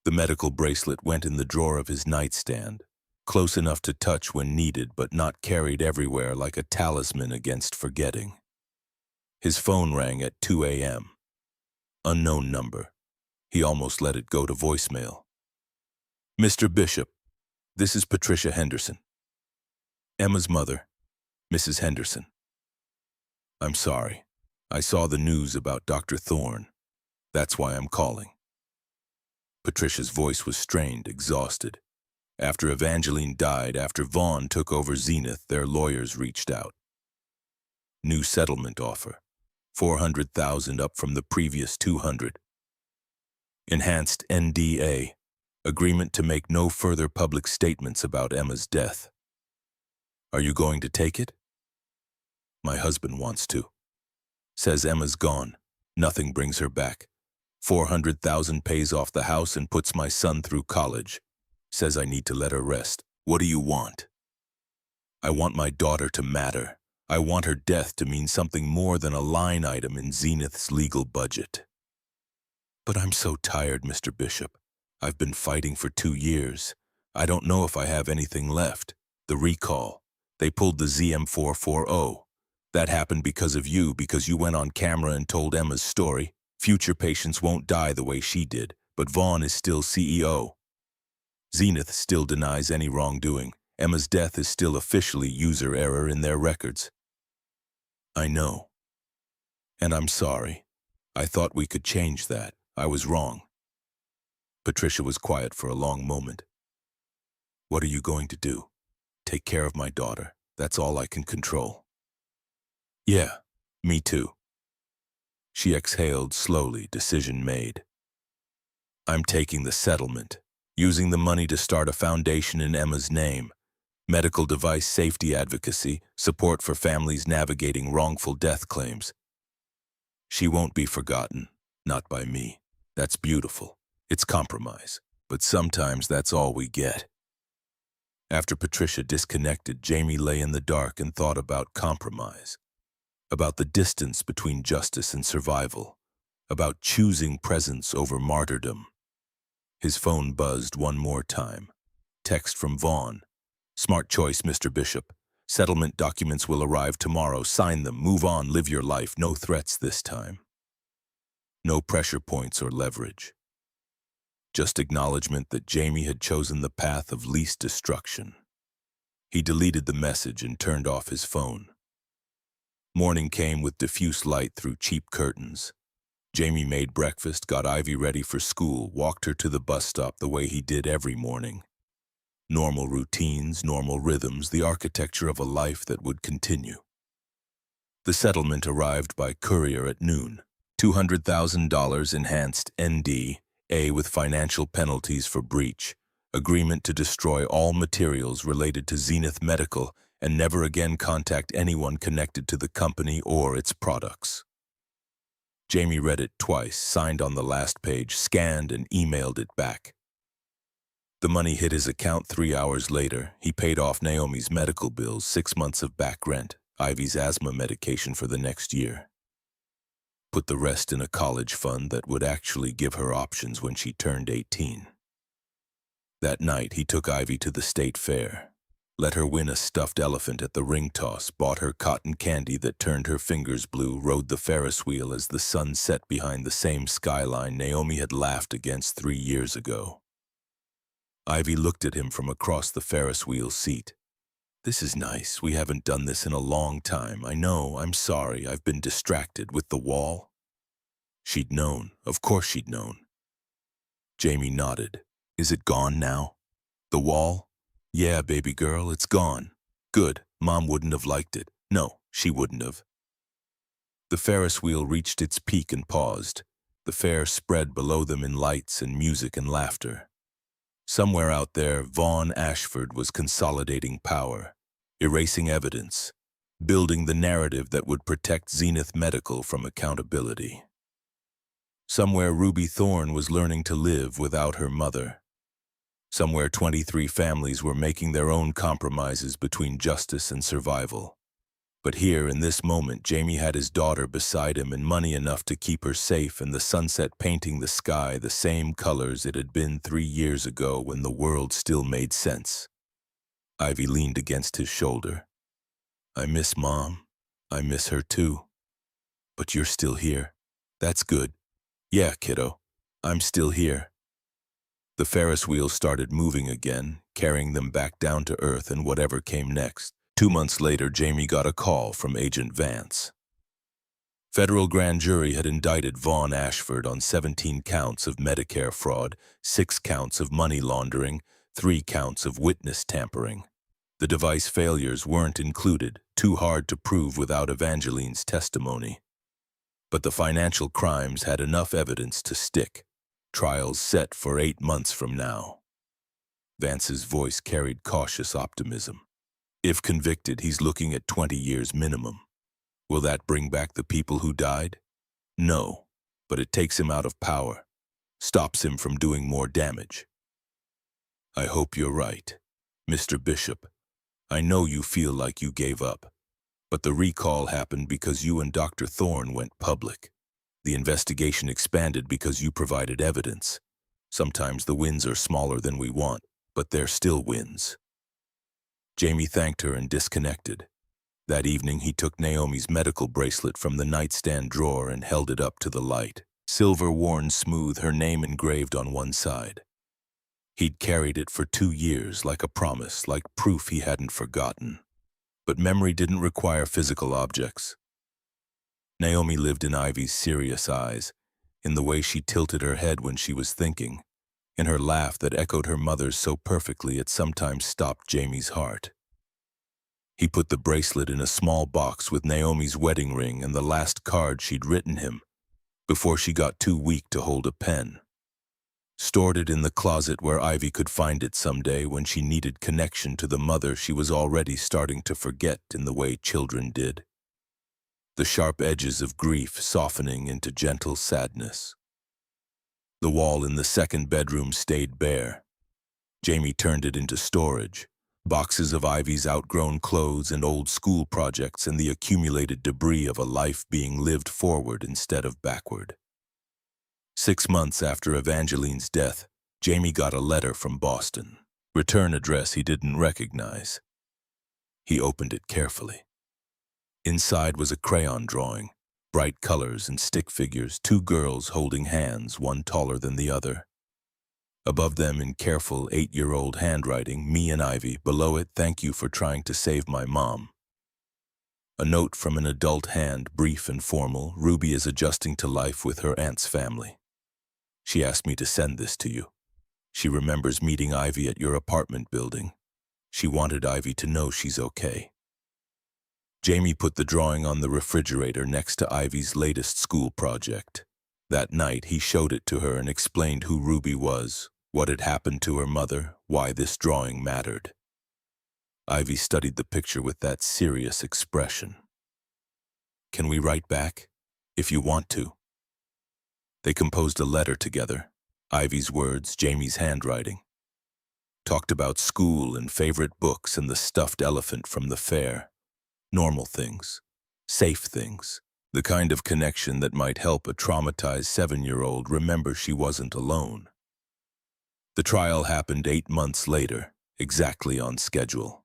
The medical bracelet went in the drawer of his nightstand, close enough to touch when needed but not carried everywhere like a talisman against forgetting. His phone rang at 2 a.m. Unknown number. He almost let it go to voicemail. Mr. Bishop, this is Patricia Henderson. Emma's mother, Mrs. Henderson. I'm sorry. I saw the news about Dr. Thorne. That's why I'm calling. Patricia's voice was strained, exhausted. After Evangeline died, after Vaughn took over Zenith, their lawyers reached out. New settlement offer. $400,000 up from the previous $200,000. Enhanced NDA. Agreement to make no further public statements about Emma's death. Are you going to take it? My husband wants to. Says Emma's gone. Nothing brings her back. $400,000 pays off the house and puts my son through college. Says I need to let her rest. What do you want? I want my daughter to matter. I want her death to mean something more than a line item in Zenith's legal budget. But I'm so tired, Mr. Bishop. I've been fighting for 2 years. I don't know if I have anything left. The recall. They pulled the ZM440. That happened because of you, because you went on camera and told Emma's story. Future patients won't die the way she did, but Vaughn is still CEO. Zenith still denies any wrongdoing. Emma's death is still officially user error in their records. I know. And I'm sorry. I thought we could change that. I was wrong. Patricia was quiet for a long moment. What are you going to do? Take care of my daughter. That's all I can control. Yeah, me too. She exhaled slowly, decision made. I'm taking the settlement, using the money to start a foundation in Emma's name. Medical device safety advocacy, support for families navigating wrongful death claims. She won't be forgotten, not by me. That's beautiful. It's compromise. But sometimes that's all we get. After Patricia disconnected, Jamie lay in the dark and thought about compromise. About the distance between justice and survival. About choosing presence over martyrdom. His phone buzzed one more time. Text from Vaughn. Smart choice, Mr. Bishop. Settlement documents will arrive tomorrow. Sign them. Move on. Live your life. No threats this time. No pressure points or leverage. Just acknowledgement that Jamie had chosen the path of least destruction. He deleted the message and turned off his phone. Morning came with diffuse light through cheap curtains. Jamie made breakfast, got Ivy ready for school, walked her to the bus stop the way he did every morning. Normal routines, normal rhythms, the architecture of a life that would continue. The settlement arrived by courier at noon. $200,000 enhanced ND-A with financial penalties for breach. Agreement to destroy all materials related to Zenith Medical and never again contact anyone connected to the company or its products. Jamie read it twice, signed on the last page, scanned and emailed it back. The money hit his account 3 hours later. He paid off Naomi's medical bills, 6 months of back rent, Ivy's asthma medication for the next year. Put the rest in a college fund that would actually give her options when she turned 18. That night, he took Ivy to the state fair. Let her win a stuffed elephant at the ring toss, bought her cotton candy that turned her fingers blue, rode the Ferris wheel as the sun set behind the same skyline Naomi had laughed against 3 years ago. Ivy looked at him from across the Ferris wheel seat. This is nice. We haven't done this in a long time. I know. I'm sorry. I've been distracted with the wall. She'd known. Of course she'd known. Jamie nodded. Is it gone now? The wall? Yeah, baby girl, it's gone. Good. Mom wouldn't have liked it. No, she wouldn't have. The Ferris wheel reached its peak and paused. The fair spread below them in lights and music and laughter. Somewhere out there, Vaughn Ashford was consolidating power, erasing evidence, building the narrative that would protect Zenith Medical from accountability. Somewhere, Ruby Thorne was learning to live without her mother. Somewhere, 23 families were making their own compromises between justice and survival. But here, in this moment, Jamie had his daughter beside him and money enough to keep her safe and the sunset painting the sky the same colors it had been 3 years ago when the world still made sense. Ivy leaned against his shoulder. I miss Mom. I miss her too. But you're still here. That's good. Yeah, kiddo. I'm still here. The Ferris wheel started moving again, carrying them back down to earth and whatever came next. 2 months later, Jamie got a call from Agent Vance. Federal grand jury had indicted Vaughn Ashford on 17 counts of Medicare fraud, 6 counts of money laundering, 3 counts of witness tampering. The device failures weren't included, too hard to prove without Evangeline's testimony. But the financial crimes had enough evidence to stick. Trials set for 8 months from now. Vance's voice carried cautious optimism. If convicted, he's looking at 20 years minimum. Will that bring back the people who died? No, but it takes him out of power, stops him from doing more damage. I hope you're right, Mr. Bishop. I know you feel like you gave up, but the recall happened because you and Dr. Thorne went public. The investigation expanded because you provided evidence. Sometimes the wins are smaller than we want, but they're still wins. Jamie thanked her and disconnected. That evening, he took Naomi's medical bracelet from the nightstand drawer and held it up to the light. Silver worn smooth, her name engraved on one side. He'd carried it for 2 years like a promise, like proof he hadn't forgotten. But memory didn't require physical objects. Naomi lived in Ivy's serious eyes, in the way she tilted her head when she was thinking, in her laugh that echoed her mother's so perfectly it sometimes stopped Jamie's heart. He put the bracelet in a small box with Naomi's wedding ring and the last card she'd written him, before she got too weak to hold a pen. Stored it in the closet where Ivy could find it someday when she needed connection to the mother she was already starting to forget in the way children did. The sharp edges of grief softening into gentle sadness. The wall in the second bedroom stayed bare. Jamie turned it into storage, boxes of Ivy's outgrown clothes and old school projects and the accumulated debris of a life being lived forward instead of backward. 6 months after Evangeline's death, Jamie got a letter from Boston. Return address he didn't recognize. He opened it carefully. Inside was a crayon drawing, bright colors and stick figures, 2 girls holding hands, one taller than the other. Above them in careful 8-year-old handwriting, me and Ivy, below it, thank you for trying to save my mom. A note from an adult hand, brief and formal, Ruby is adjusting to life with her aunt's family. She asked me to send this to you. She remembers meeting Ivy at your apartment building. She wanted Ivy to know she's okay. Jamie put the drawing on the refrigerator next to Ivy's latest school project. That night, he showed it to her and explained who Ruby was, what had happened to her mother, why this drawing mattered. Ivy studied the picture with that serious expression. Can we write back? If you want to. They composed a letter together, Ivy's words, Jamie's handwriting. Talked about school and favorite books and the stuffed elephant from the fair. Normal things, safe things, the kind of connection that might help a traumatized 7-year-old remember she wasn't alone. The trial happened 8 months later, exactly on schedule.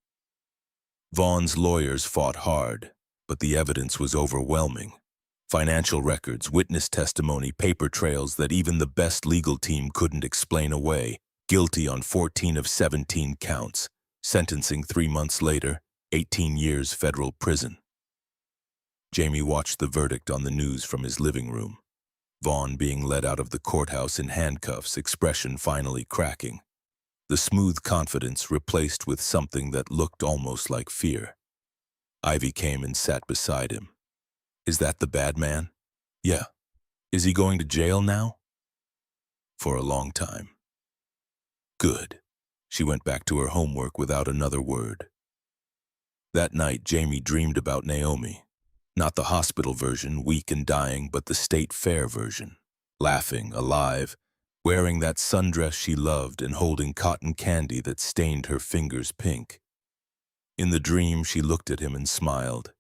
Vaughn's lawyers fought hard, but the evidence was overwhelming. Financial records, witness testimony, paper trails that even the best legal team couldn't explain away. Guilty on 14 of 17 counts. Sentencing 3 months later, 18 years federal prison. Jamie watched the verdict on the news from his living room. Vaughn being led out of the courthouse in handcuffs, expression finally cracking. The smooth confidence replaced with something that looked almost like fear. Ivy came and sat beside him. Is that the bad man? Yeah. Is he going to jail now? For a long time. Good. She went back to her homework without another word. That night, Jamie dreamed about Naomi. Not the hospital version, weak and dying, but the state fair version. Laughing, alive, wearing that sundress she loved and holding cotton candy that stained her fingers pink. In the dream, she looked at him and smiled.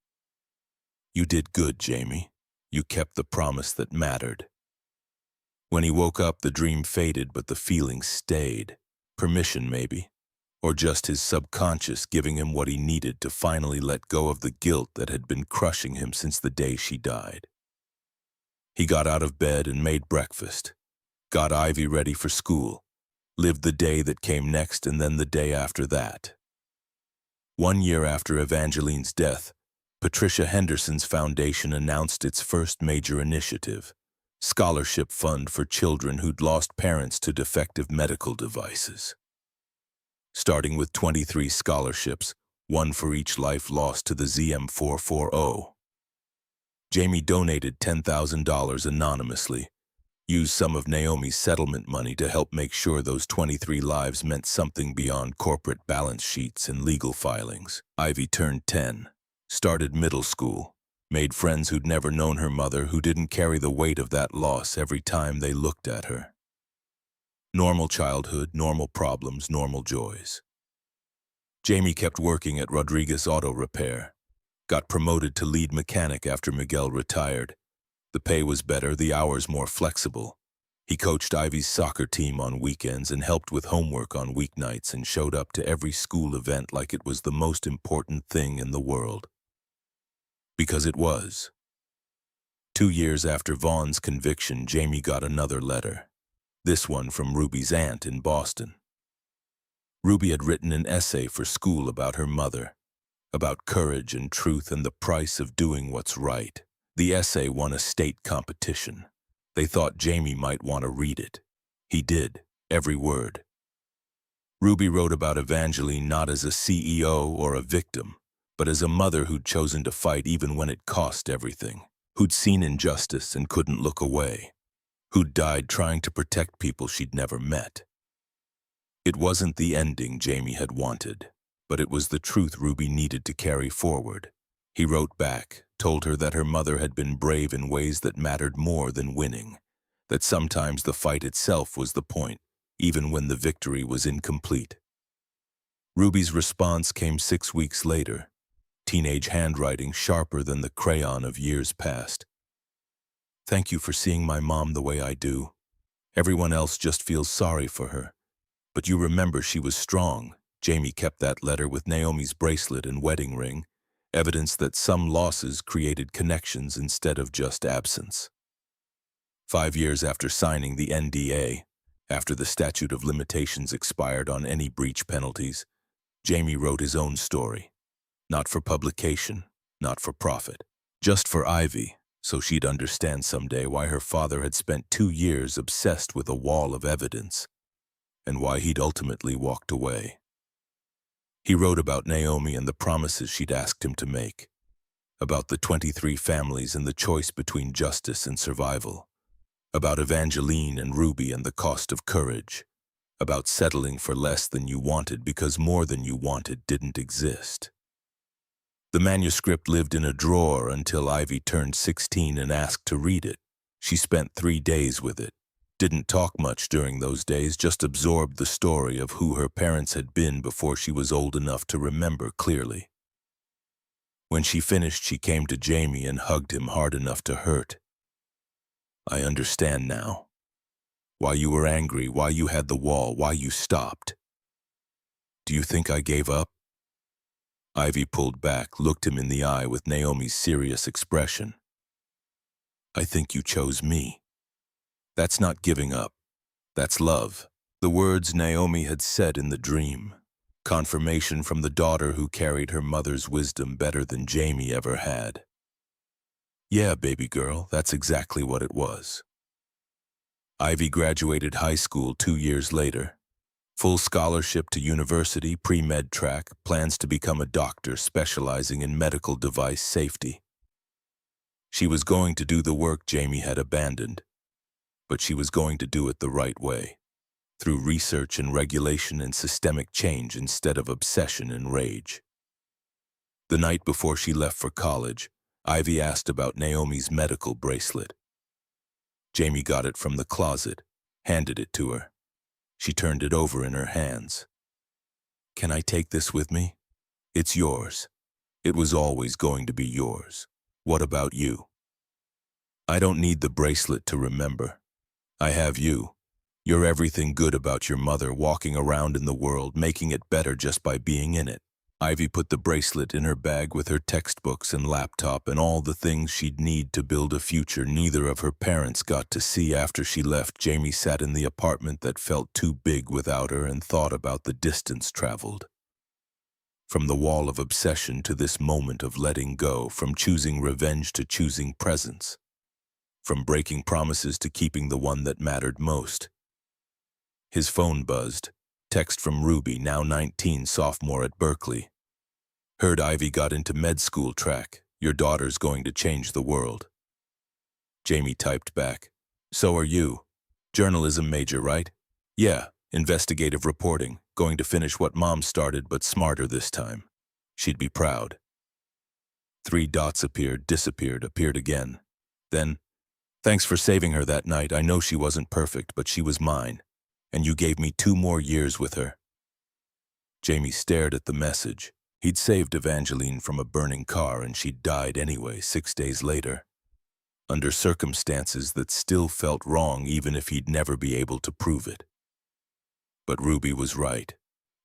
You did good, Jamie. You kept the promise that mattered. When he woke up, the dream faded, but the feeling stayed. Permission, maybe. Or just his subconscious giving him what he needed to finally let go of the guilt that had been crushing him since the day she died. He got out of bed and made breakfast, got Ivy ready for school, lived the day that came next and then the day after that. 1 year after Evangeline's death, Patricia Henderson's foundation announced its first major initiative, scholarship fund for children who'd lost parents to defective medical devices. Starting with 23 scholarships, 1 for each life lost to the ZM440. Jamie donated $10,000 anonymously, used some of Naomi's settlement money to help make sure those 23 lives meant something beyond corporate balance sheets and legal filings. Ivy turned 10, started middle school, made friends who'd never known her mother, who didn't carry the weight of that loss every time they looked at her. Normal childhood, normal problems, normal joys. Jamie kept working at Rodriguez Auto Repair, got promoted to lead mechanic after Miguel retired. The pay was better, the hours more flexible. He coached Ivy's soccer team on weekends and helped with homework on weeknights and showed up to every school event like it was the most important thing in the world. Because it was. 2 years after Vaughn's conviction, Jamie got another letter. This one from Ruby's aunt in Boston. Ruby had written an essay for school about her mother, about courage and truth and the price of doing what's right. The essay won a state competition. They thought Jamie might want to read it. He did, every word. Ruby wrote about Evangeline not as a CEO or a victim, but as a mother who'd chosen to fight even when it cost everything, who'd seen injustice and couldn't look away, who'd died trying to protect people she'd never met. It wasn't the ending Jamie had wanted, but it was the truth Ruby needed to carry forward. He wrote back, told her that her mother had been brave in ways that mattered more than winning, that sometimes the fight itself was the point, even when the victory was incomplete. Ruby's response came 6 weeks later, teenage handwriting sharper than the crayon of years past. "Thank you for seeing my mom the way I do. Everyone else just feels sorry for her. But you remember she was strong." Jamie kept that letter with Naomi's bracelet and wedding ring, evidence that some losses created connections instead of just absence. 5 years after signing the NDA, after the statute of limitations expired on any breach penalties, Jamie wrote his own story. Not for publication, not for profit, just for Ivy, so she'd understand someday why her father had spent 2 years obsessed with a wall of evidence, and why he'd ultimately walked away. He wrote about Naomi and the promises she'd asked him to make, about the 23 families and the choice between justice and survival, about Evangeline and Ruby and the cost of courage, about settling for less than you wanted because more than you wanted didn't exist. The manuscript lived in a drawer until Ivy turned 16 and asked to read it. She spent 3 days with it. Didn't talk much during those days, just absorbed the story of who her parents had been before she was old enough to remember clearly. When she finished, she came to Jamie and hugged him hard enough to hurt. "I understand now. Why you were angry, why you had the wall, why you stopped. Do you think I gave up?" Ivy pulled back, looked him in the eye with Naomi's serious expression. "I think you chose me. That's not giving up. That's love." The words Naomi had said in the dream. Confirmation from the daughter who carried her mother's wisdom better than Jamie ever had. Yeah, baby girl, that's exactly what it was. Ivy graduated high school 2 years later. Full scholarship to university, pre-med track, plans to become a doctor specializing in medical device safety. She was going to do the work Jamie had abandoned, but she was going to do it the right way, through research and regulation and systemic change instead of obsession and rage. The night before she left for college, Ivy asked about Naomi's medical bracelet. Jamie got it from the closet, handed it to her. She turned it over in her hands. "Can I take this with me? It's yours. It was always going to be yours. What about you? I don't need the bracelet to remember. I have you. You're everything good about your mother, walking around in the world, making it better just by being in it." Ivy put the bracelet in her bag with her textbooks and laptop and all the things she'd need to build a future neither of her parents got to see. After she left, Jamie sat in the apartment that felt too big without her and thought about the distance traveled. From the wall of obsession to this moment of letting go, from choosing revenge to choosing presence, from breaking promises to keeping the one that mattered most. His phone buzzed. Text from Ruby, now 19, sophomore at Berkeley. "Heard Ivy got into med school track. Your daughter's going to change the world." Jamie typed back, "So are you. Journalism major, right?" "Yeah, investigative reporting. Going to finish what Mom started, but smarter this time. She'd be proud." 3 dots appeared, disappeared, appeared again. Then, "Thanks for saving her that night. I know she wasn't perfect, but she was mine. And you gave me 2 more years with her." Jamie stared at the message. He'd saved Evangeline from a burning car and she'd died anyway 6 days later, under circumstances that still felt wrong even if he'd never be able to prove it. But Ruby was right.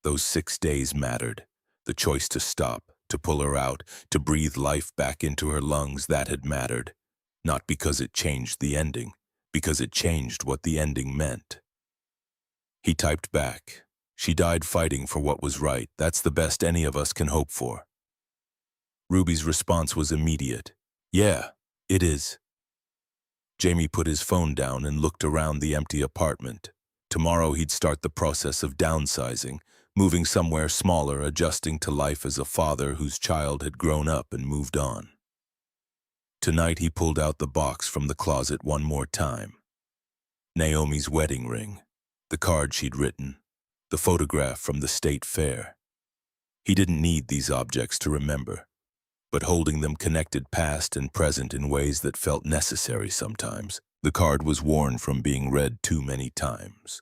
Those 6 days mattered. The choice to stop, to pull her out, to breathe life back into her lungs, that had mattered. Not because it changed the ending, because it changed what the ending meant. He typed back, She died fighting for what was right. That's the best any of us can hope for. Ruby's response was immediate. Yeah, it is. Jamie put his phone down and looked around the empty apartment. Tomorrow he'd start the process of downsizing, moving somewhere smaller, adjusting to life as a father whose child had grown up and moved on. Tonight he pulled out the box from the closet one more time. Naomi's wedding ring, the card she'd written, the photograph from the state fair. He didn't need these objects to remember, but holding them connected past and present in ways that felt necessary sometimes. The card was worn from being read too many times.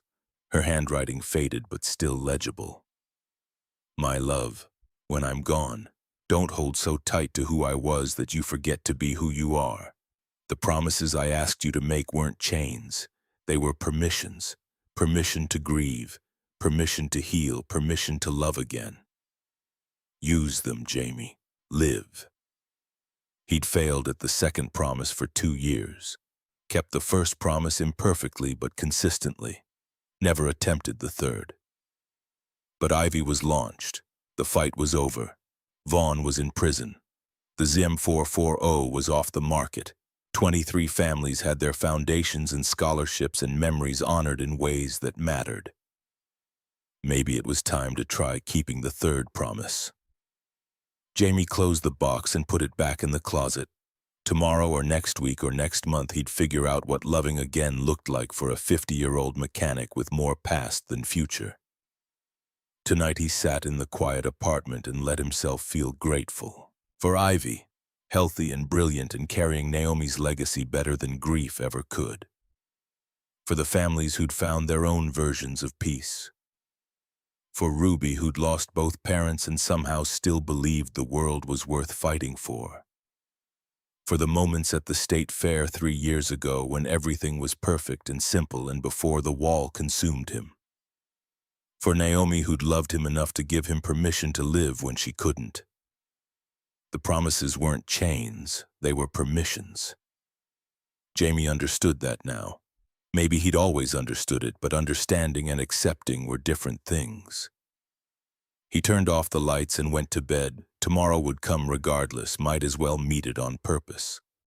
Her handwriting faded but still legible. My love, when I'm gone, don't hold so tight to who I was that you forget to be who you are. The promises I asked you to make weren't chains. They were permissions. Permission to grieve, permission to heal, permission to love again. Use them, Jamie. Live. He'd failed at the second promise for 2 years. Kept the first promise imperfectly but consistently. Never attempted the third. But Ivy was launched. The fight was over. Vaughn was in prison. The ZIM 440 was off the market. 23 families had their foundations and scholarships and memories honored in ways that mattered. Maybe it was time to try keeping the third promise. Jamie closed the box and put it back in the closet. Tomorrow or next week or next month he'd figure out what loving again looked like for a 50-year-old mechanic with more past than future. Tonight he sat in the quiet apartment and let himself feel grateful. For Ivy, healthy and brilliant and carrying Naomi's legacy better than grief ever could. For the families who'd found their own versions of peace. For Ruby, who'd lost both parents and somehow still believed the world was worth fighting for. For the moments at the state fair 3 years ago when everything was perfect and simple and before the wall consumed him. For Naomi, who'd loved him enough to give him permission to live when she couldn't. The promises weren't chains, they were permissions. Jamie understood that now. Maybe he'd always understood it, but understanding and accepting were different things. He turned off the lights and went to bed. Tomorrow would come regardless, might as well meet it on purpose.